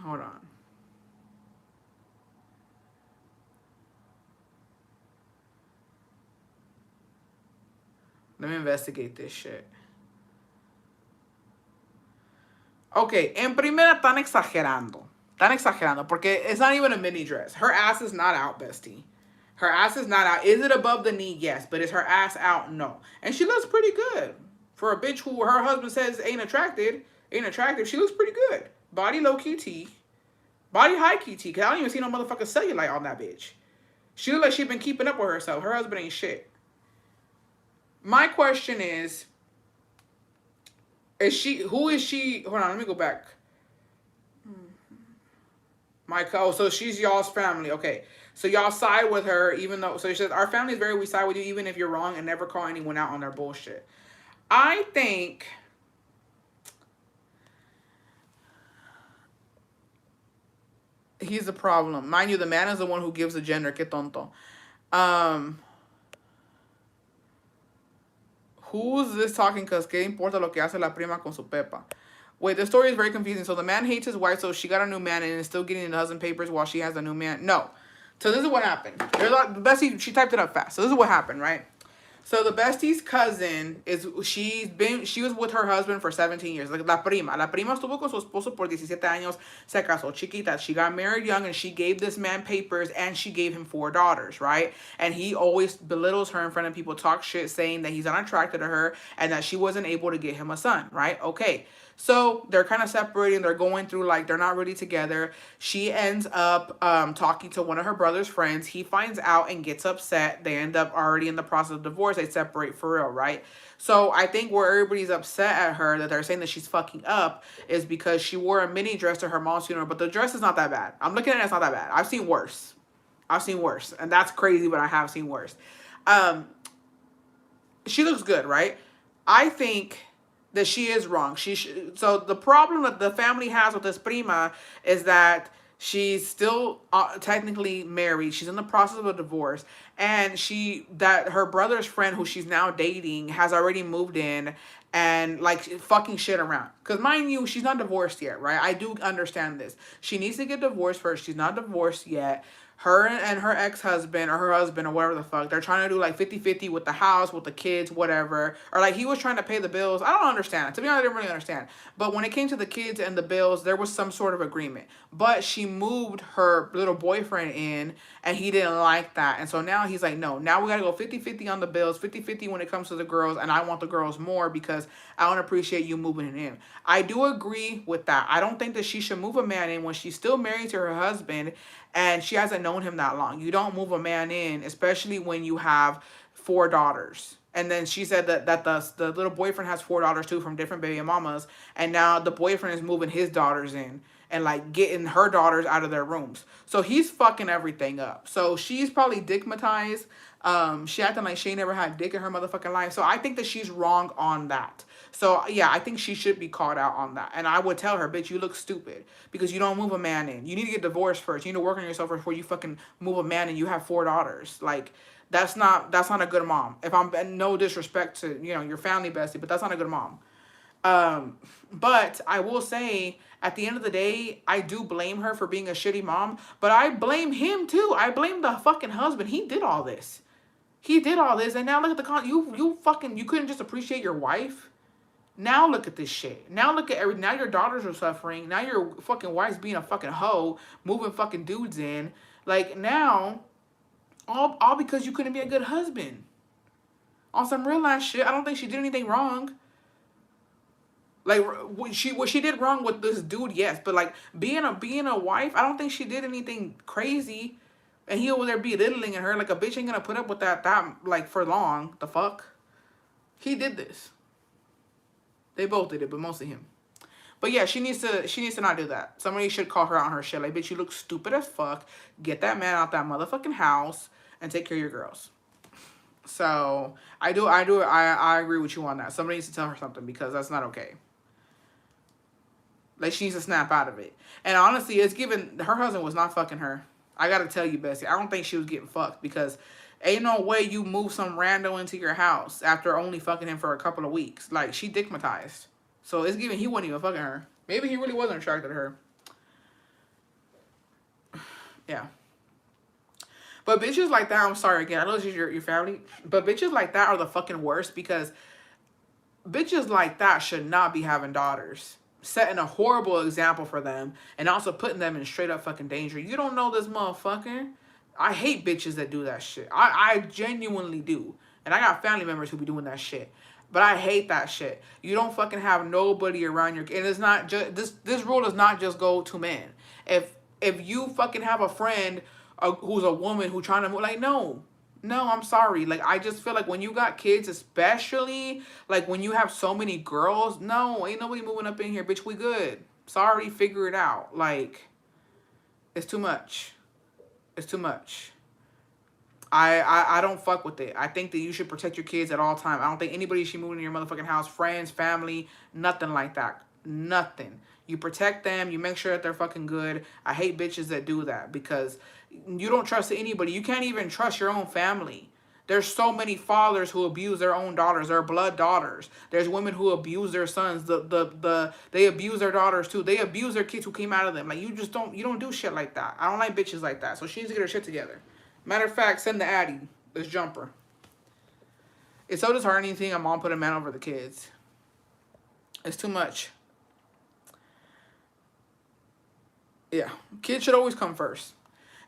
Hold on. Let me investigate this shit. Ok, en primera están exagerando. Están exagerando porque it's not even a mini dress. Her ass is not out, bestie. Her ass is not out. Is it above the knee? Yes. But is her ass out? No. And she looks pretty good. For a bitch who her husband says ain't attractive, she looks pretty good. Body low key T. Body high key T. Cause I don't even see no motherfucking cellulite on that bitch. She look like she been keeping up with herself. Her husband ain't shit. My question is she, who is she? Hold on, let me go back. So she's y'all's family. Okay. So y'all side with her, even though, so she says, our family is very, we side with you, even if you're wrong, and never call anyone out on their bullshit. I think he's the problem. Mind you, the man is the one who gives the gender. Que tonto. Um, who's this talking? Because que importa lo que hace la prima con su pepa. Wait, the story is very confusing. So the man hates his wife, so she got a new man and is still getting the husband papers while she has a new man. No. So this is what happened. There's a, the bestie, she typed it up fast. So this is what happened, right? So the bestie's cousin is she was with her husband for 17 years. Like la prima estuvo con su esposo por 17 años. Se casó chiquita. She got married young and she gave this man papers and she gave him 4 daughters, right? And he always belittles her in front of people, talks shit, saying that he's unattracted to her and that she wasn't able to get him a son, right? Okay. So they're kind of separating. They're going through, like, they're not really together. She ends up talking to one of her brother's friends. He finds out and gets upset. They end up already in the process of divorce. They separate for real, right? So I think where everybody's upset at her, that they're saying that she's fucking up, is because she wore a mini dress to her mom's funeral. But the dress is not that bad. I'm looking at it, it's not that bad. I've seen worse. I've seen worse. And that's crazy, but I have seen worse. She looks good, right? I think that she is wrong. So the problem that the family has with this prima is that she's still technically married. She's in the process of a divorce, and that her brother's friend who she's now dating has already moved in and like fucking shit around. Cause mind you, she's not divorced yet, right? I do understand this. She needs to get divorced first. She's not divorced yet. Her and her ex-husband or her husband or whatever the fuck, they're trying to do like 50-50 with the house, with the kids, whatever. Or like he was trying to pay the bills. I don't understand. To be honest, I didn't really understand. But when it came to the kids and the bills, there was some sort of agreement. But she moved her little boyfriend in and he didn't like that. And so now he's like, no, now we got to go 50-50 on the bills, 50-50 when it comes to the girls. And I want the girls more because I don't appreciate you moving it in. I do agree with that. I don't think that she should move a man in when she's still married to her husband and she hasn't known him that long. You don't move a man in, especially when you have 4 daughters. And then she said that the little boyfriend has 4 daughters too from different baby mamas. And now the boyfriend is moving his daughters in and like getting her daughters out of their rooms. So he's fucking everything up. So she's probably dickmatized. She acting like she ain't never had dick in her motherfucking life. So I think that she's wrong on that. So yeah, I think she should be called out on that. And I would tell her, bitch, you look stupid because you don't move a man in. You need to get divorced first. You need to work on yourself before you fucking move a man in. You have 4 daughters. Like that's not a good mom. If I'm no disrespect to your family, bestie, but that's not a good mom. But I will say, at the end of the day, I do blame her for being a shitty mom, but I blame him too. I blame the fucking husband. He did all this. He did all this, and now look at you couldn't just appreciate your wife. Now look at this shit. Now look at now your daughters are suffering. Now your fucking wife's being a fucking hoe, moving fucking dudes in. Like now, all because you couldn't be a good husband. On some real ass shit, I don't think she did anything wrong. Like what she did wrong with this dude, yes, but like being a wife, I don't think she did anything crazy. And he over there belittling her like a bitch ain't gonna put up with that like for long. The fuck? He did this. They both did it, but mostly him. But yeah, she needs to not do that. Somebody should call her on her shit. Like, bitch, you look stupid as fuck. Get that man out that motherfucking house and take care of your girls. So I agree with you on that. Somebody needs to tell her something because that's not okay. Like, she needs to snap out of it. And honestly, it's given, her husband was not fucking her. I gotta tell you, Bessie, I don't think she was getting fucked, because ain't no way you move some rando into your house after only fucking him for a couple of weeks. Like, she dickmatized. So it's given he wasn't even fucking her. Maybe he really wasn't attracted to her. Yeah. But bitches like that, I'm sorry again, I know this is your family, but bitches like that are the fucking worst, because bitches like that should not be having daughters. Setting a horrible example for them and also putting them in straight up fucking danger. You don't know this motherfucker. I hate bitches that do that shit. I genuinely do. And I got family members who be doing that shit. But I hate that shit. You don't fucking have nobody around your, and it's not just this rule does not just go to men. If you fucking have a friend who's a woman who trying to move, like, no, no, I'm sorry. Like, I just feel like when you got kids, especially, like, when you have so many girls, no, ain't nobody moving up in here, bitch, we good. Sorry, figure it out. Like, it's too much. It's too much. I don't fuck with it. I think that you should protect your kids at all times. I don't think anybody should move into your motherfucking house, friends, family, nothing like that. Nothing. You protect them. You make sure that they're fucking good. I hate bitches that do that, because you don't trust anybody. You can't even trust your own family. There's so many fathers who abuse their own daughters, their blood daughters. There's women who abuse their sons. They abuse their daughters too. They abuse their kids who came out of them. Like, you don't do shit like that. I don't like bitches like that. So she needs to get her shit together. Matter of fact, send the Addy. Let's jump her. It's so disheartening seeing a mom put a man over the kids. It's too much. Yeah. Kids should always come first.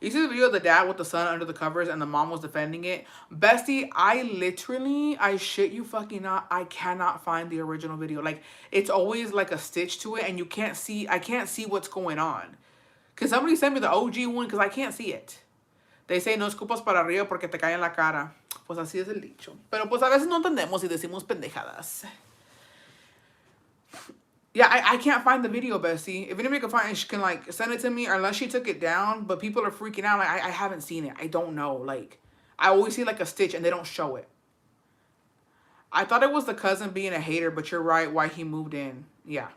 You see the video of the dad with the son under the covers and the mom was defending it? Bestie, I shit you fucking not, I cannot find the original video. Like, it's always like a stitch to it, and I can't see what's going on. Because somebody sent me the OG one, because I can't see it. They say, no escupas para arriba porque te cae en la cara. Pues así es el dicho. Pero pues a veces no entendemos y decimos pendejadas. Yeah, I can't find the video, Bessie. If anybody can find it, she can, like, send it to me, or unless she took it down. But people are freaking out. Like, I haven't seen it. I don't know. Like, I always see, like, a stitch, and they don't show it. I thought it was the cousin being a hater, but you're right, why he moved in. Yeah.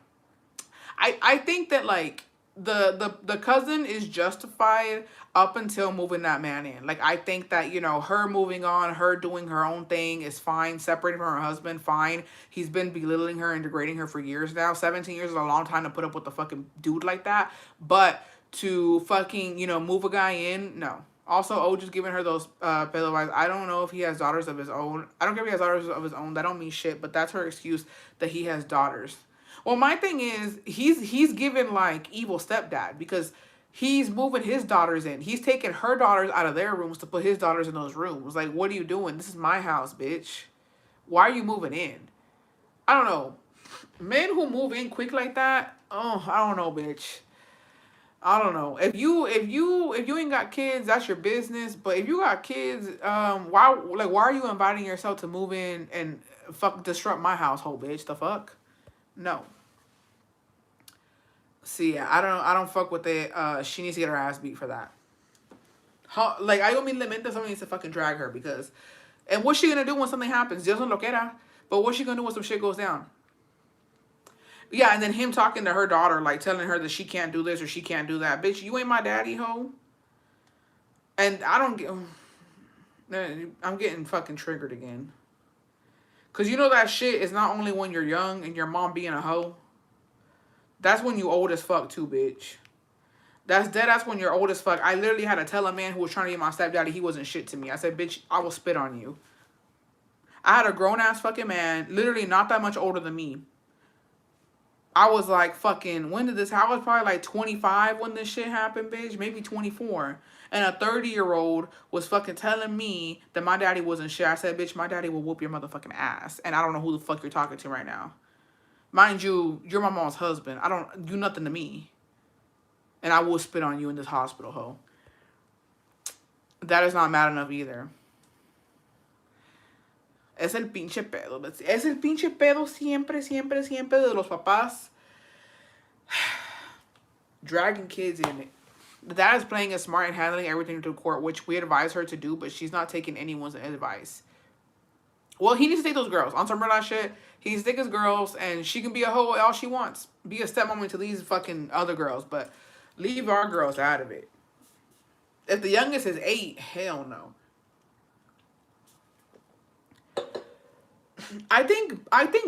I think that, like, the cousin is justified up until moving that man in. Like, I think that, you know, her moving on, her doing her own thing is fine. Separated from her husband, fine. He's been belittling her and degrading her for years now. 17 years is a long time to put up with a fucking dude like that. But to fucking, you know, move a guy in, no. Also, O just giving her those pedo vibes. I don't know if he has daughters of his own. I don't care if he has daughters of his own. That don't mean shit, but that's her excuse that he has daughters. Well, my thing is, he's given, like, evil stepdad, because he's moving his daughters in. He's taking her daughters out of their rooms to put his daughters in those rooms. Like, what are you doing? This is my house, bitch. Why are you moving in? I don't know. Men who move in quick like that, oh, I don't know, bitch. I don't know. If you ain't got kids, that's your business. But if you got kids, why are you inviting yourself to move in and disrupt my household, bitch? The fuck? No. See, I don't fuck with it. She needs to get her ass beat for that. Like, I don't mean lamented, someone needs to fucking drag her, because, and what's she gonna do when something happens? Dios no lo quiera. But what's she gonna do when some shit goes down? Yeah, and then him talking to her daughter, like, telling her that she can't do this or she can't do that. Bitch, you ain't my daddy, hoe. And I don't get, I'm getting fucking triggered again. Because you know that shit is not only when you're young and your mom being a hoe. That's when you old as fuck too, bitch. That's when you're old as fuck. I literally had to tell a man who was trying to get my stepdaddy he wasn't shit to me. I said, bitch, I will spit on you. I had a grown-ass fucking man, literally not that much older than me. I was like, fucking, when did this happen? I was probably like 25 when this shit happened, bitch. Maybe 24. And a 30-year-old was fucking telling me that my daddy wasn't shit. I said, bitch, my daddy will whoop your motherfucking ass. And I don't know who the fuck you're talking to right now. Mind you, you're my mom's husband. I don't do nothing to me. And I will spit on you in this hospital, ho. That is not mad enough either. Es el pinche pedo. Es el pinche pedo siempre, siempre, siempre de los papás dragging kids in it. The dad is playing it smart and handling everything to court, which we advise her to do, but she's not taking anyone's advice. Well, he needs to take those girls on some real ass shit. He needs to take his girls, and she can be a hoe all she wants. Be a stepmom to these fucking other girls, but leave our girls out of it. If the youngest is 8, hell no. I think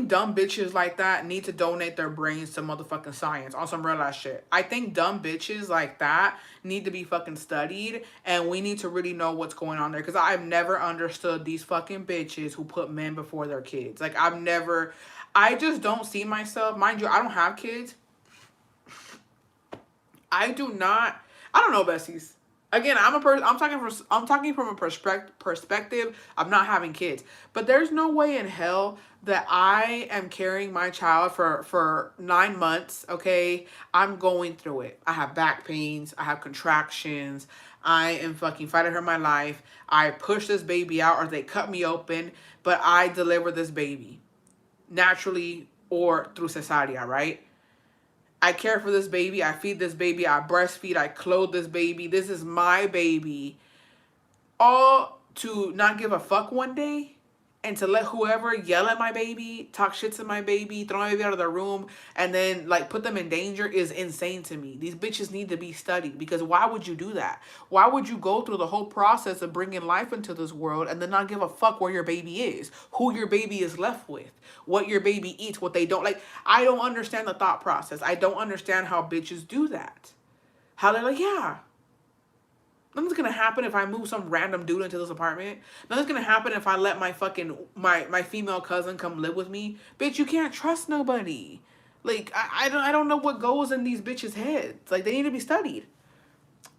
dumb bitches like that need to donate their brains to motherfucking science on some real ass shit. I think dumb bitches like that need to be fucking studied, and we need to really know what's going on there, because I've never understood these fucking bitches who put men before their kids. Like, I just don't see myself. Mind you, I don't have kids. I do not. I don't know, besties. Again, I'm a person. I'm talking from a perspective of not having kids. But there's no way in hell that I am carrying my child for 9 months. Okay, I'm going through it. I have back pains. I have contractions. I am fucking fighting for my life. I push this baby out, or they cut me open. But I deliver this baby naturally or through cesarean, right? I care for this baby. I feed this baby. I breastfeed. I clothe this baby. This is my baby. All to not give a fuck one day, and to let whoever yell at my baby, talk shit to my baby, throw my baby out of the room, and then like put them in danger is insane to me. These bitches need to be studied, because why would you do that? Why would you go through the whole process of bringing life into this world and then not give a fuck where your baby is, who your baby is left with, what your baby eats, what they don't like? I don't understand the thought process. I don't understand how bitches do that. How they're like, yeah, nothing's gonna happen if I move some random dude into this apartment. Nothing's gonna happen if I let my fucking my female cousin come live with me. Bitch, you can't trust nobody. Like, I don't know what goes in these bitches' heads. Like, they need to be studied.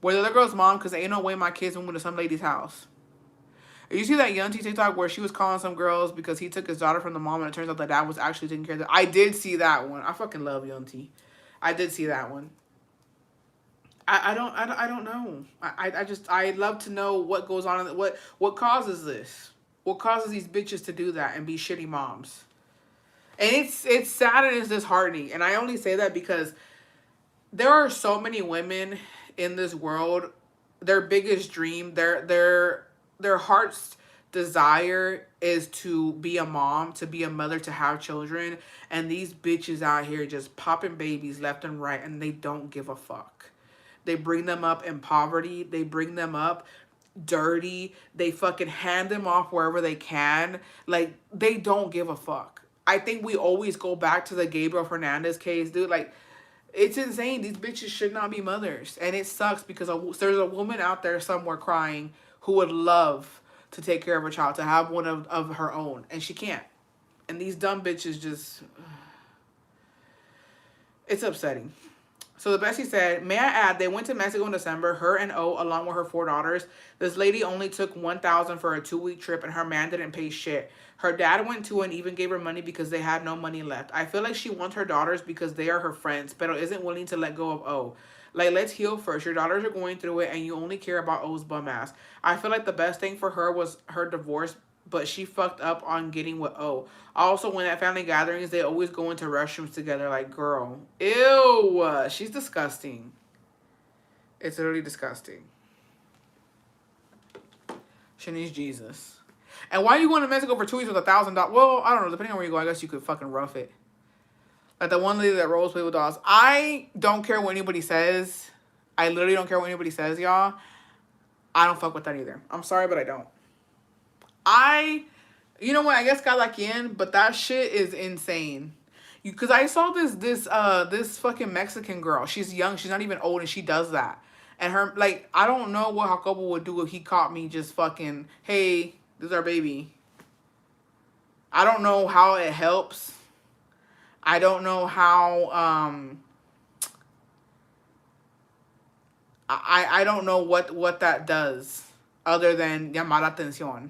Where the other girl's mom, because ain't no way my kids moving to some lady's house. You see that Yunty TikTok where she was calling some girls because he took his daughter from the mom, and it turns out the dad was actually taking care of them. I did see that one. I fucking love Yunty. I did see that one. I don't know. I'd love to know what goes on, what causes this. What causes these bitches to do that and be shitty moms. And it's sad and it's disheartening. And I only say that because there are so many women in this world, their biggest dream, their heart's desire is to be a mom, to be a mother, to have children, and these bitches out here just popping babies left and right, and they don't give a fuck. They bring them up in poverty. They bring them up dirty. They fucking hand them off wherever they can. Like, they don't give a fuck. I think we always go back to the Gabriel Fernandez case, dude. Like, it's insane. These bitches should not be mothers. And it sucks because there's a woman out there somewhere crying who would love to take care of a child, to have one of her own. And she can't. And these dumb bitches just... It's upsetting. So the bestie said, may I add, they went to Mexico in December, her and O, along with her 4 daughters. This lady only took $1,000 for a 2-week trip, and her man didn't pay shit. Her dad went too and even gave her money because they had no money left. I feel like she wants her daughters because they are her friends, but isn't willing to let go of O. Like, let's heal first. Your daughters are going through it, and you only care about O's bum ass. I feel like the best thing for her was her divorce, but she fucked up on getting with O. Also, when at family gatherings, they always go into restrooms together. Like, girl, ew, she's disgusting. It's literally disgusting. She needs Jesus. And why are you going to Mexico for 2 weeks with $1,000? Well, I don't know. Depending on where you go, I guess you could fucking rough it. Like the one lady that roles play with dolls. I don't care what anybody says. I literally don't care what anybody says, y'all. I don't fuck with that either. I'm sorry, but I don't. You know what? I guess God like in, but that shit is insane. Because I saw this fucking Mexican girl. She's young. She's not even old, and she does that. And her, like, I don't know what Jacobo would do if he caught me just fucking, hey, this is our baby. I don't know how it helps. I don't know how, I don't know what that does other than llamar la atención.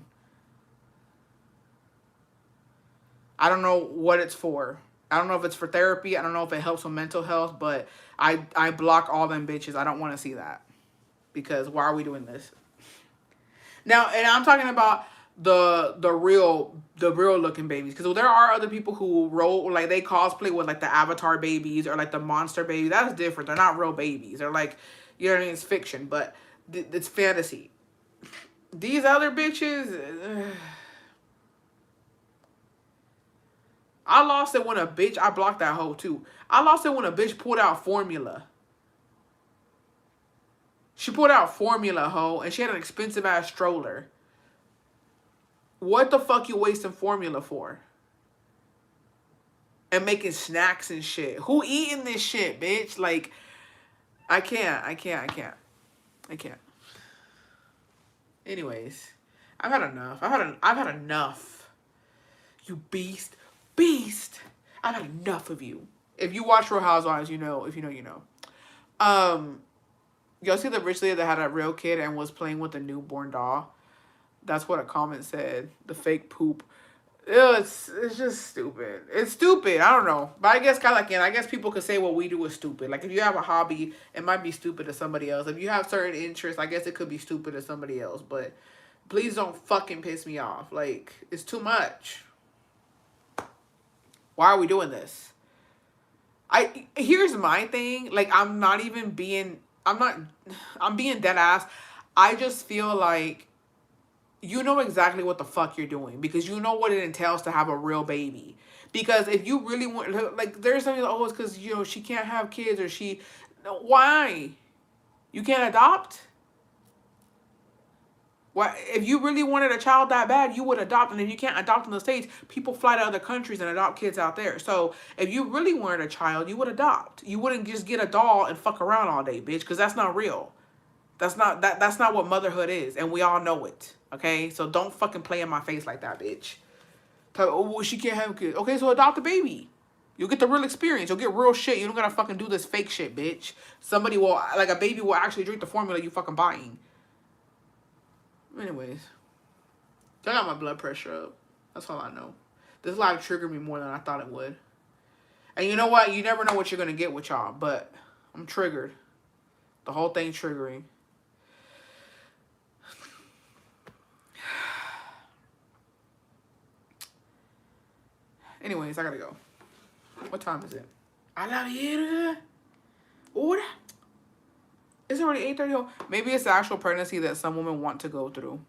I don't know what it's for. I don't know if it's for therapy. I don't know if it helps with mental health, but I block all them bitches. I don't want to see that. Because why are we doing this? Now, and I'm talking about the real looking babies, because there are other people who roll, like, they cosplay with like the Avatar babies or like the monster baby. That's different. They're not real babies. They're like, you know what I mean? It's fiction, but it's fantasy. These other bitches, I lost it when a bitch, I blocked that hoe too. I lost it when a bitch pulled out formula. She pulled out formula, hoe, and she had an expensive ass stroller. What the fuck you wasting formula for? And making snacks and shit. Who eating this shit, bitch? Like, I can't. I can't. Anyways, I've had enough. I've had enough. You beast. Beast. I've had enough of you. If you watch Real Housewives, you know. If you know, you know. Y'all see the rich lady that had a real kid and was playing with a newborn doll? That's what a comment said. The fake poop. Ew, it's just stupid. It's stupid. I don't know. But I guess kind of like, I guess people could say what we do is stupid. Like if you have a hobby, it might be stupid to somebody else. If you have certain interests, I guess it could be stupid to somebody else. But please don't fucking piss me off. Like, it's too much. Why are we doing this? Here's my thing. Like, I'm being dead ass. I just feel like you know exactly what the fuck you're doing because you know what it entails to have a real baby. Because if you really want, like, there's something like, oh, it's because, she can't have kids or she, why? You can't adopt? Why? If you really wanted a child that bad, you would adopt. And if you can't adopt in the States, people fly to other countries and adopt kids out there. So if you really wanted a child, you would adopt. You wouldn't just get a doll and fuck around all day, bitch, because that's not real. That's not what motherhood is, and we all know it. Okay, so don't fucking play in my face like that, bitch. Oh, well, she can't have kids. Okay, so adopt a baby. You'll get the real experience. You'll get real shit. You don't gotta fucking do this fake shit, bitch. Somebody will, like, a baby will actually drink the formula you fucking buying. Anyways, I got my blood pressure up. That's all I know. This live triggered me more than I thought it would. And you know what? You never know what you're gonna get with y'all, but I'm triggered. The whole thing triggering. Anyways, I gotta go. What time is it? A la verga. Hora? It's already 8:30. Maybe it's the actual pregnancy that some women want to go through.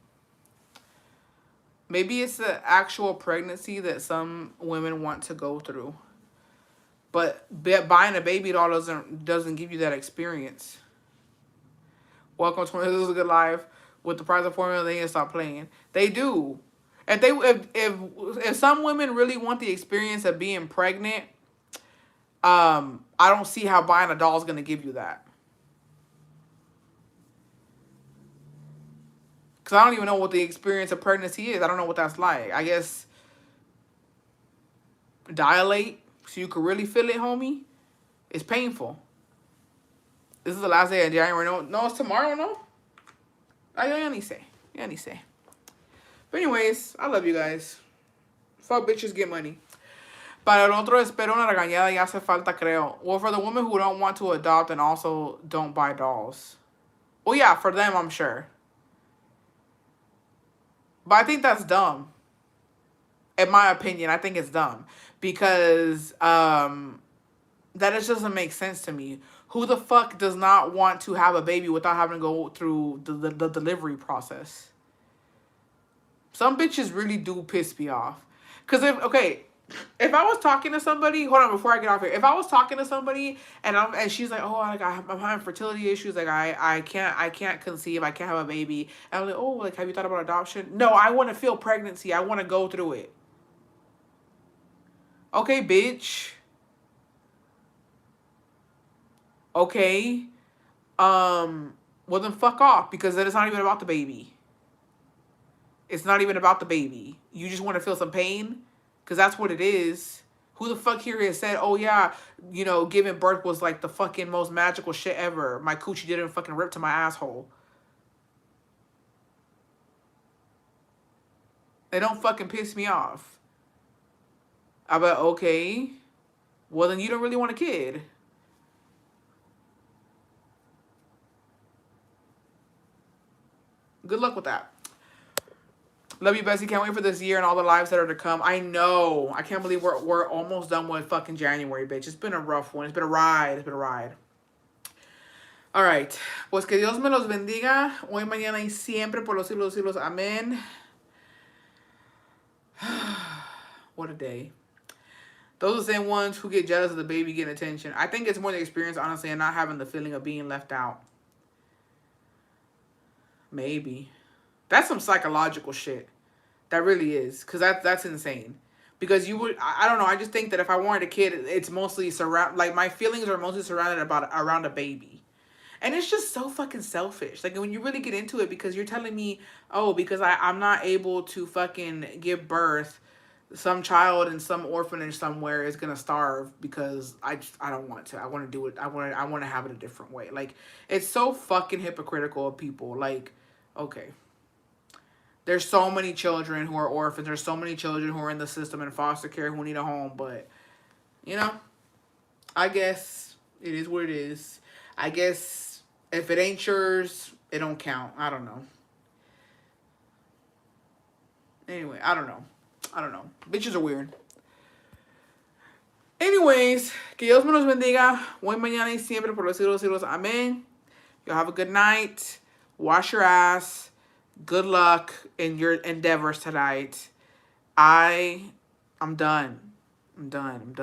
Maybe it's the actual pregnancy that some women want to go through. But buying a baby doll doesn't give you that experience. Welcome to This Is a Good Life. With the price of formula, they need to stop playing. They do. If some women really want the experience of being pregnant, I don't see how buying a doll is gonna give you that. Cause I don't even know what the experience of pregnancy is. I don't know what that's like. I guess dilate so you could really feel it, homie. It's painful. This is the last day of January. No, it's tomorrow, no? Ya ni sé. But anyways, I love you guys. Fuck bitches, get money. Para el otro espero una regañada y hace falta, creo. Well, for the women who don't want to adopt and also don't buy dolls. Well, yeah, for them, I'm sure. But I think that's dumb. In my opinion, I think it's dumb. Because that just doesn't make sense to me. Who the fuck does not want to have a baby without having to go through the delivery process? Some bitches really do piss me off. Because if I was talking to somebody, hold on, before I get off here. If I was talking to somebody and she's like, oh, like I'm having fertility issues, like I can't conceive, I can't have a baby. And I'm like, oh, like have you thought about adoption? No, I want to feel pregnancy. I want to go through it. Okay, bitch. Okay. Well then fuck off, because then it's not even about the baby. It's not even about the baby. You just want to feel some pain? Because that's what it is. Who the fuck here has said, oh yeah, giving birth was like the fucking most magical shit ever. My coochie didn't fucking rip to my asshole. They don't fucking piss me off. I'm like, okay. Well, then you don't really want a kid. Good luck with that. Love you, Bessie. Can't wait for this year and all the lives that are to come. I know. I can't believe we're almost done with fucking January, bitch. It's been a rough one. It's been a ride. All right. Pues que Dios me los bendiga. Hoy, mañana y siempre por los siglos de los siglos. Amén. What a day. Those are the same ones who get jealous of the baby getting attention. I think it's more the experience, honestly, and not having the feeling of being left out. Maybe. That's some psychological shit. That really is. Because that's insane. Because you would, I don't know, I just think that if I wanted a kid, it's mostly like my feelings are mostly surrounded around a baby. And it's just so fucking selfish. Like when you really get into it, because you're telling me, oh, because I'm not able to fucking give birth, some child in some orphanage somewhere is gonna starve because I don't want to. I want to do it. I want to have it a different way. Like it's so fucking hypocritical of people. Like, okay, there's so many children who are orphans. There's so many children who are in the system in foster care who need a home. But you know, I guess it is what it is. I guess if it ain't yours, it don't count. I don't know. Anyway, I don't know. I don't know. Bitches are weird. Anyways, que Dios me los bendiga. Hoy, mañana y siempre por los siglos de los siglos. Amén. Y'all have a good night. Wash your ass. Good luck in your endeavors tonight. I'm done. I'm done.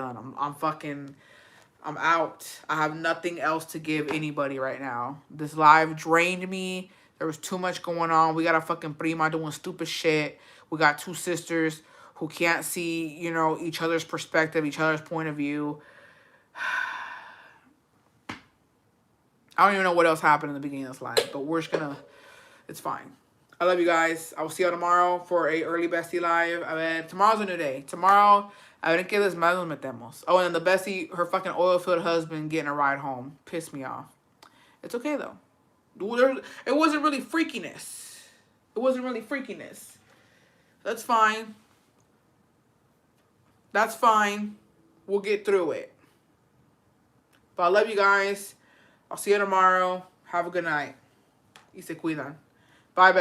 I'm out. I have nothing else to give anybody right now. This live drained me. There was too much going on. We got a fucking prima doing stupid shit. We got two sisters who can't see, each other's perspective, each other's point of view. I don't even know what else happened in the beginning of this live, but we're just gonna, it's fine. I love you guys. I will see you tomorrow for a early bestie live. Tomorrow's a new day. Tomorrow, a ver qué desmadre nos metemos. Oh, and then the bestie, her fucking oil-filled husband getting a ride home. Pissed me off. It's okay, though. It wasn't really freakiness. It wasn't really freakiness. That's fine. That's fine. We'll get through it. But I love you guys. I'll see you tomorrow. Have a good night. Y se cuidan. Bye,